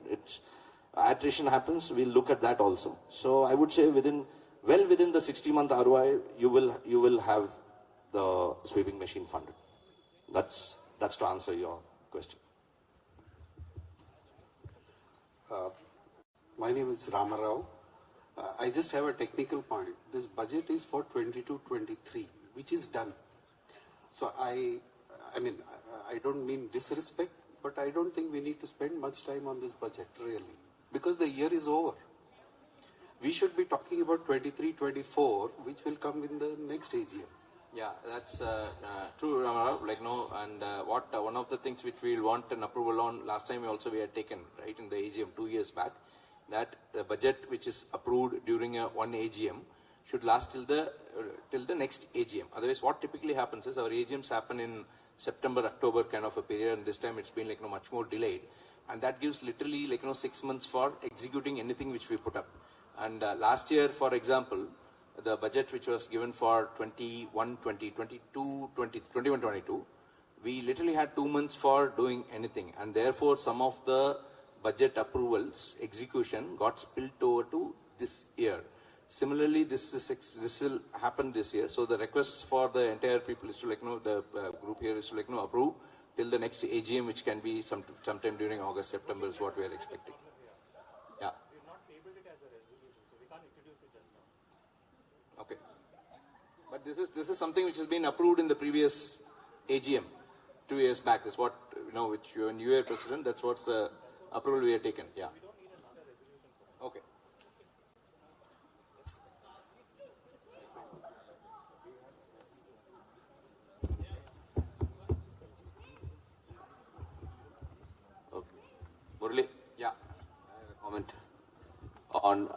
Attrition happens. We'll look at that also. So I would say within the 60-month ROI, you will have the sweeping machine funded. That's to answer your question. My name is Ramarao. I just have a technical point. This budget is for 22-23, which is done. So I mean, I don't mean disrespect, but I don't think we need to spend much time on this budget, really, because the year is over. We should be talking about 23-24, which will come in the next AGM. Yeah, that's true, Ramarao. And one of the things which we want an approval on, last time we had taken, right, in the AGM 2 years back, that the budget which is approved during one AGM should last till the next AGM. Otherwise, what typically happens is our AGMs happen in September, October kind of a period, and this time it's been much more delayed, and that gives literally 6 months for executing anything which we put up. And last year, for example, the budget which was given for 21-22, we literally had 2 months for doing anything, and therefore some of the budget approvals execution got spilled over to this year. Similarly, this will happen this year. So the request for the entire people is to the group here is to approve till the next AGM, which can be sometime during August, September is what we are expecting. Yeah. Okay. But this is something which has been approved in the previous AGM 2 years back. This is what which when you were president, that's what's the approval we have taken. Yeah. Okay. Murli? Yeah. I have a comment on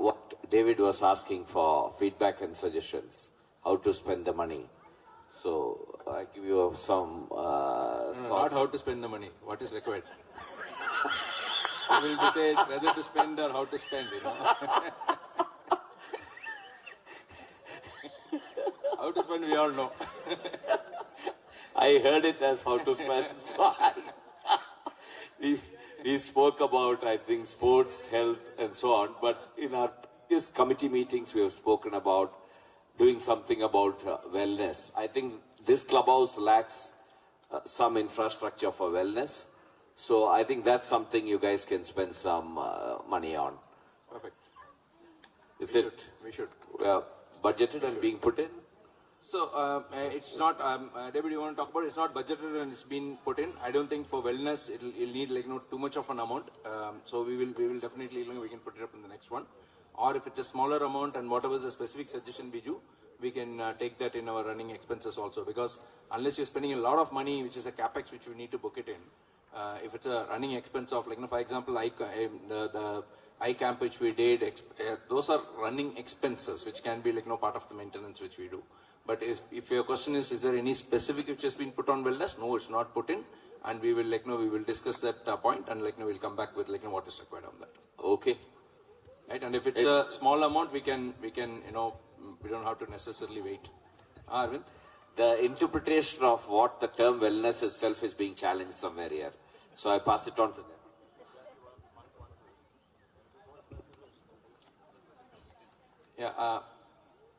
what David was asking for feedback and suggestions, how to spend the money. So I give you some not how to spend the money, what is required. We will say whether to spend or how to spend, How to spend, we all know. I heard it as how to spend. So we spoke about, I think, sports, health, and so on. But in our previous committee meetings, we have spoken about doing something about wellness. I think this clubhouse lacks some infrastructure for wellness. So I think that's something you guys can spend some money on. Perfect. We should. Budgeted and being put in? So it's not, David, you want to talk about it? It's not budgeted and it's been put in. I don't think for wellness it'll need like too much of an amount. So we will definitely, we can put it up in the next one. Or if it's a smaller amount and whatever is the specific suggestion, Biju, we can take that in our running expenses also. Because unless you're spending a lot of money, which is a capex which we need to book it in, if it's a running expense of for example, the iCamp which we did, those are running expenses which can be part of the maintenance which we do. But if your question is there any specific which has been put on wellness? No, it's not put in, and we will we will discuss that point, and we'll come back with what is required on that. Okay. Right, and if it's a small amount, we can we don't have to necessarily wait. Arvind? The interpretation of what the term wellness itself is being challenged somewhere here. So I pass it on to them. Yeah.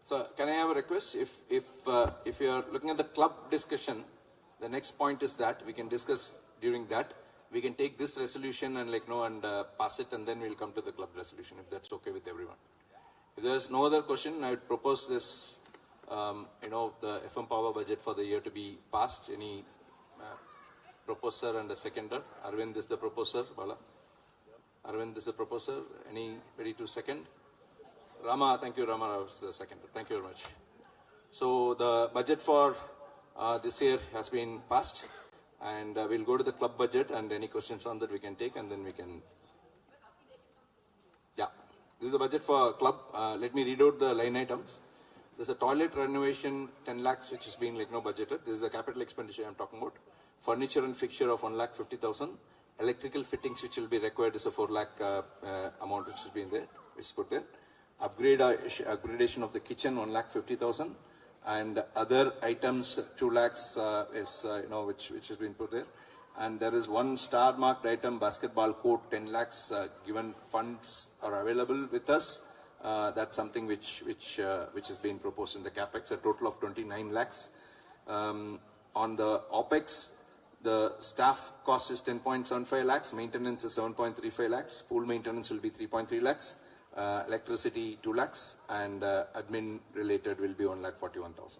So can I have a request? If you are looking at the club discussion, the next point is that we can discuss during that. We can take this resolution and pass it, and then we'll come to the club resolution if that's okay with everyone. If there's no other question, I would propose this, the FMPOWA budget for the year to be passed. Any proposer and a seconder? Arvind is the proposer. Bala? Arvind is the proposer. Anybody to second? Rama, thank you, Rama was the seconder. Thank you very much. So the budget for this year has been passed, and we'll go to the club budget, and any questions on that we can take, and then we can. Yeah, this is the budget for club. Let me read out the line items. There's a toilet renovation 10 lakhs which is being budgeted. This is the capital expenditure I'm talking about. Furniture and fixture of 1,50,000. Electrical fittings which will be required is a 4 lakh amount which has been there, which is put there. Upgradation of the kitchen 1,50,000, and other items 2 lakhs is which has been put there. And there is one star marked item, basketball court 10 lakhs. Given funds are available with us, that's something which has been proposed in the capex. A total of 29 lakhs. On the opex, the staff cost is 10.75 lakhs. Maintenance is 7.35 lakhs. Pool maintenance will be 3.3 lakhs. Electricity 2 lakhs, and admin related will be 1,41,000.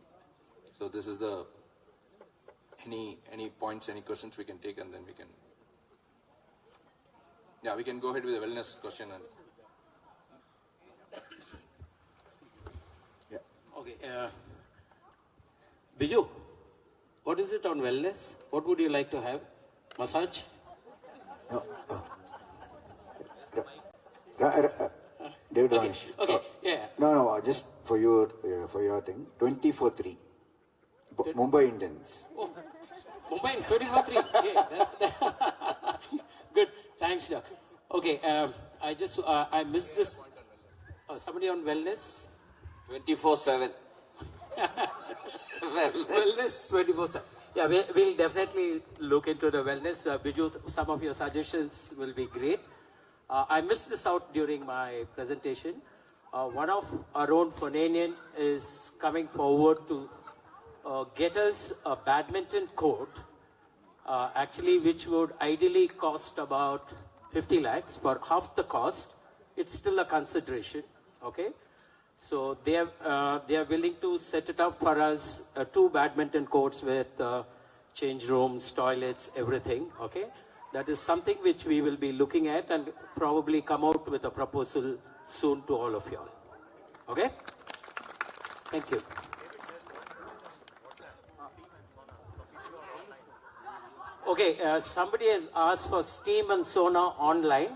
So this is the any points, any questions we can take, and then we can we can go ahead with the wellness question. And Okay, Biju, what is it on wellness? What would you like to have? Massage? David Ramesh. Okay, yeah. No, just for your thing. 24-3. Mumbai Indians. Oh, Mumbai 24-3. Yeah, good. Thanks, Doc. Okay, I missed this. Somebody on wellness? 24/7. Wellness 24/7. Yeah, we'll definitely look into the wellness. Biju, some of your suggestions will be great. I missed this out during my presentation. One of our own Phananian is coming forward to get us a badminton court, actually which would ideally cost about 50 lakhs for half the cost. It's still a consideration, okay? So they are willing to set it up for us, 2 badminton courts with change rooms, toilets, everything, okay? That is something which we will be looking at and probably come out with a proposal soon to all of you all. Okay? Thank you. Okay, somebody has asked for steam and sauna online,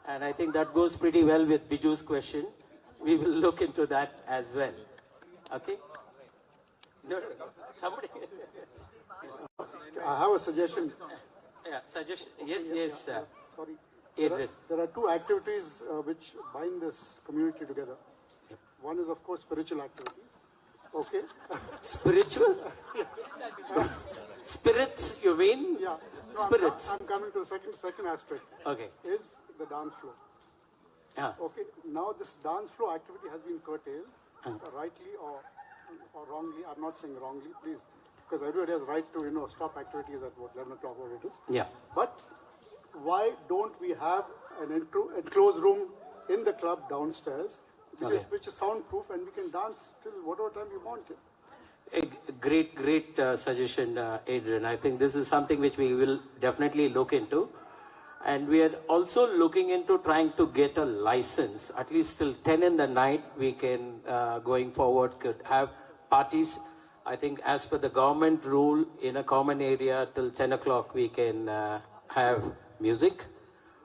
and I think that goes pretty well with Biju's question. We will look into that as well. Okay? No. Somebody. I have a suggestion. Yeah, suggestion. Yes. Sorry. Adrian. There are 2 activities which bind this community together. One is, of course, spiritual activities. Okay. Spiritual? Spirits, you mean? Yeah. No, Spirits. I'm coming to the second aspect. Okay. Is the dance floor. Yeah. Okay. Now this dance floor activity has been curtailed, rightly or wrongly. I'm not saying wrongly, please, because everybody has right to stop activities at 11 o'clock, what it is. Yeah. But why don't we have an enclosed room in the club downstairs, which is soundproof, and we can dance till whatever time we want it. A great suggestion, Adrian. I think this is something which we will definitely look into. And we are also looking into trying to get a license, at least till 10 in the night. We can, going forward, could have parties. I think as per the government rule, in a common area till 10 o'clock, we can have music.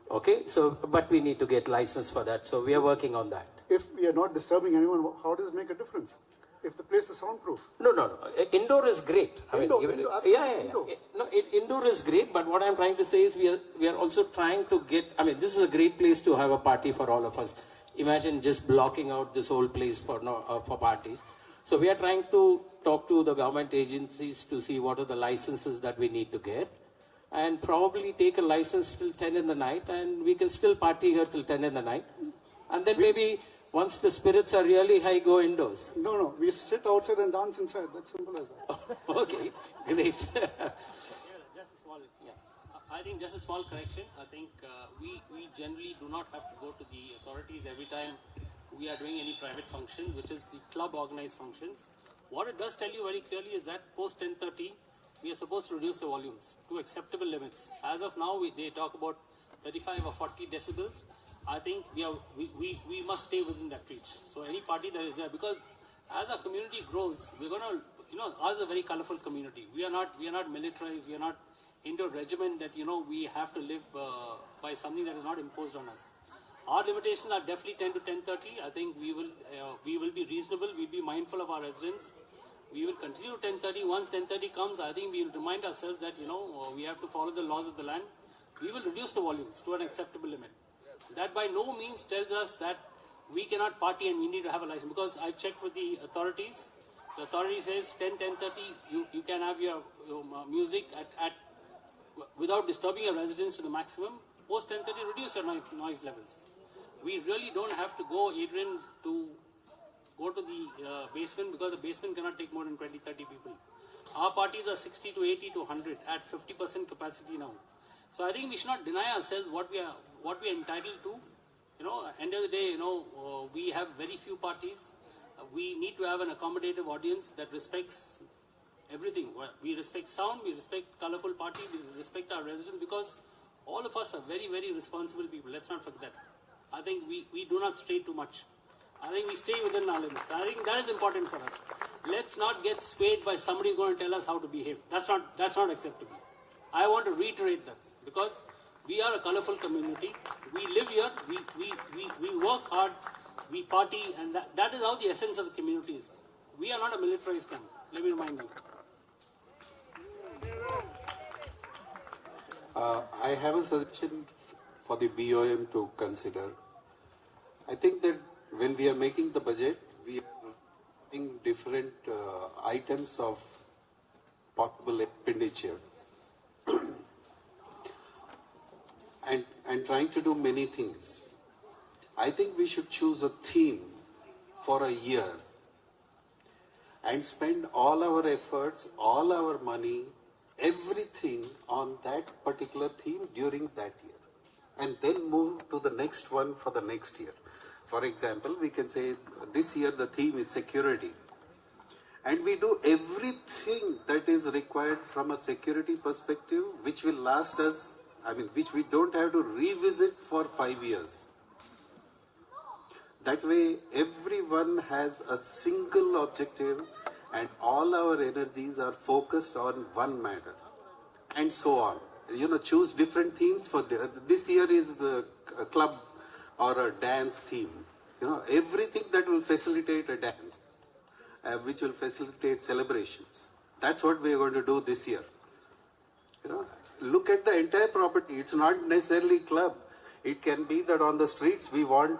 Okay, so, but we need to get license for that. So we are working on that. If we are not disturbing anyone, how does it make a difference? If the place is soundproof? No. Indoor is great. Indoor, Indoor. No, indoor is great, but what I'm trying to say is we are also trying to get, this is a great place to have a party for all of us. Imagine just blocking out this whole place for parties. So we are trying to talk to the government agencies to see what are the licenses that we need to get, and probably take a license till 10 in the night, and we can still party here till 10 in the night. And then maybe once the spirits are really high, go indoors. No. We sit outside and dance inside. That's simple as that. Okay, great. Just a small, I think just a small correction. I think we generally do not have to go to the authorities every time we are doing any private function, which is the club organized functions. What it does tell you very clearly is that post 10:30, we are supposed to reduce the volumes to acceptable limits. As of now, they talk about 35 or 40 decibels. I think we must stay within that reach. So any party that is there, because as our community grows, we're going to, ours is a very colorful community. We are not militarized. We are not into a regimen that, we have to live by something that is not imposed on us. Our limitations are definitely 10 to 10:30. I think we will be reasonable. We'll be mindful of our residents. We will continue 10:30. Once 10:30 comes, I think we will remind ourselves that, we have to follow the laws of the land. We will reduce the volumes to an acceptable limit. That by no means tells us that we cannot party and we need to have a license, because I've checked with the authorities. The authority says 10:30, you can have your music at without disturbing your residents to the maximum. Post 10:30, reduce your noise levels. We really don't have to go, Adrian, to go to the basement, because the basement cannot take more than 20-30 people. Our parties are 60 to 80 to 100 at 50% capacity now. So I think we should not deny ourselves what we are entitled to. End of the day, we have very few parties. We need to have an accommodative audience that respects everything. We respect sound, we respect colorful party, we respect our residents, because all of us are very, very responsible people. Let's not forget that. I think we do not stray too much. I think we stay within our limits. I think that is important for us. Let's not get swayed by somebody going to tell us how to behave. That's not acceptable. I want to reiterate that, because we are a colorful community. We live here, we work hard, we party, and that is how the essence of the community is. We are not a militarized camp. Let me remind you. I have a suggestion for the BOM to consider. I think that when we are making the budget, we are making different items of possible expenditure and trying to do many things. I think we should choose a theme for a year and spend all our efforts, all our money, everything on that particular theme during that year, and then move to the next one for the next year. For example, we can say this year the theme is security, and we do everything that is required from a security perspective, which will last us, which we don't have to revisit for 5 years. That way, everyone has a single objective and all our energies are focused on one matter, and so on. Choose different themes for this year is a club or a dance theme. Everything that will facilitate a dance, which will facilitate celebrations. That's what we are going to do this year. Look at the entire property. It's not necessarily club. It can be that on the streets we want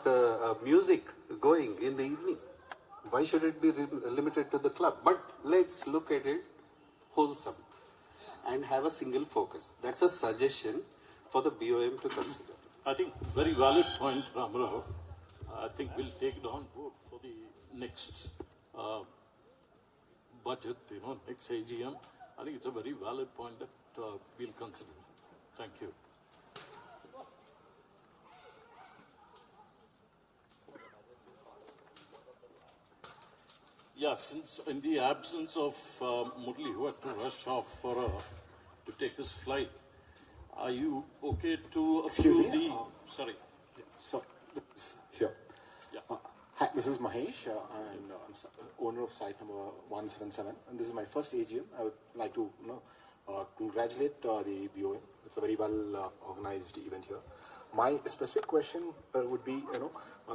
music going in the evening. Why should it be limited to the club? But let's look at it wholesome and have a single focus. That's a suggestion for the BOM to consider. I think very valid point, Ramarao. I think we'll take it on board for the next budget, next AGM. I think it's a very valid point that we'll consider. Thank you. Yeah, since in the absence of Murli, who had to rush off to take his flight, are you okay to Excuse approve me? the... Sorry. So, here. Hi, this is Mahesh. I'm owner of site number 177, and this is my first AGM. I would like to congratulate the BOM. It's a very well organized event here. My specific question would be,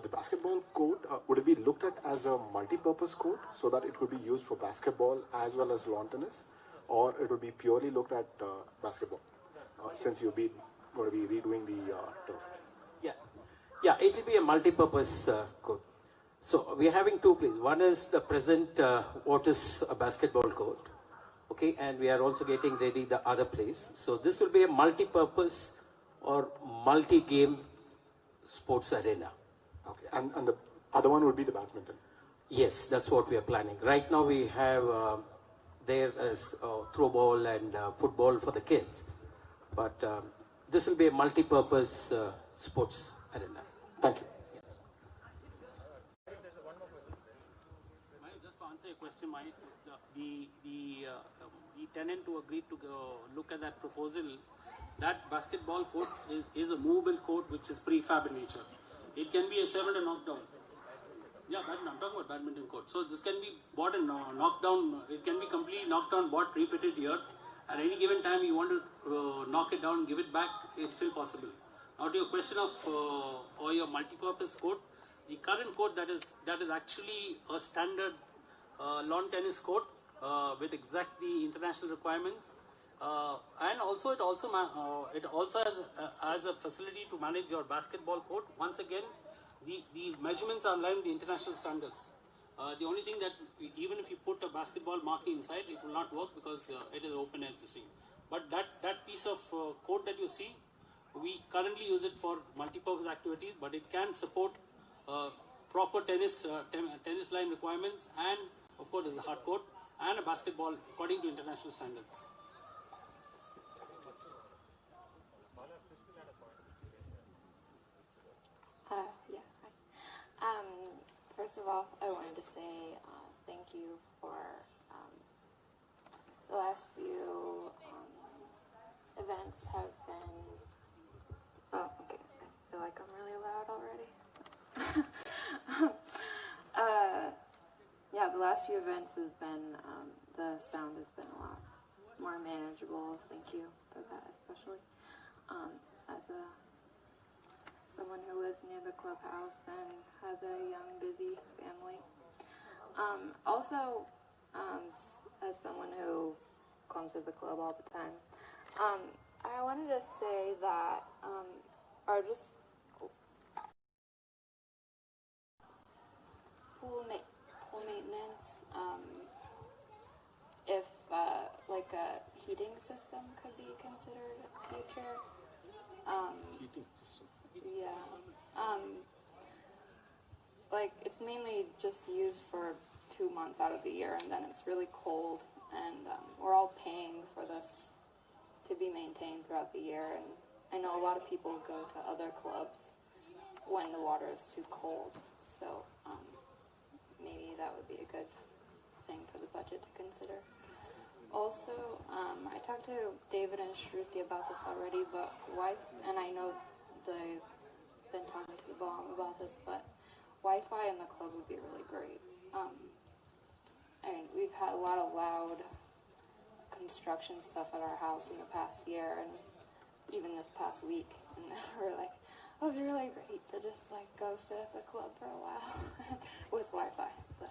the basketball court, would it be looked at as a multi-purpose court so that it could be used for basketball as well as lawn tennis, or it would be purely looked at basketball, since you'll be going to be redoing the turf? Yeah, it will be a multi-purpose court. So we are having two places. One is the present what is a basketball court, okay, and we are also getting ready the other place. So this will be a multi-purpose or multi-game sports arena. Okay, and the other one would be the badminton? Yes, that's what we are planning. Right now we have there as throw ball and football for the kids, but this will be a multi-purpose sports arena. Thank you. Just to answer your question, the tenant who agreed to look at that proposal, that basketball court is a movable court which is prefab in nature. It can be assembled and knocked down. Yeah, I'm talking about badminton court. So this can be bought and knocked down. It can be completely knocked down, bought, refitted here. At any given time you want to knock it down, give it back, it's still possible. Now to your question of or your multi-purpose court, the current court that is actually a standard lawn tennis court with exactly international requirements, and also it also has a facility to manage your basketball court. Once again, the measurements are in line with the international standards. The only thing that even if you put a basketball marking inside, it will not work because it is open as this thing. But that piece of court that you see, we currently use it for multi-purpose activities, but it can support proper tennis line requirements, and of course there's a hard court and a basketball according to international standards. First of all, I wanted to say thank you for the last few events have been... Oh, okay. I feel like I'm really loud already. Yeah, the last few events has been, the sound has been a lot more manageable. Thank you for that, especially as someone who lives near the clubhouse and has a young, busy family. Also, as someone who comes to the club all the time, I wanted to say that pool maintenance, if like a heating system could be considered future. Heating system. Yeah. Like it's mainly just used for 2 months out of the year, and then it's really cold, and we're all paying for this to be maintained throughout the year. And I know a lot of people go to other clubs when the water is too cold, so maybe that would be a good thing for the budget to consider. Also, I talked to David and Shruti about this already, but and I know they've been talking to the BOM about this, but Wi-Fi in the club would be really great. I mean, we've had a lot of loud construction stuff at our house in the past year, and even this past week, and we're like, oh, it'd be really great to just like go sit at the club for a while with Wi-Fi. But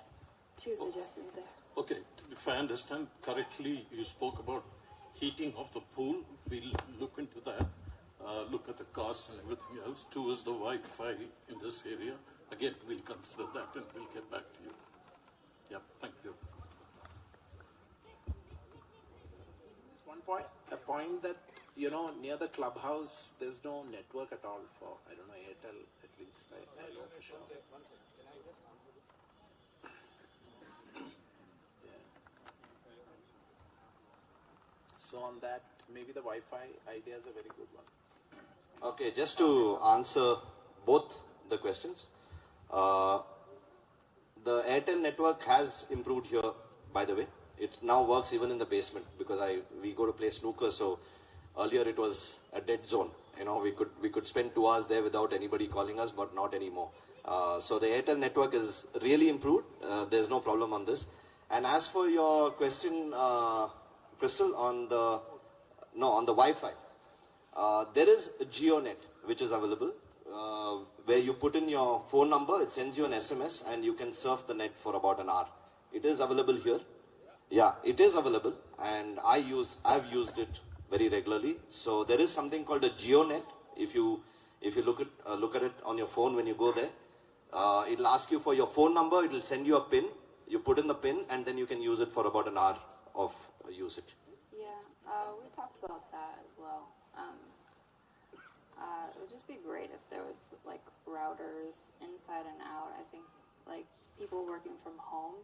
2 suggestions there. Okay, if I understand correctly, you spoke about heating of the pool. We'll look into that, look at the costs and everything else. 2 is the Wi-Fi in this area. Again, we'll consider that and we'll get back to you. Yeah, thank you. One point, a point that, near the clubhouse, there's no network at all for, I don't know, Airtel at least, I know for sure. So on that, maybe the Wi-Fi idea is a very good one. Okay, just to answer both the questions. the Airtel network has improved here, by the way. It now works even in the basement because we go to play snooker. So earlier it was a dead zone. You know, we could spend 2 hours there without anybody calling us, but not anymore. So the Airtel network is really improved. There's no problem on this. And as for your question, Crystal, on the Wi-Fi, there is a GeoNet which is available, where you put in your phone number, it sends you an SMS, and you can surf the net for about an hour. It is available here. Yeah, it is available, and I've used it very regularly. So there is something called a GeoNet. If you look at it on your phone when you go there, it'll ask you for your phone number. It'll send you a PIN. You put in the PIN, and then you can use it for about an hour of usage. Yeah, we talked about that as well. It would just be great if there was like routers inside and out. I think like people working from home,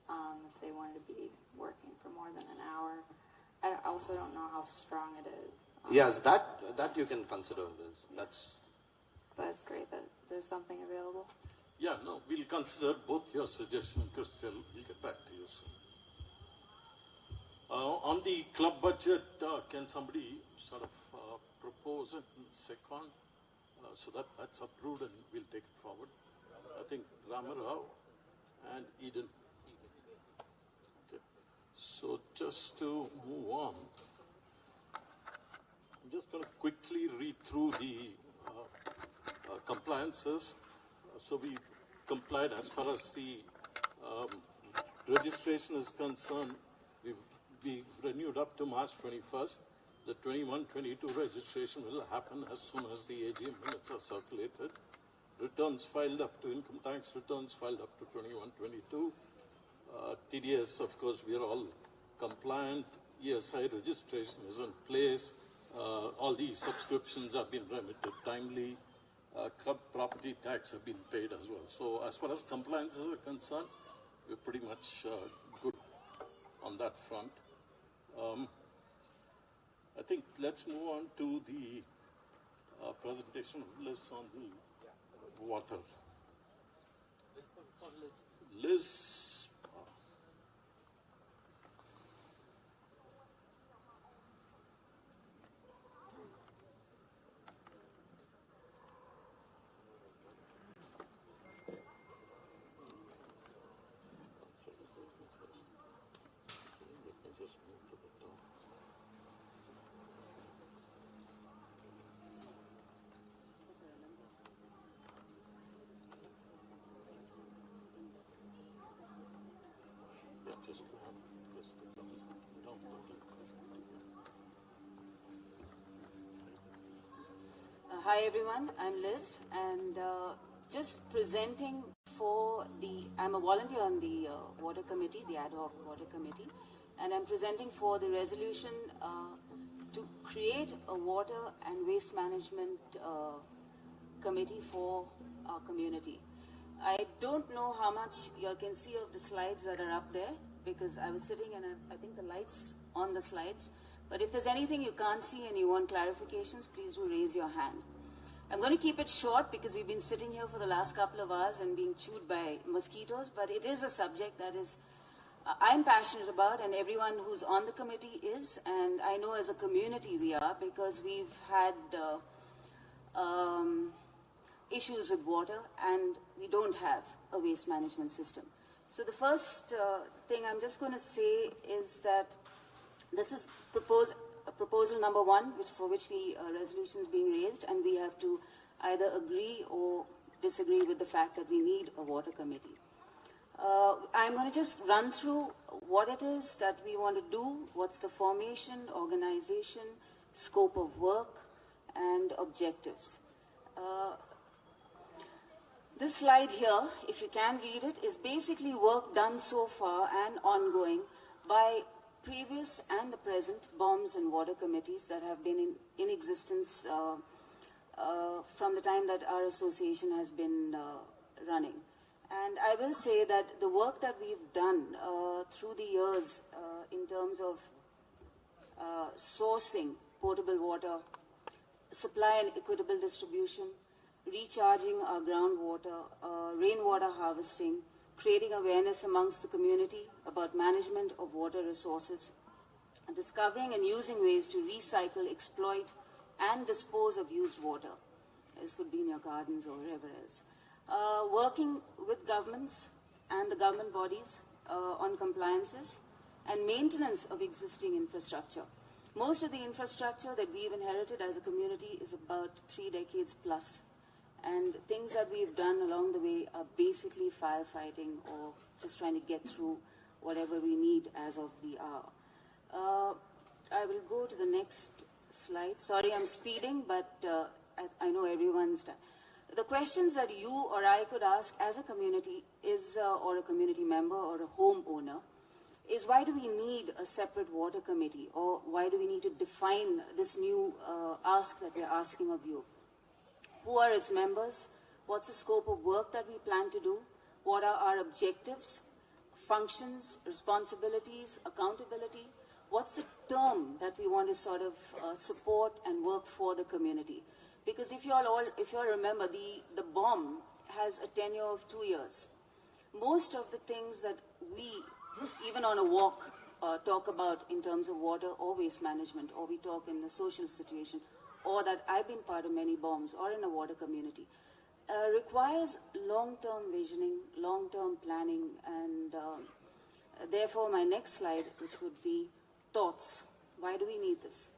if they wanted to be working for more than an hour. I also don't know how strong it is. Yes, that you can consider. But it's great that there's something available. Yeah, no, we'll consider both your suggestions, Crystal. We'll get back to you soon. On the club budget, can somebody sort of propose it in second so that that's approved and we'll take it forward? I think Ramarao and Eden. Okay. So just to move on, I'm just going to quickly read through the compliances. So we complied as far as the registration is concerned. We've renewed up to March 21st. The 21-22 registration will happen as soon as the AGM minutes are circulated. Returns filed up to income tax returns filed up to 21-22. TDS, of course, we are all compliant. ESI registration is in place. All these subscriptions have been remitted timely. Club property tax have been paid as well. So as far as compliances are concerned, we're pretty much good on that front. I think let's move on to the presentation of Liz on the water. Liz. Hi everyone, I'm Liz, and just presenting for I'm a volunteer on the water committee, the ad hoc water committee, and I'm presenting for the resolution to create a water and waste management committee for our community. I don't know how much you all can see of the slides that are up there, because I was sitting and I think the light's on the slides. But if there's anything you can't see and you want clarifications, please do raise your hand. I'm going to keep it short because we've been sitting here for the last couple of hours and being chewed by mosquitoes, but it is a subject that is I'm passionate about, and everyone who's on the committee is, and I know as a community we are, because we've had issues with water and we don't have a waste management system. So the first thing I'm just going to say is that this is proposal number 1, for which resolution is being raised, and we have to either agree or disagree with the fact that we need a water committee. I'm going to just run through what it is that we want to do, what's the formation, organization, scope of work, and objectives. This slide here, if you can read it, is basically work done so far and ongoing by previous and the present bombs and water committees that have been in existence from the time that our association has been running. And I will say that the work that we've done through the years in terms of sourcing potable water, supply and equitable distribution, recharging our groundwater, rainwater harvesting, creating awareness amongst the community about management of water resources, and discovering and using ways to recycle, exploit, and dispose of used water. This could be in your gardens or wherever else. Working with governments and the government bodies on compliances and maintenance of existing infrastructure. Most of the infrastructure that we've inherited as a community is about 3 decades plus. And things that we've done along the way are basically firefighting or just trying to get through whatever we need as of the hour. I will go to the next slide. Sorry, I'm speeding, but I know everyone's done. The questions that you or I could ask as a community is, or a community member or a homeowner, is why do we need a separate water committee, or why do we need to define this new ask that we're asking of you? Who are its members? What's the scope of work that we plan to do? What are our objectives, functions, responsibilities, accountability? What's the term that we want to sort of support and work for the community? Because if you all remember, the BOM has a tenure of 2 years. Most of the things that we, even on a walk, talk about in terms of water or waste management, or we talk in a social situation, or that I've been part of many BOMs or in a water community, requires long-term visioning, long-term planning, and therefore my next slide, which would be thoughts. Why do we need this?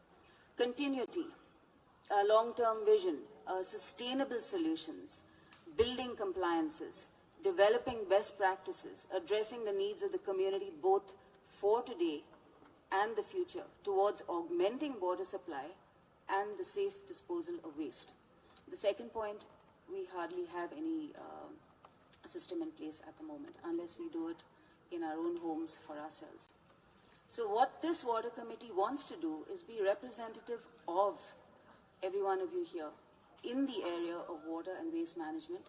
Continuity, long-term vision, sustainable solutions, building compliances, developing best practices, addressing the needs of the community both for today and the future towards augmenting water supply and the safe disposal of waste. The second point, we hardly have any system in place at the moment unless we do it in our own homes for ourselves. So what this water committee wants to do is be representative of every one of you here in the area of water and waste management,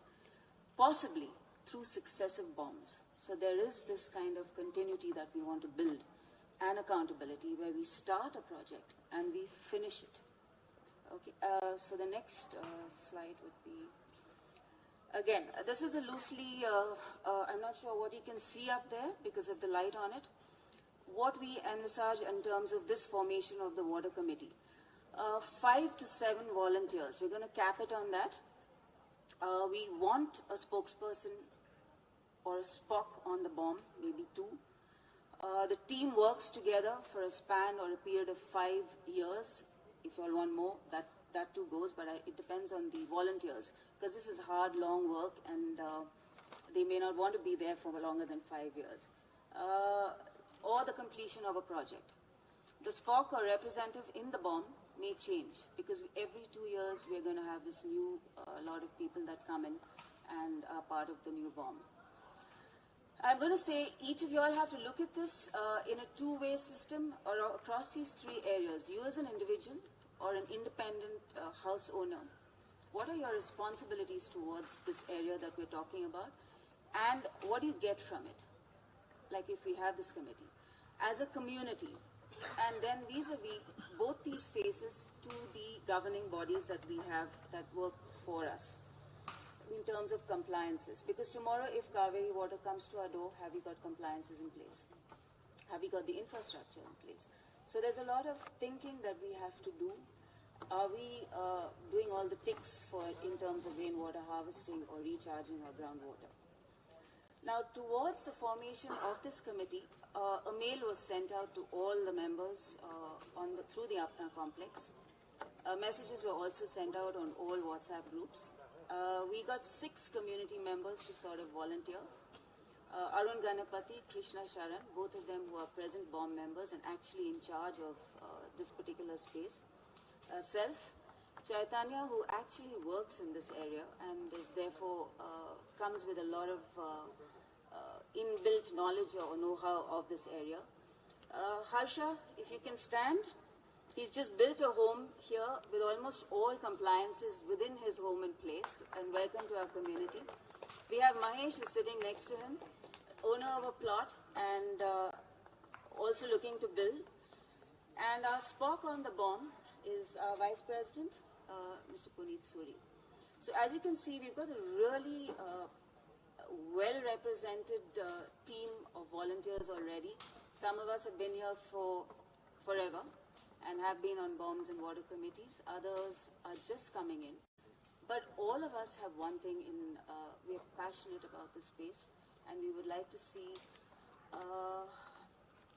possibly through successive BOMs. So there is this kind of continuity that we want to build, and accountability where we start a project and we finish it. Okay, so the next slide would be, again, this is a loosely, I'm not sure what you can see up there because of the light on it. What we envisage in terms of this formation of the water committee. 5 to 7 volunteers, we're going to cap it on that. We want a spokesperson or a Spock on the BOM, maybe 2. The team works together for a span or a period of 5 years. If you all want more, that too goes, but it depends on the volunteers, because this is hard, long work, and they may not want to be there for longer than 5 years. Or the completion of a project. The Spock or representative in the BOM may change, because every 2 years we're going to have this new lot of people that come in and are part of the new BOM. I'm going to say each of you all have to look at this in a two-way system or across these 3 areas. You as an individual or an independent house owner, what are your responsibilities towards this area that we're talking about, and what do you get from it? Like if we have this committee. As a community, and then vis-a-vis both these faces to the governing bodies that we have that work for us in terms of compliances. Because tomorrow if Kaveri water comes to our door, have we got compliances in place? Have we got the infrastructure in place? So there's a lot of thinking that we have to do. Are we doing all the ticks for in terms of rainwater harvesting or recharging our groundwater? Now, towards the formation of this committee, a mail was sent out to all the members through the Apna complex. Messages were also sent out on all WhatsApp groups. We got 6 community members to sort of volunteer. Arun Ganapati, Krishna Sharan, both of them who are present BOM members and actually in charge of this particular space. Self, Chaitanya, who actually works in this area and is therefore comes with a lot of inbuilt knowledge or know-how of this area. Harsha, if you can stand, he's just built a home here with almost all compliances within his home in place, and welcome to our community. We have Mahesh who's sitting next to him, owner of a plot and also looking to build. And our Spock on the BOM is our Vice President, Mr. Puneet Suri. So as you can see, we've got a really well-represented team of volunteers already. Some of us have been here for forever and have been on bombs and water committees. Others are just coming in. But all of us have one thing in, we are passionate about this space, and we would like to see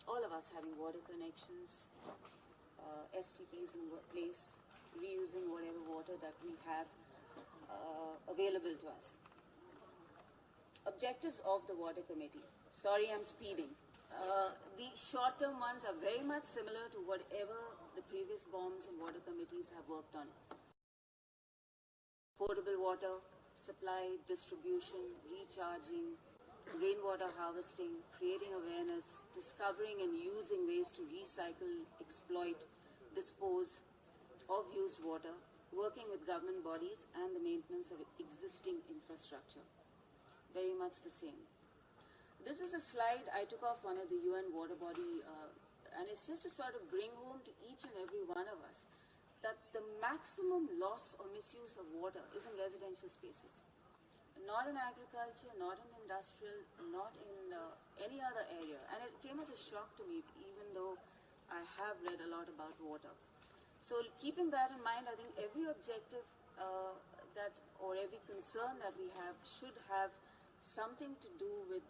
all of us having water connections, STPs in place, reusing whatever water that we have available to us. Objectives of the water committee. Sorry, I'm speeding. The short-term ones are very much similar to whatever the previous bombs and water committees have worked on. Potable water, supply, distribution, recharging, rainwater harvesting, creating awareness, discovering and using ways to recycle, exploit, dispose of used water, working with government bodies and the maintenance of existing infrastructure. Very much the same. This is a slide I took off one of the UN water body, and it's just to sort of bring home to each and every one of us that the maximum loss or misuse of water is in residential spaces. Not in agriculture, not in industrial, not in any other area. And it came as a shock to me, even though I have read a lot about water. So keeping that in mind, I think every objective or every concern that we have should have something to do with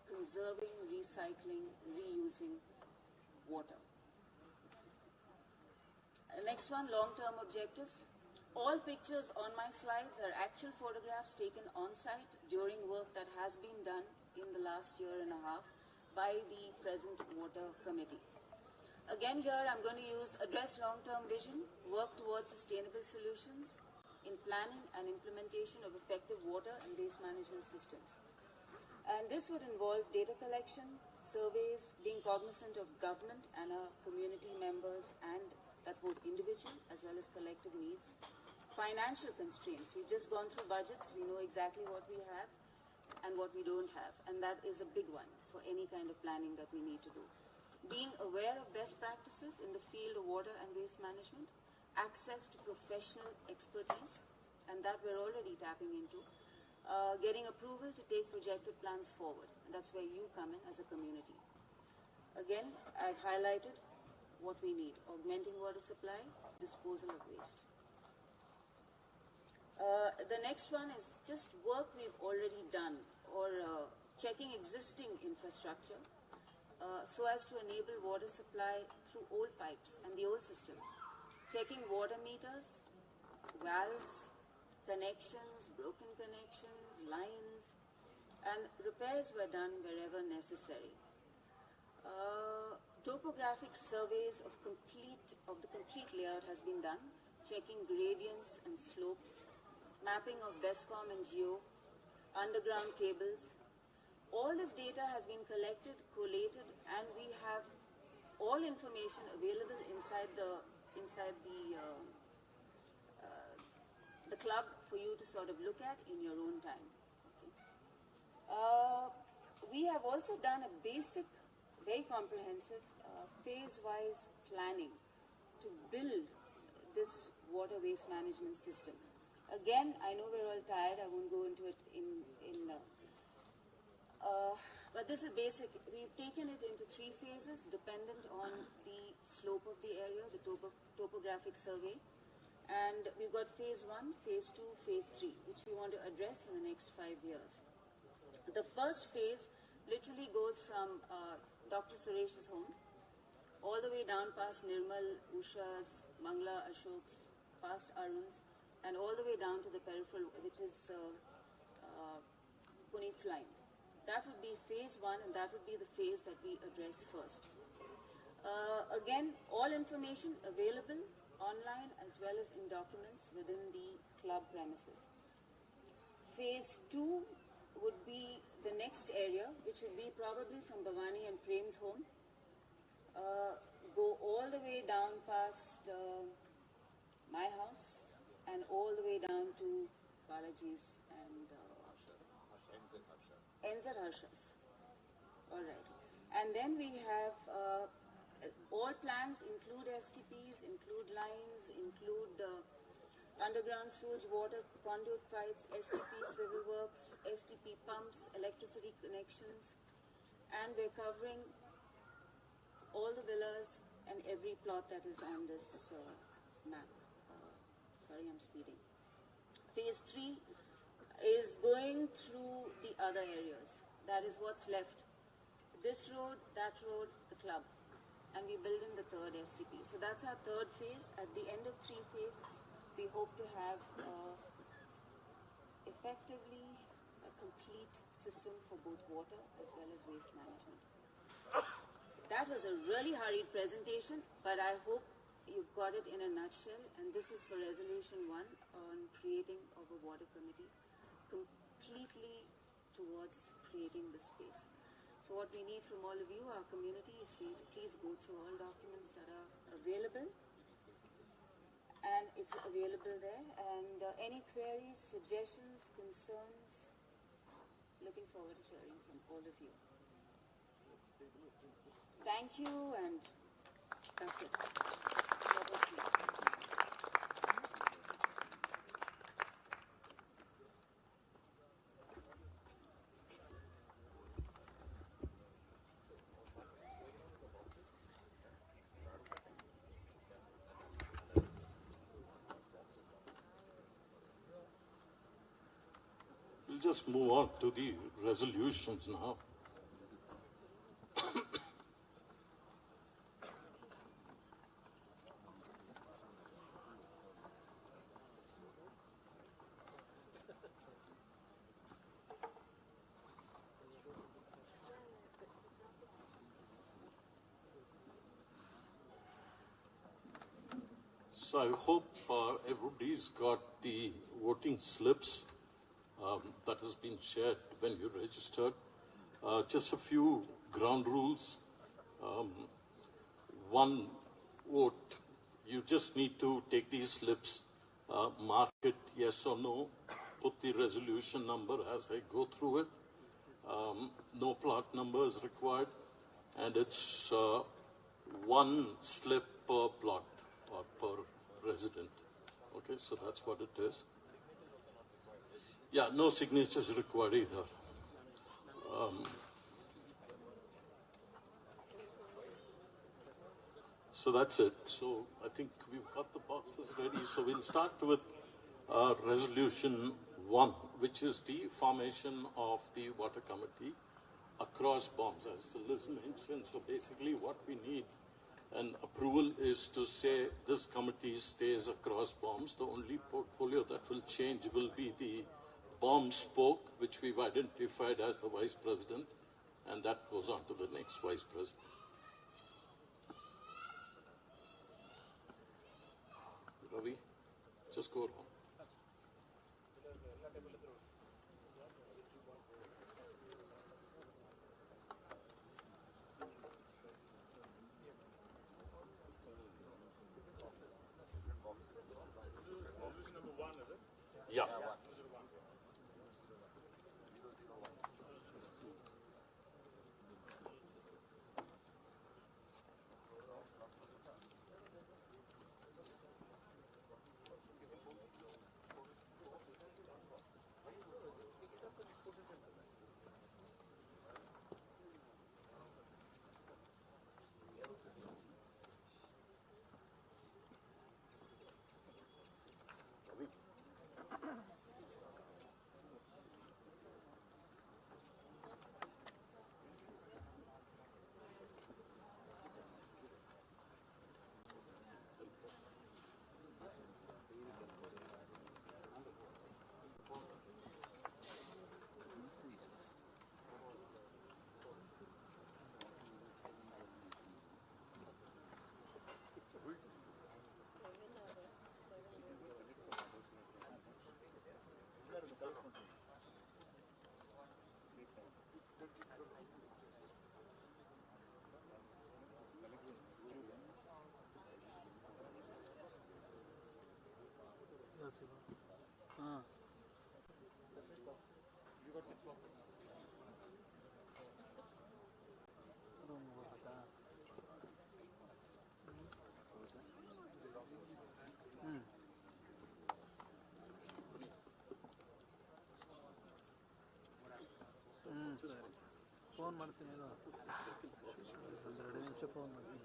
conserving, recycling, reusing water. Next one, long-term objectives. All pictures on my slides are actual photographs taken on-site during work that has been done in the last year and a half by the present water committee. Again here I'm going to address long-term vision, work towards sustainable solutions in planning and implementation of effective water and waste management systems. And this would involve data collection, surveys, being cognizant of government and our community members, and that's both individual as well as collective needs. Financial constraints. We've just gone through budgets. We know exactly what we have and what we don't have. And that is a big one for any kind of planning that we need to do. Being aware of best practices in the field of water and waste management. Access to professional expertise, and that we're already tapping into. Getting approval to take projected plans forward. And that's where you come in as a community. Again, I've highlighted what we need: augmenting water supply, disposal of waste. The next one is just work we've already done, or checking existing infrastructure so as to enable water supply through old pipes and the old system. Checking water meters, valves, connections, broken connections, lines, and repairs were done wherever necessary. Topographic surveys of the complete layout has been done, checking gradients and slopes, mapping of BESCOM and GEO, underground cables. All this data has been collected, collated, and we have all information available inside the club for you to sort of look at in your own time. Okay. We have also done a basic, very comprehensive, phase-wise planning to build this water waste management system. Again, I know we're all tired. I won't go into it but this is basic. We've taken it into 3 phases dependent on the slope of the area, the topographic survey. And we've got phase 1, phase 2, phase 3, which we want to address in the next 5 years. The first phase literally goes from Dr. Suresh's home all the way down past Nirmal, Usha's, Mangla, Ashok's, past Arun's, and all the way down to the peripheral, which is Puneet's line. That would be phase 1, and that would be the phase that we address first. Again, all information available online as well as in documents within the club premises. Phase 2 would be the next area, which would be probably from Bhavani and Prem's home, go all the way down past my house and all the way down to Balaji's and Enzar Harsha's. All right. And then we have all plans include STPs, include lines, include underground sewage water, conduit pipes, STP civil works, STP pumps, electricity connections, and we're covering all the villas and every plot that is on this map. Sorry, I'm speeding. Phase 3 is going through the other areas. That is what's left. This road, the club. And we're building the third STP. So that's our third phase. At the end of 3 phases, we hope to have effectively a complete system for both water as well as waste management. That was a really hurried presentation, but I hope you've got it in a nutshell. And this is for Resolution 1 on creating of a water committee, completely towards creating the space. So what we need from all of you, our community, is for you to please go through all documents that are available. And it's available there. And any queries, suggestions, concerns, looking forward to hearing from all of you. Thank you, and that's it. We'll just move on to the resolutions now. So I hope everybody's got the voting slips that has been shared when you registered. Just a few ground rules. One vote, you just need to take these slips, mark it yes or no, put the resolution number as I go through it. No plot number is required, and it's one slip per plot or per resident. Okay, so that's what it is. Yeah, no signatures required either. So that's it. So I think we've got the boxes ready. So we'll start with Resolution 1, which is the formation of the water committee across bombs, as the list mentioned. So basically what we need an approval is to say this committee stays across bombs. The only portfolio that will change will be the bomb spoke, which we've identified as the vice president, and that goes on to the next vice president. Ravi, just go on. Yeah. Phone ಮಾಡ್ತೀನಿ ಏನೋ ಒಂದೆರಡು ನಿಮಿಷ phone ಮಾಡ್ತೀನಿ.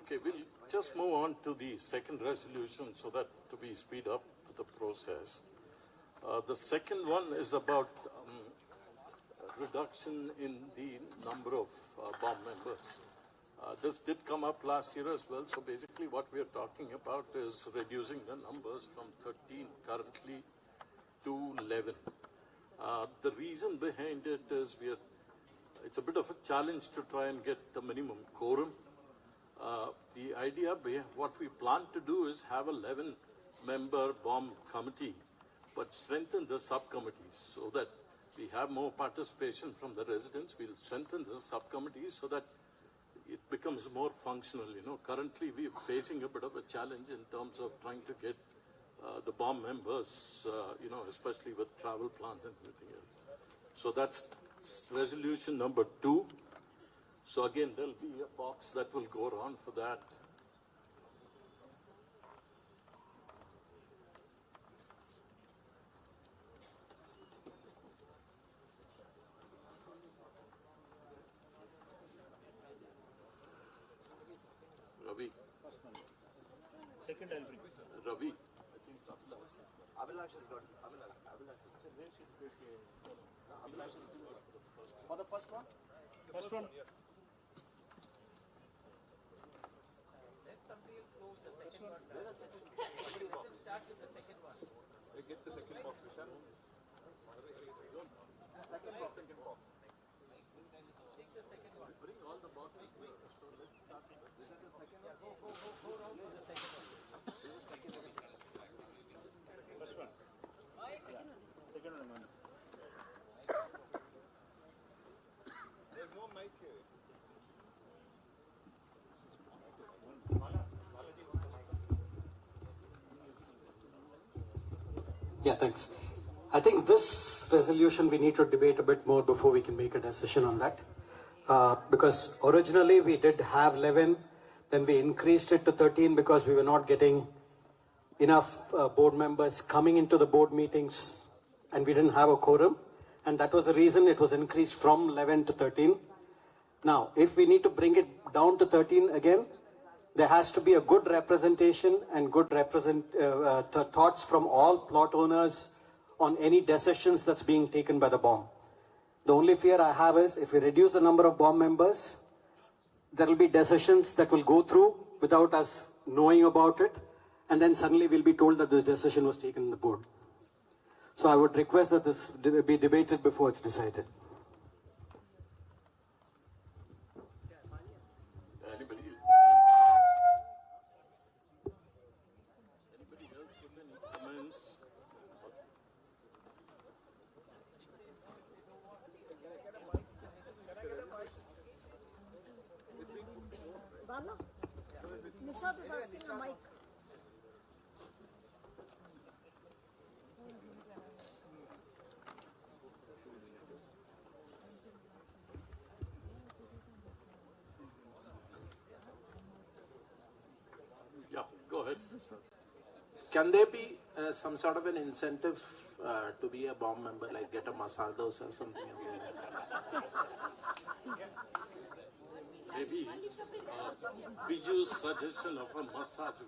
Okay, we'll just move on to the second resolution so that we speed up the process. The second one is about reduction in the number of BOM members. This did come up last year as well, so basically what we are talking about is reducing the numbers from 13 currently to 11. The reason behind it is it's a bit of a challenge to try and get the minimum quorum. The idea, what we plan to do is have a 11-member BOM committee, but strengthen the subcommittees so that we have more participation from the residents. We'll strengthen the subcommittees so that it becomes more functional. You know, currently we're facing a bit of a challenge in terms of trying to get the BOM members, you know, especially with travel plans and everything else. So that's resolution number 2. So again, there'll be a box that will go around for that. Ravi. Second I'll bring. Ravi. Abhilash has got For the first one? First one? Let somebody else go with the second one. Let us start with the second one. Get the second box, Vishal. Second box. Take the second one. Bring all the boxes. So let's start with this. Is that the second one? Go round with the second one. First one. Yeah. Second one, man. There's no mic here. Yeah, thanks. I think this resolution we need to debate a bit more before we can make a decision on that. Because originally we did have 11, then we increased it to 13 because we were not getting enough board members coming into the board meetings and we didn't have a quorum. And that was the reason it was increased from 11 to 13. Now, if we need to bring it down to 13 again, there has to be a good representation and good thoughts from all plot owners on any decisions that's being taken by the BOM. The only fear I have is if we reduce the number of BOM members, there will be decisions that will go through without us knowing about it, and then suddenly we'll be told that this decision was taken in the board. So I would request that this be debated before it's decided. Anybody else with any comments? Bala? Nishad is asking a mic. Yeah, go ahead. Can there be some sort of an incentive to be a BOM member, like get a masala dosa or something? Maybe Biju's suggestion of a massage.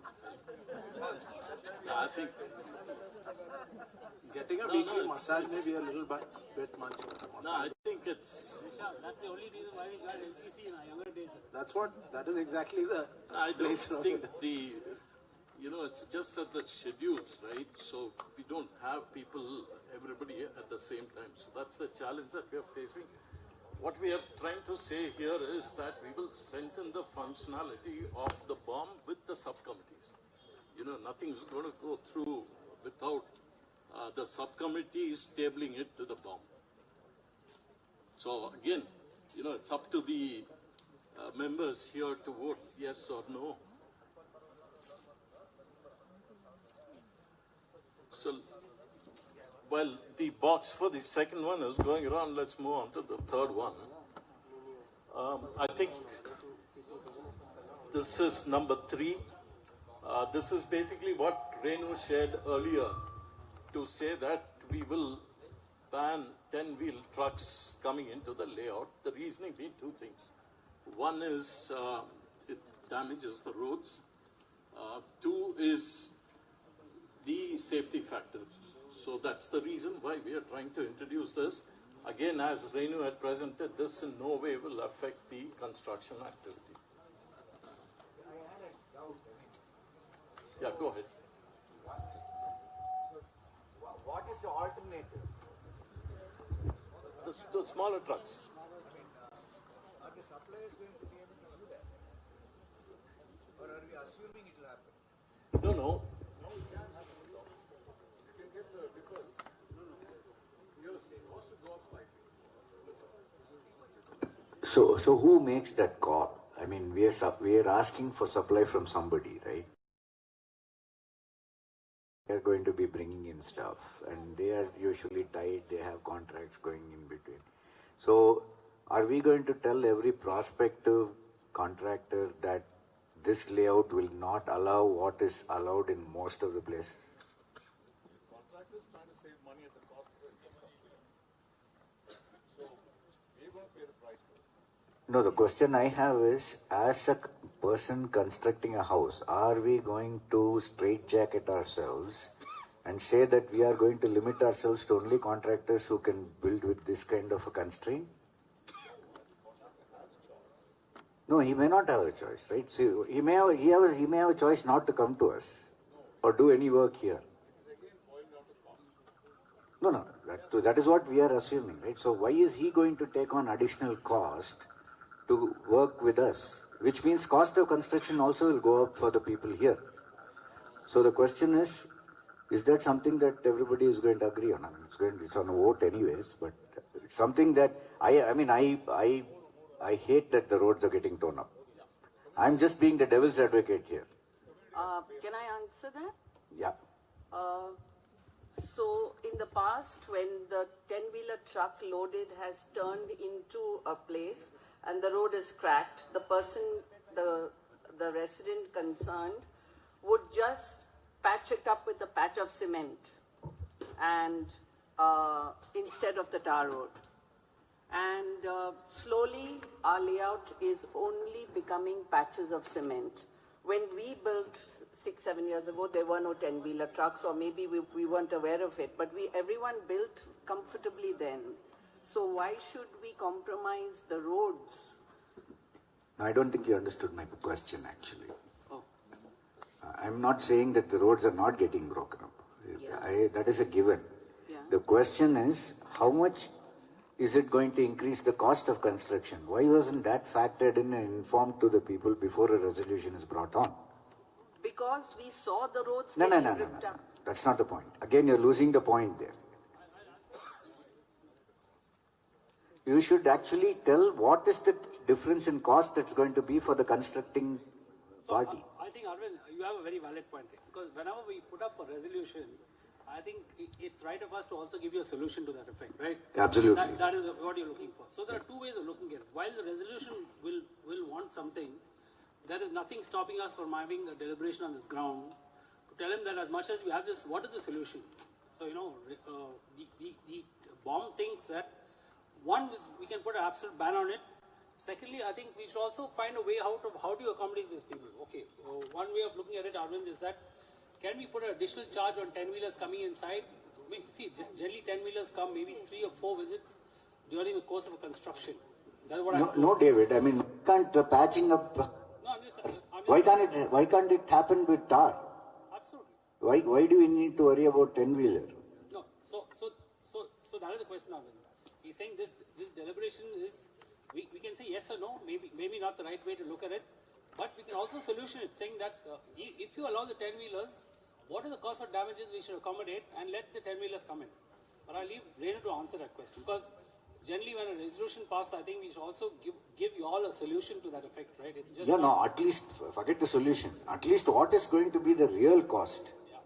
Yeah, I think Getting a weekly massage may be a little bit much. No, I think it's. That's the only reason why we got LCC in our younger days. That is exactly the I don't place. think it's just that the schedules, right? So we don't have people, everybody at the same time. So that's the challenge that we are facing. What we are trying to say here is that we will strengthen the functionality of the BOM with the subcommittees. Nothing's going to go through without the subcommittees tabling it to the BOM. So again, it's up to the members here to vote yes or no. So while the box for the second one is going around, let's move on to the third one. I think this is number 3. This is basically what Renu shared earlier to say that we will ban 10-wheel trucks coming into the layout. The reasoning being 2 things. One is it damages the roads. 2 is the safety factors. So that's the reason why we are trying to introduce this. Again, as Renu had presented, this in no way will affect the construction activity. Yeah, go ahead. What is the alternative? The smaller trucks. Are the suppliers going to be able to do that? Or are we assuming it will happen? No, no. So who makes that call? I mean, we are asking for supply from somebody, right? They are going to be bringing in stuff, and they are usually tied. They have contracts going in between. So, are we going to tell every prospective contractor that this layout will not allow what is allowed in most of the places? Contractors trying to save money at the cost of the infrastructure. So, we're going to pay the price for it. No, the question I have is, as a person constructing a house, are we going to straitjacket ourselves and say that we are going to limit ourselves to only contractors who can build with this kind of a constraint? No, he may not have a choice, right? So he may have a choice not to come to us or do any work here. No, that is what we are assuming, right? So why is he going to take on additional cost to work with us? Which means cost of construction also will go up for the people here. So the question is that something that everybody is going to agree on? I mean, it's on a vote anyways, but it's something that I hate that the roads are getting torn up. I'm just being the devil's advocate here. Can I answer that? Yeah. So in the past, when the 10-wheeler truck loaded has turned into a place and the road is cracked, the person, the resident concerned would just patch it up with a patch of cement and instead of the tar road. And slowly our layout is only becoming patches of cement. When we built 6-7 years ago, there were no 10-wheeler trucks, or maybe we weren't aware of it, but everyone built comfortably then. So why should we compromise the roads? I don't think you understood my question actually. Oh. I'm not saying that the roads are not getting broken up. Yeah. That is a given. Yeah. The question is, how much is it going to increase the cost of construction? Why wasn't that factored in and informed to the people before a resolution is brought on? Because we saw the roads No. ripped up. That's not the point. Again, you're losing the point there. You should actually tell what is the difference in cost that's going to be for the constructing party. I think, Arvind, you have a very valid point there. Because whenever we put up a resolution, I think it's right of us to also give you a solution to that effect, right? Absolutely. That is what you're looking for. So there are 2 ways of looking at it. While the resolution will want something, there is nothing stopping us from having a deliberation on this ground to tell him that as much as we have this, what is the solution? So, the bomb thinks that one is we can put an absolute ban on it. Secondly, I think we should also find a way how do you accommodate these people? Okay, one way of looking at it, Arvind, is that can we put an additional charge on 10-wheelers coming inside? See, generally 10-wheelers come maybe 3 or 4 visits during the course of a construction. That's what No, David. I mean, why can't patching up? No, Why can't it happen with tar? Absolutely. Why do we need to worry about 10-wheeler? No. So that is the question, Arvind. He's saying this deliberation is, we can say yes or no, maybe not the right way to look at it, but we can also solution it, saying that if you allow the 10-wheelers, what is the cost of damages we should accommodate and let the 10-wheelers come in? But I'll leave Renu to answer that question, because generally when a resolution passes, I think we should also give you all a solution to that effect, right? It's just at least, forget the solution. At least what is going to be the real cost? Yeah.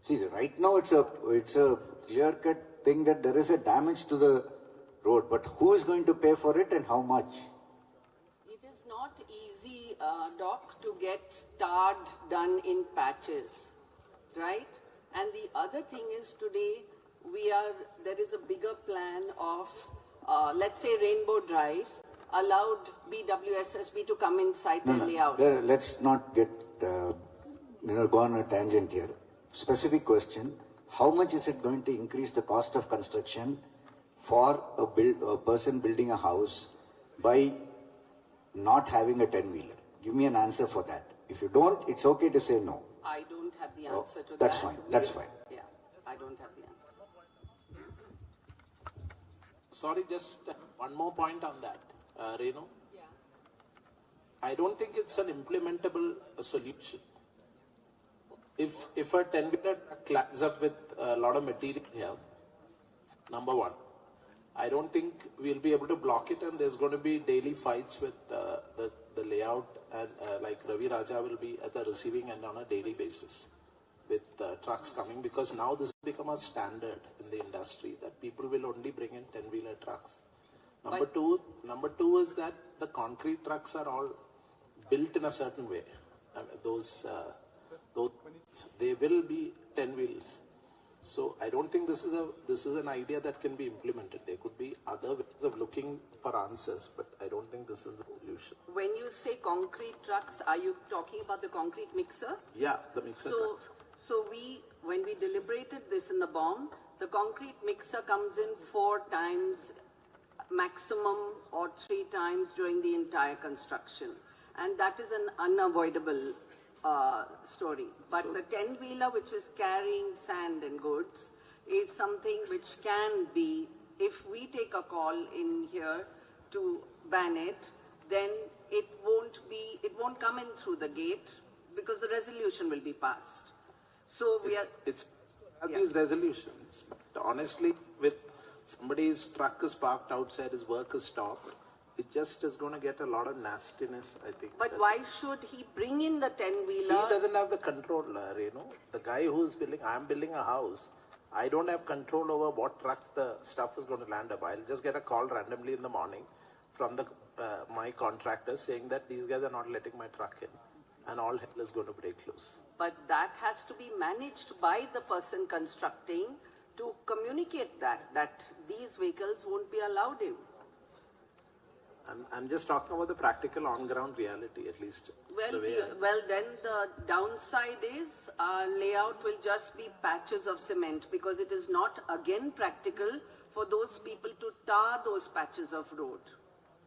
See, right now it's a clear-cut thing that there is a damage to the road, but who is going to pay for it and how much? not easy, Doc, to get tarred done in patches, right? And the other thing is today there is a bigger plan of, let's say Rainbow Drive, allowed BWSSB to come inside the layout. Let's not get, go on a tangent here. Specific question, how much is it going to increase the cost of construction for a person building a house by not having a 10-wheeler? Give me an answer for that. If you don't, it's okay to say no. I don't have the answer to that. That's fine. That's fine. Yeah, I don't have the answer. Sorry, just one more point on that, Renu. Yeah. I don't think it's an implementable solution. If a 10-wheeler clogs up with a lot of material here, number one, I don't think we'll be able to block it, and there's going to be daily fights with the layout, and like Ravi Raja will be at the receiving end on a daily basis with trucks coming, because now this has become a standard in the industry that people will only bring in 10-wheeler trucks. Number two is that the concrete trucks are all built in a certain way. I mean, those they will be 10 wheels. So I don't think this is an idea that can be implemented. There could be other ways of looking for answers, but I don't think this is the solution. When you say concrete trucks, are you talking about the concrete mixer? Yeah, the mixer trucks. So when we deliberated this in the BOM, the concrete mixer comes in 4 times maximum or 3 times during the entire construction. And that is an unavoidable story. But the 10-wheeler, which is carrying sand and goods, is something which can be, if we take a call in here to ban it, then it won't come in through the gate because the resolution will be passed. So these resolutions, but honestly, with somebody's truck is parked outside, his work is stopped, it just is going to get a lot of nastiness, I think. But why should he bring in the 10-wheeler? He doesn't have the control, The guy who's building, I'm building a house, I don't have control over what truck the stuff is going to land up. I'll just get a call randomly in the morning from my contractor saying that these guys are not letting my truck in, and all hell is going to break loose. But that has to be managed by the person constructing to communicate that these vehicles won't be allowed in. I'm just talking about the practical on-ground reality, at least. Well, then the downside is our layout will just be patches of cement, because it is not again practical for those people to tar those patches of road.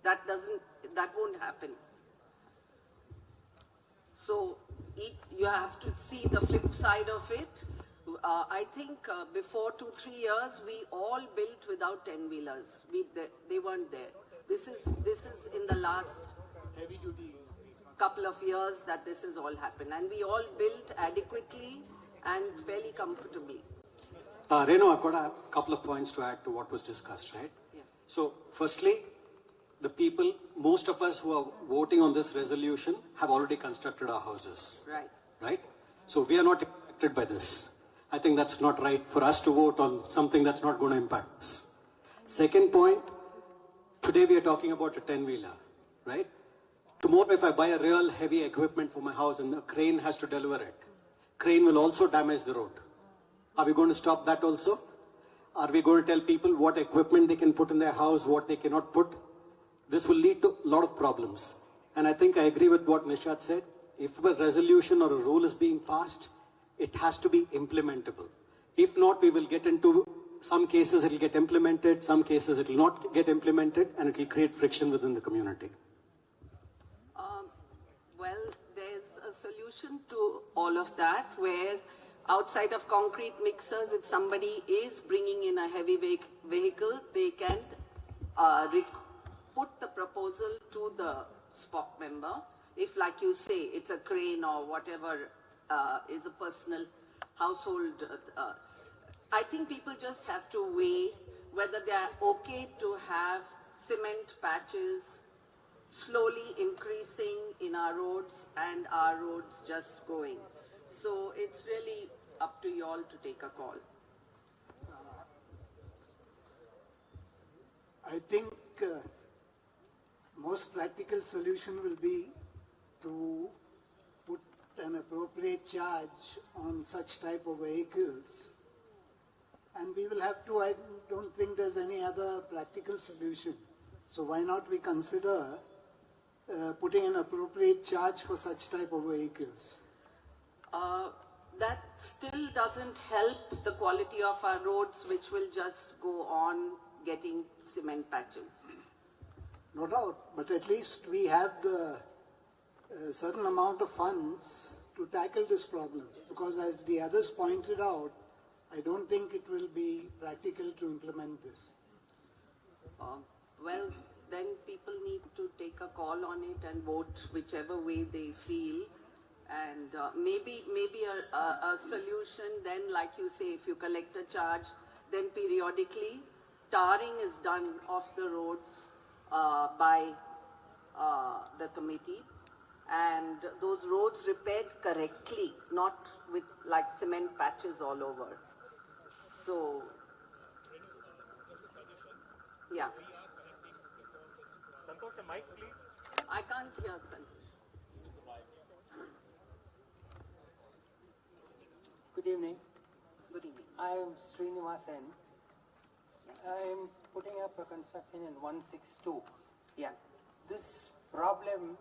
That won't happen. So you have to see the flip side of it. I think before 2-3 years, we all built without 10-wheelers. They weren't there. This is in the last couple of years that this has all happened, and we all built adequately and fairly comfortably. Renu, I've got a couple of points to add to what was discussed, right? Yeah. So, firstly, the people, most of us who are voting on this resolution have already constructed our houses. Right. Right? So, we are not impacted by this. I think that's not right for us to vote on something that's not going to impact us. Second point, today we are talking about a 10-wheeler, right? Tomorrow if I buy a real heavy equipment for my house and the crane has to deliver it, crane will also damage the road. Are we going to stop that also? Are we going to tell people what equipment they can put in their house, what they cannot put? This will lead to a lot of problems. And I think I agree with what Nishad said. If a resolution or a rule is being passed, it has to be implementable. If not, we will get into some cases it will get implemented, some cases it will not get implemented, and it will create friction within the community. Well, there's a solution to all of that, where outside of concrete mixers, if somebody is bringing in a heavy vehicle, they can put the proposal to the SPOC member. If, like you say, it's a crane or whatever is a personal household, I think people just have to weigh whether they are okay to have cement patches slowly increasing in our roads and our roads just going. So it's really up to you all to take a call. I think most most practical solution will be to put an appropriate charge on such type of vehicles. And we will have to, I don't think there's any other practical solution. So why not we consider putting an appropriate charge for such type of vehicles? That still doesn't help the quality of our roads, which will just go on getting cement patches. No doubt, but at least we have the certain amount of funds to tackle this problem. Because as the others pointed out, I don't think it will be practical to implement this. Well, then people need to take a call on it and vote whichever way they feel. And maybe a solution then, like you say, if you collect a charge, then periodically tarring is done of the roads by the committee, and those roads repaired correctly, not with like cement patches all over. So, yeah. Santosh, a mic, please. I can't hear Santosh. Good evening. Good evening. I am Srinivasan. I am putting up a construction in 162. Yeah. This problem,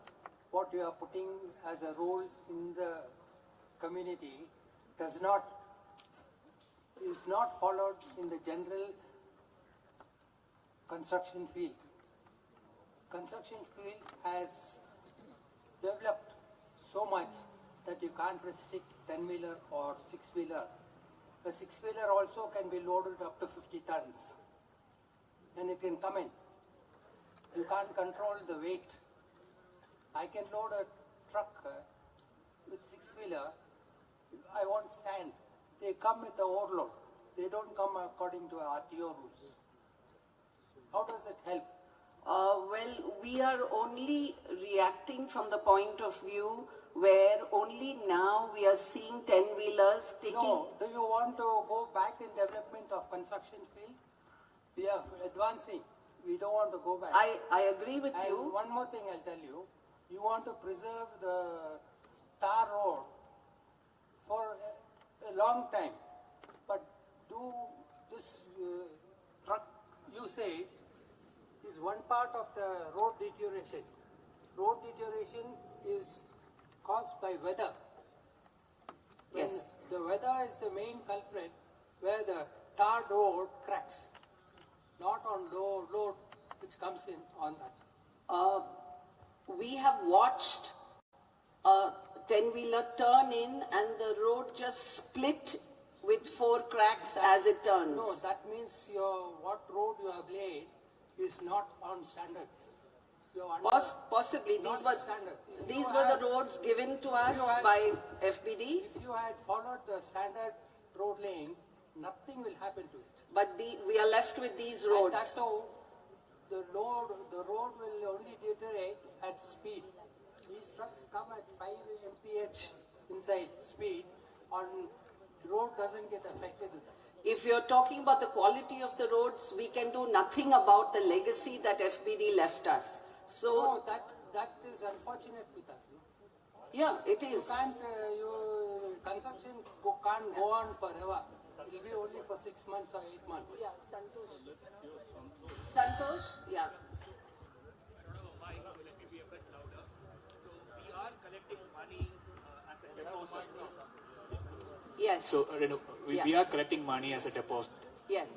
what you are putting as a role in the community, is not followed in the general construction field. Construction field has developed so much that you can't restrict 10-wheeler or 6-wheeler. A 6-wheeler also can be loaded up to 50 tons and it can come in. You can't control the weight. I can load a truck with 6-wheeler. I want sand. They come with the overload. They don't come according to RTO rules. How does it help? Well, we are only reacting from the point of view where only now we are seeing 10-wheelers taking... No, do you want to go back in development of construction field? We are advancing. We don't want to go back. I agree with and you. One more thing I'll tell you. You want to preserve the tar road for a long time. But do this truck usage is one part of the road deterioration. Road deterioration is caused by weather. When Yes. the weather is the main culprit where the tar road cracks, not on load which comes in on that. We have watched a 10-wheeler turn in and the road just split with 4 cracks as it turns. No, that means what road you have laid is not on standards. Possibly. Not standard. These were the roads given to us by FBD. If you had followed the standard road laying, nothing will happen to it. But we are left with these roads. And that's how the road will only deteriorate at speed. These trucks come at 5 mph inside speed, on road doesn't get affected with that. If you're talking about the quality of the roads, we can do nothing about the legacy that FBD left us. So no, that is unfortunate with us. No? Yeah, it is. Construction can't go on forever. It will be only for 6 months or 8 months. Yeah, Santosh. Santosh? Yeah. Yes. So, we are collecting money as a deposit. Yes.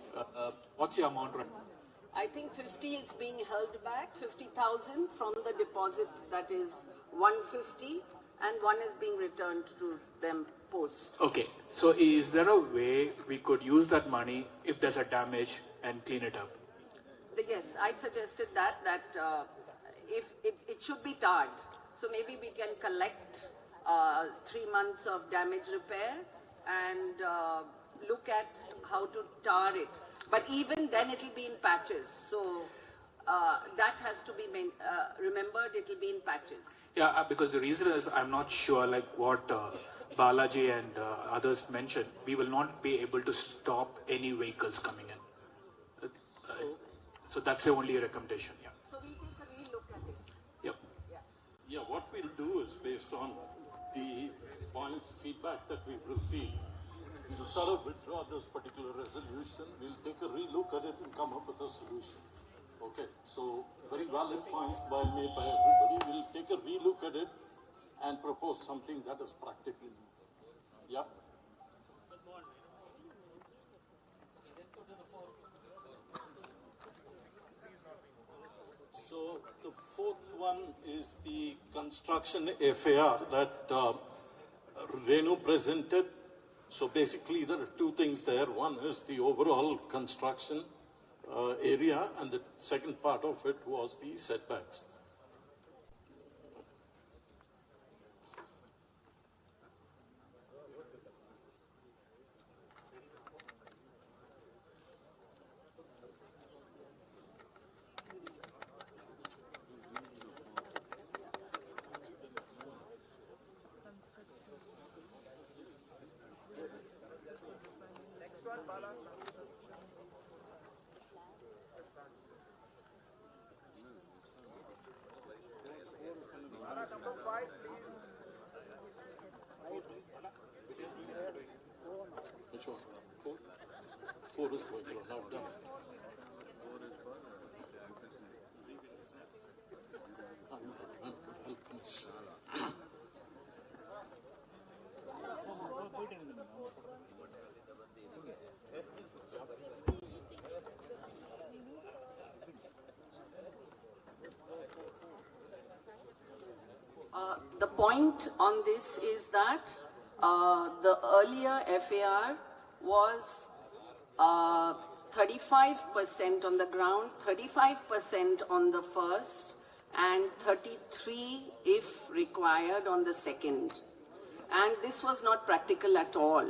What's your amount right now? I think 50 is being held back, 50,000 from the deposit, that is 150, and 1 is being returned to them post. Okay. So, is there a way we could use that money if there's a damage and clean it up? Yes, I suggested that if it should be tarred. So maybe we can collect 3 months of damage repair and look at how to tar it. But even then it will be in patches. So that has to be remembered, it will be in patches. Yeah, because the reason is I'm not sure like what Balaji and others mentioned. We will not be able to stop any vehicles coming in. So that's the only recommendation, yeah. So we take a relook at it. based on the point feedback that we've received, to sort of withdraw this particular resolution. We'll take a relook at it and come up with a solution. Okay, so very valid points made by everybody. We'll take a relook at it and propose something that is practical. Yeah. So the fourth one is the construction FAR that Renu presented. So basically there are two things there. One is the overall construction area, and the second part of it was the setbacks. Which one? Four? Four is going on, now done. The point on this is that the earlier FAR was 35% on the ground, 35% on the first, and 33 if required on the second. And this was not practical at all.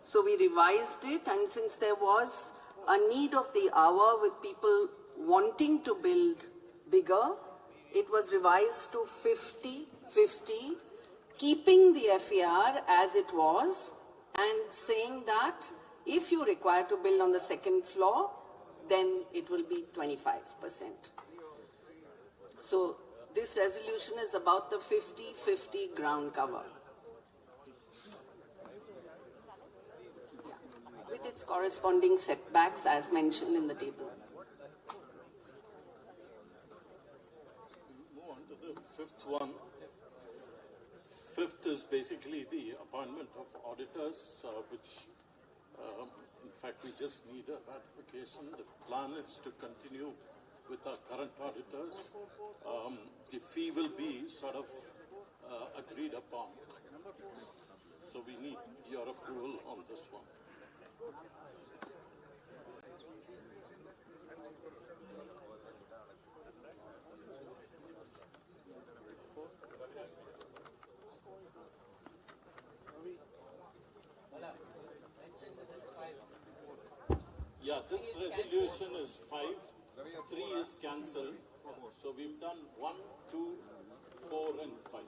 So we revised it, and since there was a need of the hour with people wanting to build bigger, it was revised to 50-50, keeping the FAR as it was and saying that if you require to build on the second floor, then it will be 25%. So this resolution is about the 50-50 ground cover. With its corresponding setbacks as mentioned in the table. Move on to the fifth one. Fifth is basically the appointment of auditors, which in fact we just need a ratification. The plan is to continue with our current auditors. The fee will be sort of agreed upon. So we need your approval on this one. Yeah, this resolution is 5, 3 is cancelled. So we've done 1, 2, 4 and 5.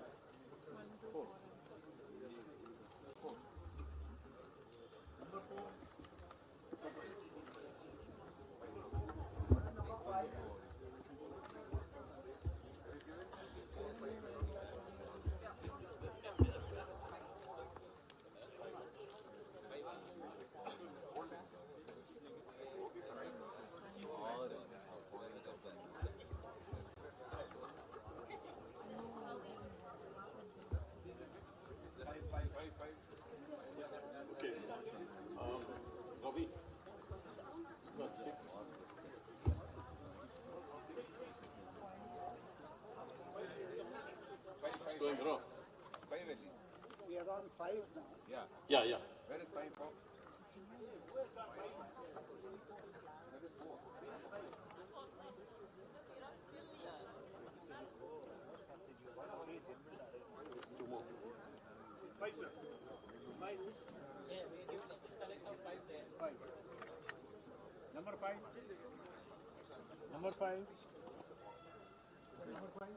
Okay. Ravi, you got 6. What's going wrong? We are on 5 now. Yeah, yeah. Where is 5? Two more. 5, sir. 5. Yeah, we give it just collect now 5 there. 5. Number 5. Number 5. Number 5.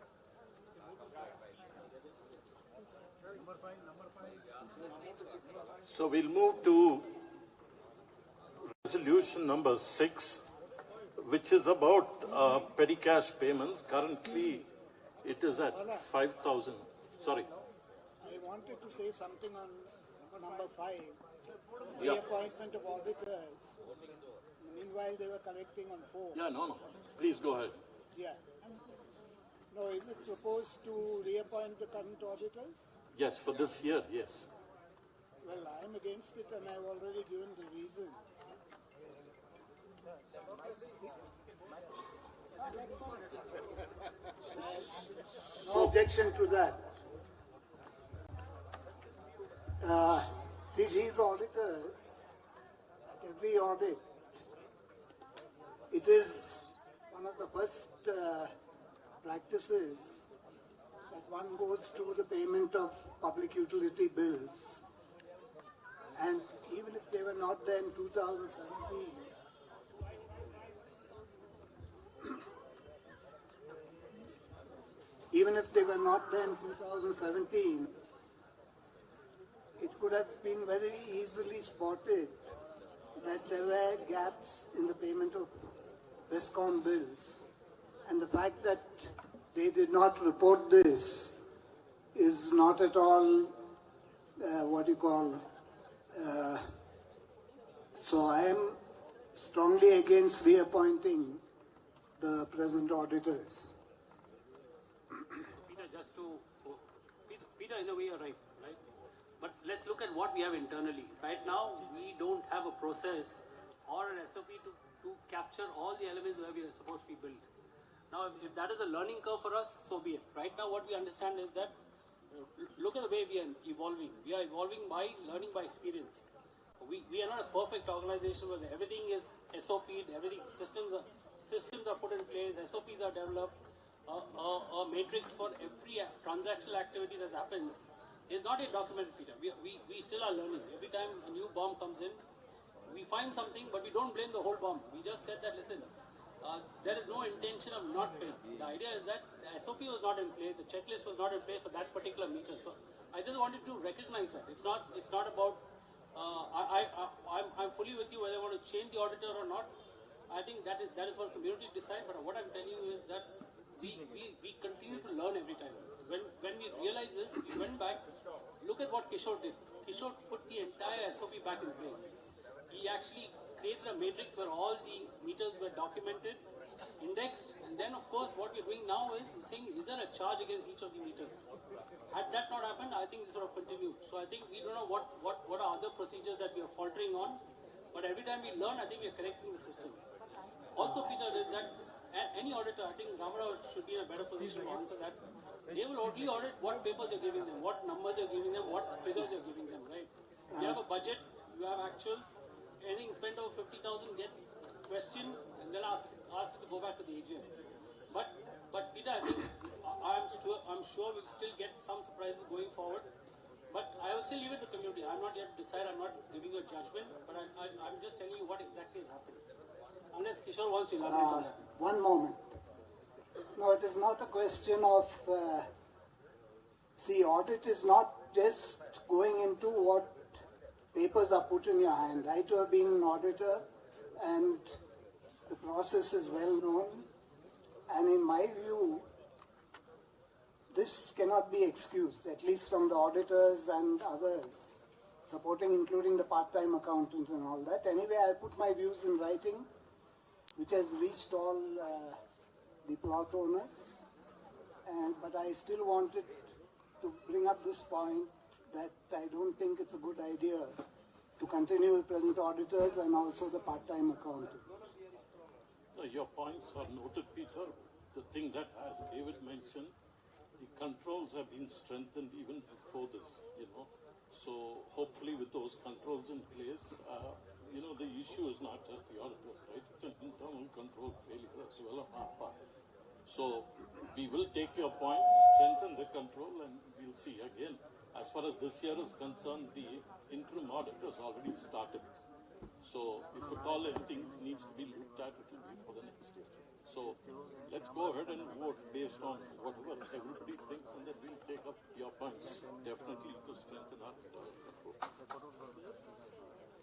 So we'll move to resolution number 6, which is about petty cash payments. Currently, it is at 5,000. Sorry. wanted to say something on number 5, Yeah. reappointment of auditors. Meanwhile, they were collecting on 4. Yeah, no. Please go ahead. Yeah. No, is it proposed to reappoint the current auditors? Yes, for this year, yes. Well, I'm against it and I've already given the reasons. No objection to that. See, these auditors, at every audit, it is one of the first practices that one goes through the payment of public utility bills. And even if they were not there in 2017, even if they were not there in 2017, it could have been very easily spotted that there were gaps in the payment of Westcom bills. And the fact that they did not report this is not at all so I am strongly against reappointing the present auditors. Peter, Peter, in a way you're right? But let's look at what we have internally. Right now, we don't have a process or an SOP to capture all the elements where we are supposed to be built. Now, if that is a learning curve for us, so be it. Right now, what we understand is that, look at the way we are evolving. We are evolving by learning by experience. We are not a perfect organization where everything is SOP'd, everything systems are put in place, SOPs are developed, a matrix for every transactional activity that happens is not yet documented, Peter. We still are learning. Every time a new bomb comes in, we find something, but we don't blame the whole bomb. We just said that, listen, there is no intention of not paying. The idea is that the SOP was not in place, the checklist was not in place for that particular meter. So I just wanted to recognize that. It's not about, I'm fully with you whether I want to change the auditor or not. I think that is for the community to decide, but what I'm telling you is that we continue to learn every time. When we realized this, we went back, look at what Kishore did. Kishore put the entire SOP back in place. He actually created a matrix where all the meters were documented, indexed, and then of course what we're doing now is saying, is there a charge against each of the meters? Had that not happened, I think this would have continued. So I think we don't know what are other procedures that we are faltering on, but every time we learn, I think we are correcting the system. Also, Peter, is that any auditor, I think Ramarao should be in a better position to answer that. They will only audit what papers you're giving them, what numbers you're giving them, what figures you're giving them, right? You have a budget, you have actuals, anything spent over 50,000 gets questioned, and they'll ask to go back to the AGM. But Peter, I think I'm sure we'll still get some surprises going forward. But I will still leave it to the community. I'm not yet decided. I'm not giving you a judgment, but I'm just telling you what exactly is happening. Unless Kishore wants to elaborate on that. One moment. No, it is not a question of, see, audit is not just going into what papers are put in your hand. I too have been an auditor and the process is well known. And in my view, this cannot be excused, at least from the auditors and others, supporting, including the part-time accountant and all that. Anyway, I put my views in writing, which has reached all the plot owners. But I still wanted to bring up this point that I don't think it's a good idea to continue with present auditors and also the part-time accountant. No, your points are noted, Peter. The thing that, as David mentioned, the controls have been strengthened even before this, So hopefully with those controls in place, the issue is not just the auditors, right? It's an internal control failure as well on our part. So we will take your points, strengthen the control, and we'll see. Again, as far as this year is concerned, the interim audit has already started. So if at all anything needs to be looked at, it will be for the next year. So let's go ahead and vote based on whatever everybody thinks, and then we'll take up your points, definitely to strengthen our control.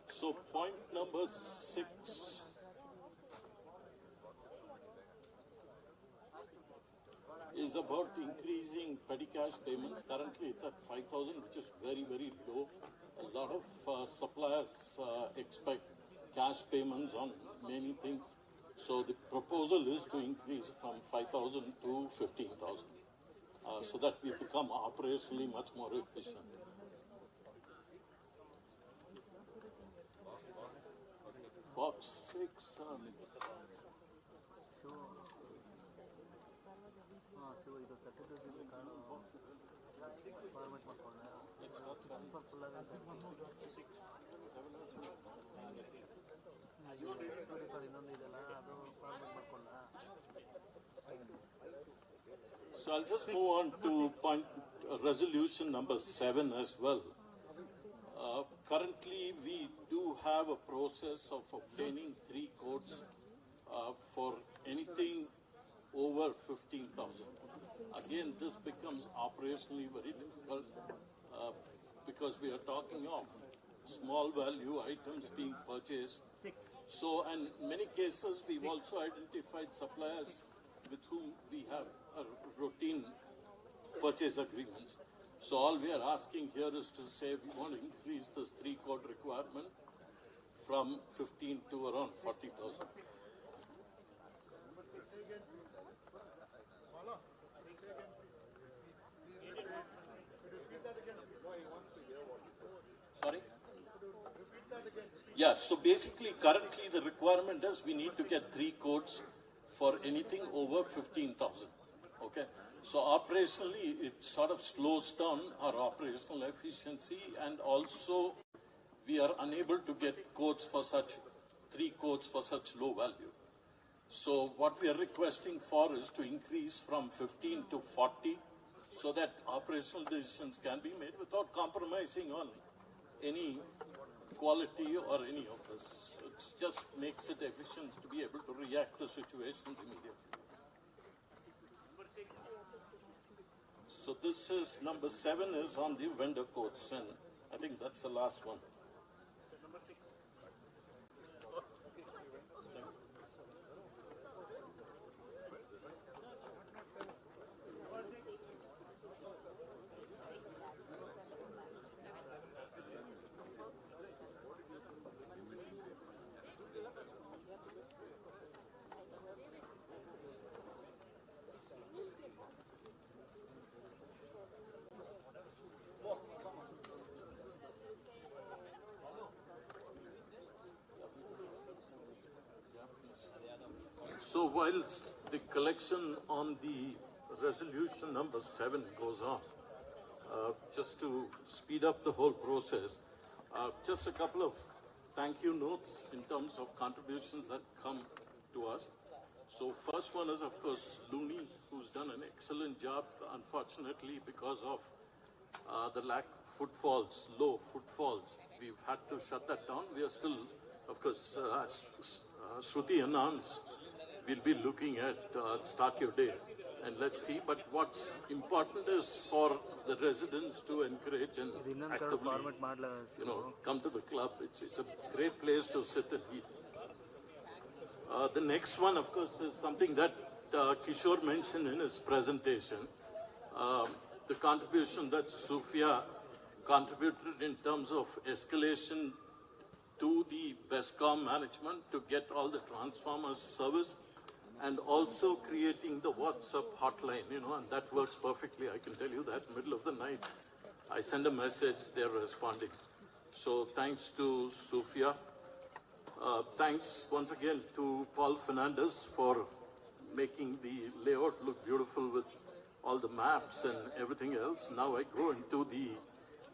So point number 6 is about increasing petty cash payments. Currently it's at 5,000, which is very, very low. A lot of suppliers expect cash payments on many things. So the proposal is to increase from 5,000 to 15,000, so that we become operationally much more efficient. Box 6. So I'll just move on to resolution number 7 as well. Currently, we do have a process of obtaining 3 codes for anything over 15,000. Again, this becomes operationally very difficult because we are talking of small value items being purchased. So, and in many cases, we've also identified suppliers with whom we have routine purchase agreements. So all we are asking here is to say we want to increase this 3 code requirement from 15 to around 40,000. Sorry? Yeah, so basically currently the requirement is we need to get 3 codes for anything over 15,000. Okay? So operationally, it sort of slows down our operational efficiency, and also we are unable to get codes for such 3 codes for such low value. So what we are requesting for is to increase from 15 to 40 so that operational decisions can be made without compromising on any quality or any of this. It just makes it efficient to be able to react to situations immediately. So this is number 7 is on the vendor codes, and I think that's the last one. So whilst the collection on the resolution number 7 goes on, just to speed up the whole process, just a couple of thank you notes in terms of contributions that come to us. So first one is, of course, Looney, who's done an excellent job. Unfortunately, because of the lack of footfalls, low footfalls, we've had to shut that down. We are still, of course, as Shruti announced, we'll be looking at start your day, and let's see. But what's important is for the residents to encourage and actively, come to the club. It's a great place to sit and eat. The next one, of course, is something that Kishore mentioned in his presentation. The contribution that Sufia contributed in terms of escalation to the BESCOM management to get all the transformers serviced, and also creating the WhatsApp hotline, and that works perfectly. I can tell you that middle of the night, I send a message, they're responding. So thanks to Sufia. Thanks once again to Paul Fernandez for making the layout look beautiful with all the maps and everything else. Now I go into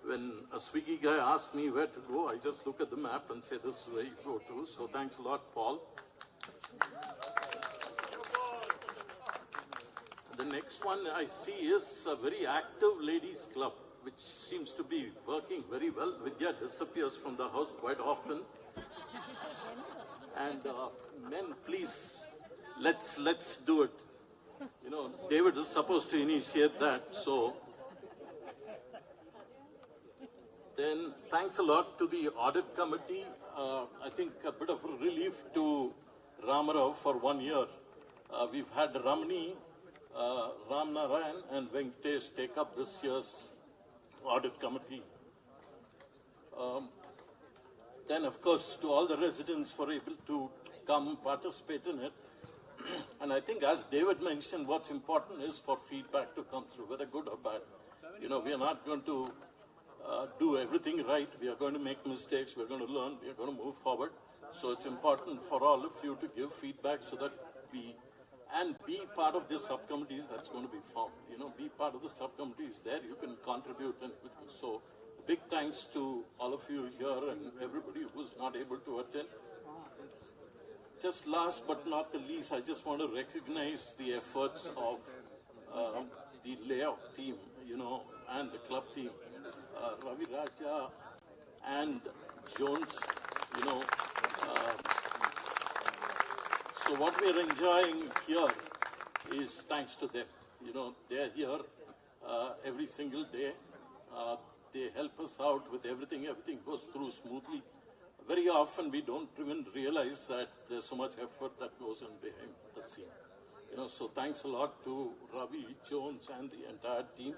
when a Swiggy guy asks me where to go, I just look at the map and say this is where you go to. So thanks a lot, Paul. The next one I see is a very active ladies club, which seems to be working very well. Vidya disappears from the house quite often. And men, please, let's do it. David is supposed to initiate that, so. Then thanks a lot to the audit committee. I think a bit of a relief to Ramarao for 1 year. We've had Ramani Ram Narayan and Venkatesh take up this year's audit committee. Then, of course, to all the residents for able to come participate in it. And I think, as David mentioned, what's important is for feedback to come through, whether good or bad. You know, we are not going to do everything right. We are going to make mistakes. We're going to learn. We are going to move forward. So it's important for all of you to give feedback so that we, and be part of this subcommittees that's going to be formed. You know, be part of the subcommittees there. You can contribute. And so big thanks to all of you here and everybody who's not able to attend. Just last but not the least, I just want to recognize the efforts of the layout team, you know, and the club team, Ravi Raja and Jones, you know. So what we are enjoying here is thanks to them. You know, they're here every single day. They help us out with everything. Everything goes through smoothly. Very often we don't even realize that there's so much effort that goes in behind the scene. You know, so thanks a lot to Ravi, Jones, and the entire team.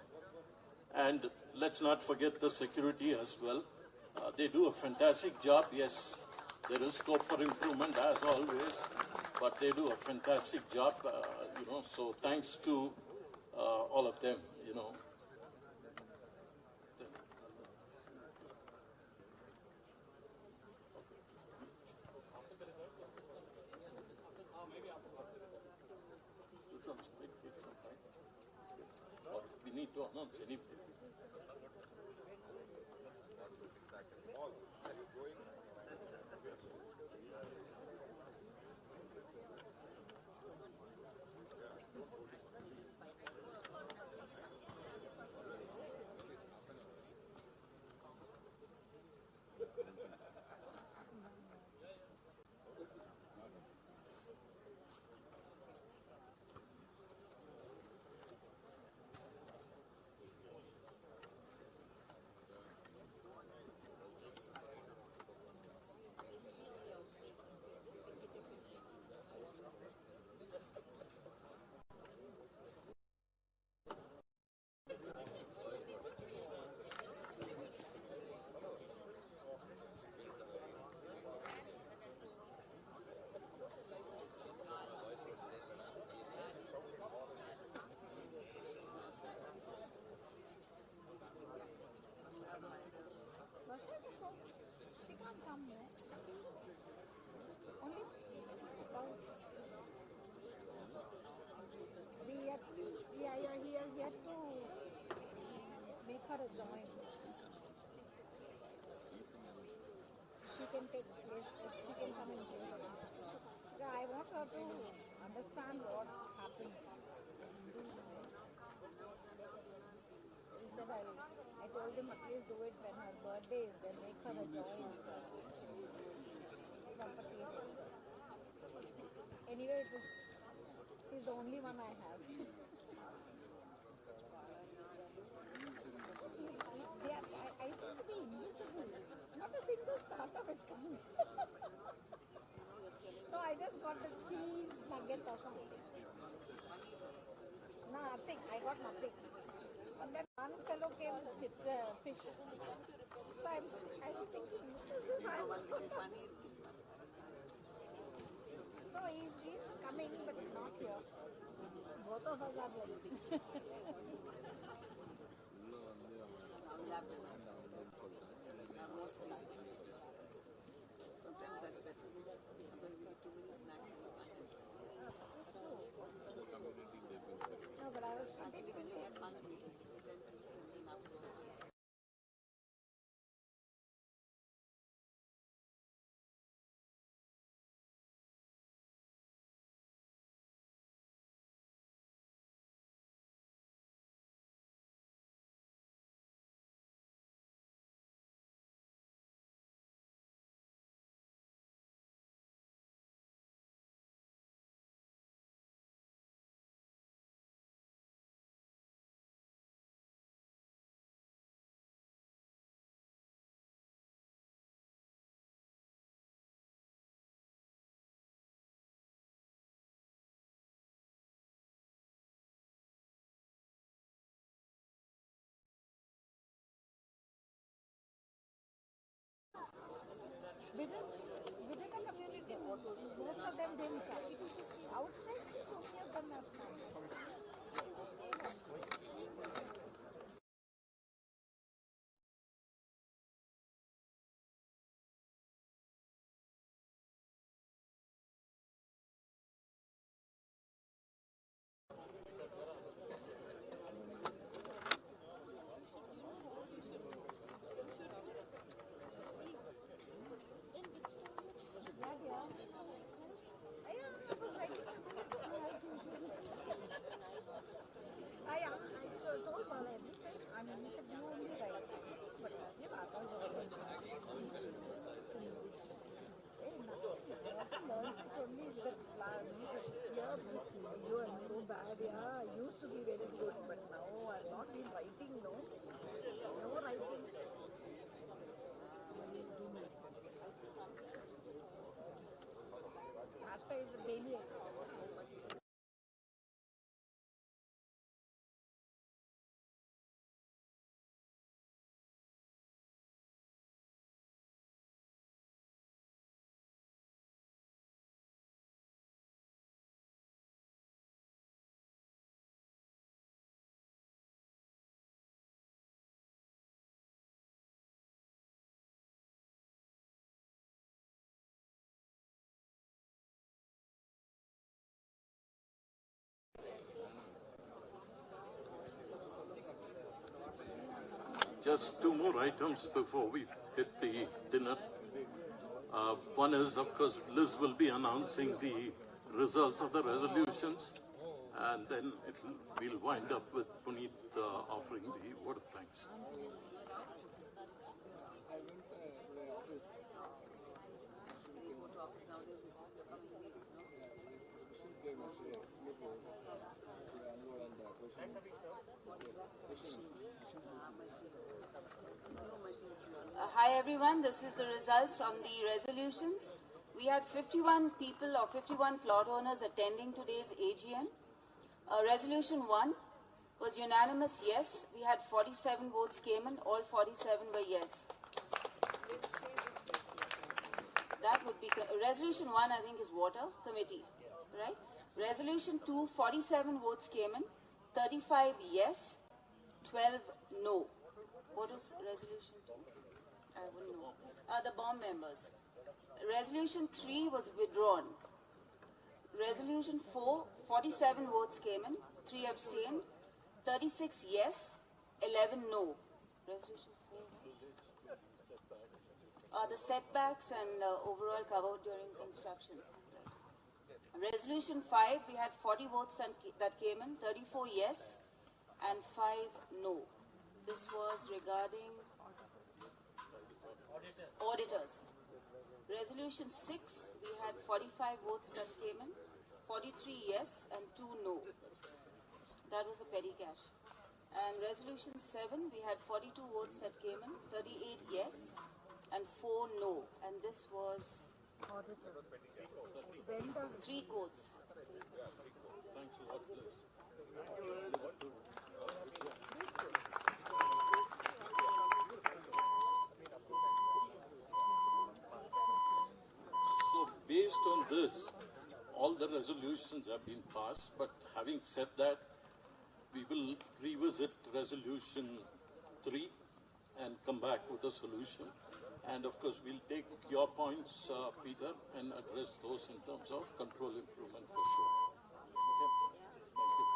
And let's not forget the security as well. They do a fantastic job. Yes, there is scope for improvement as always, but they do a fantastic job. You know, so thanks to all of them. You know. We need to announce anything. He has yet to make her a joint. She can take place, she can come in place. Yeah, I want her to understand what happens. He said, I told him at least do it when her birthday is, then make her a joint property. Anyway, she's the only one I have. I seem to be invisible. Not a single starter which comes. No, I just got the cheese nugget or something. No, nothing. I got nothing. And then one fellow came with fish. So I was thinking, what is this? So he's coming, but he's not here. Both of us are like Sometimes that's better. Sometimes you get too many snacks and you can't enjoy. No, but I was Actually, when you get hungry, you tend to clean up. didn't come. Outside, it's okay, but not come. So bad, yeah. I used to be very good, but now I've not been writing, no. No writing. After is daily. Just two more items before we hit the dinner. One is, of course, Liz will be announcing the results of the resolutions, and then we'll wind up with Puneet offering the vote of thanks. Hi everyone, this is the results on the resolutions. We had 51 people or 51 plot owners attending today's AGM. Resolution 1 was unanimous yes. We had 47 votes came in, all 47 were yes. That would be, resolution 1 I think is water committee, right? Resolution 2, 47 votes came in, 35 yes, 12 no. What is resolution 2? I wouldn't know. The bomb members. Resolution 3 was withdrawn. Resolution 4, 47 votes came in, 3 abstained, 36 yes, 11 no. Resolution 4. The setbacks and overall cover during construction. Resolution 5, we had 40 votes that came in, 34 yes and 5 no. This was regarding auditors. Resolution 6, we had 45 votes that came in, 43 yes and 2 no. That was a petty cash. And resolution 7, we had 42 votes that came in, 38 yes and 4 no. And this was 3 codes. Thanks a lot, Liz. So based on this, all the resolutions have been passed, but having said that, we will revisit resolution 3 and come back with a solution. And of course, we'll take your points, Peter, and address those in terms of control improvement for sure. Okay?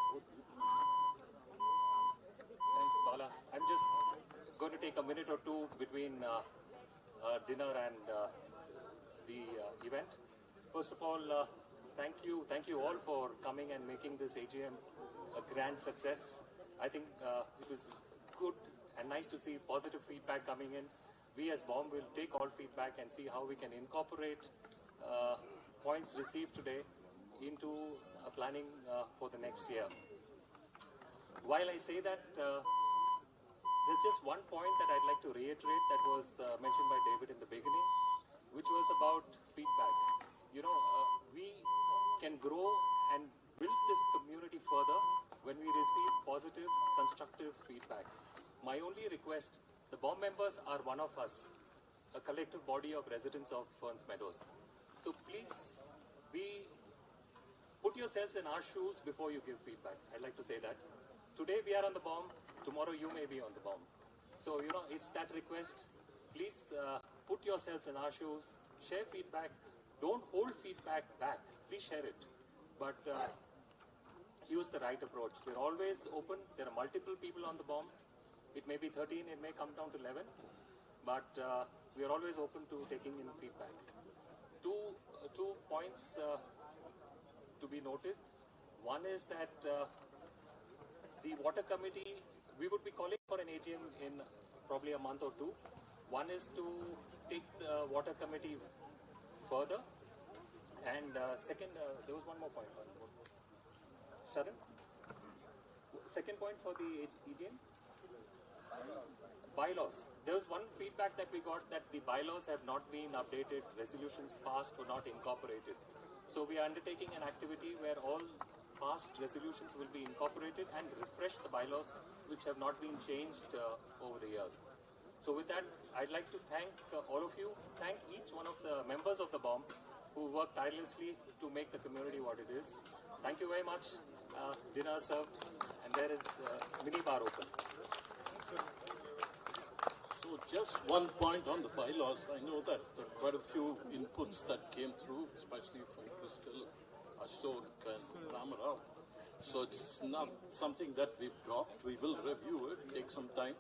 Thank you. Thanks, Bala. I'm just going to take a minute or two between dinner and the event. First of all, thank you all for coming and making this AGM a grand success. I think it was good and nice to see positive feedback coming in. We as BOM will take all feedback and see how we can incorporate points received today into planning for the next year. While I say that, there's just one point that I'd like to reiterate that was mentioned by David in the beginning, which was about feedback. You know, we can grow and build this community further when we receive positive, constructive feedback. My only request, the BOM members are one of us, a collective body of residents of Ferns Meadows. So please put yourselves in our shoes before you give feedback. I'd like to say that. Today we are on the bomb, tomorrow you may be on the bomb. So, it's that request. Please put yourselves in our shoes, share feedback. Don't hold feedback back. Please share it. But use the right approach. We're always open. There are multiple people on the bomb. It may be 13, it may come down to 11. But we are always open to taking in feedback. Two points to be noted. One is that the water committee, we would be calling for an AGM in probably a month or two. One is to take the water committee further. And second, there was one more point. Sharon? Second point for the AGM? Bylaws. There was one feedback that we got that the bylaws have not been updated, resolutions passed were not incorporated. So we are undertaking an activity where all past resolutions will be incorporated and refresh the bylaws which have not been changed over the years. So with that, I'd like to thank all of you, thank each one of the members of the BOM who worked tirelessly to make the community what it is. Thank you very much. Dinner served, and there is mini bar open. So just one point on the bylaws. I know that there are quite a few inputs that came through, especially from Crystal, Ashok and Ramarao. So it's not something that we've dropped. We will review it, take some time,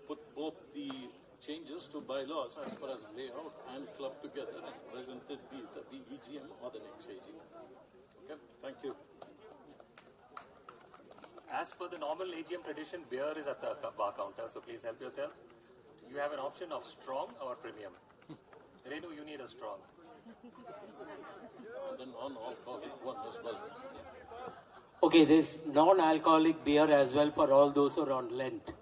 put both the changes to bylaws as far as layout and club together and present it be it at the EGM or the next AGM. Okay, thank you. As per the normal AGM tradition, beer is at the bar counter, so please help yourself. You have an option of strong or premium. Renu, you need a strong. And then non-alcoholic one as well. Okay, there's non-alcoholic beer as well for all those who are on Lent.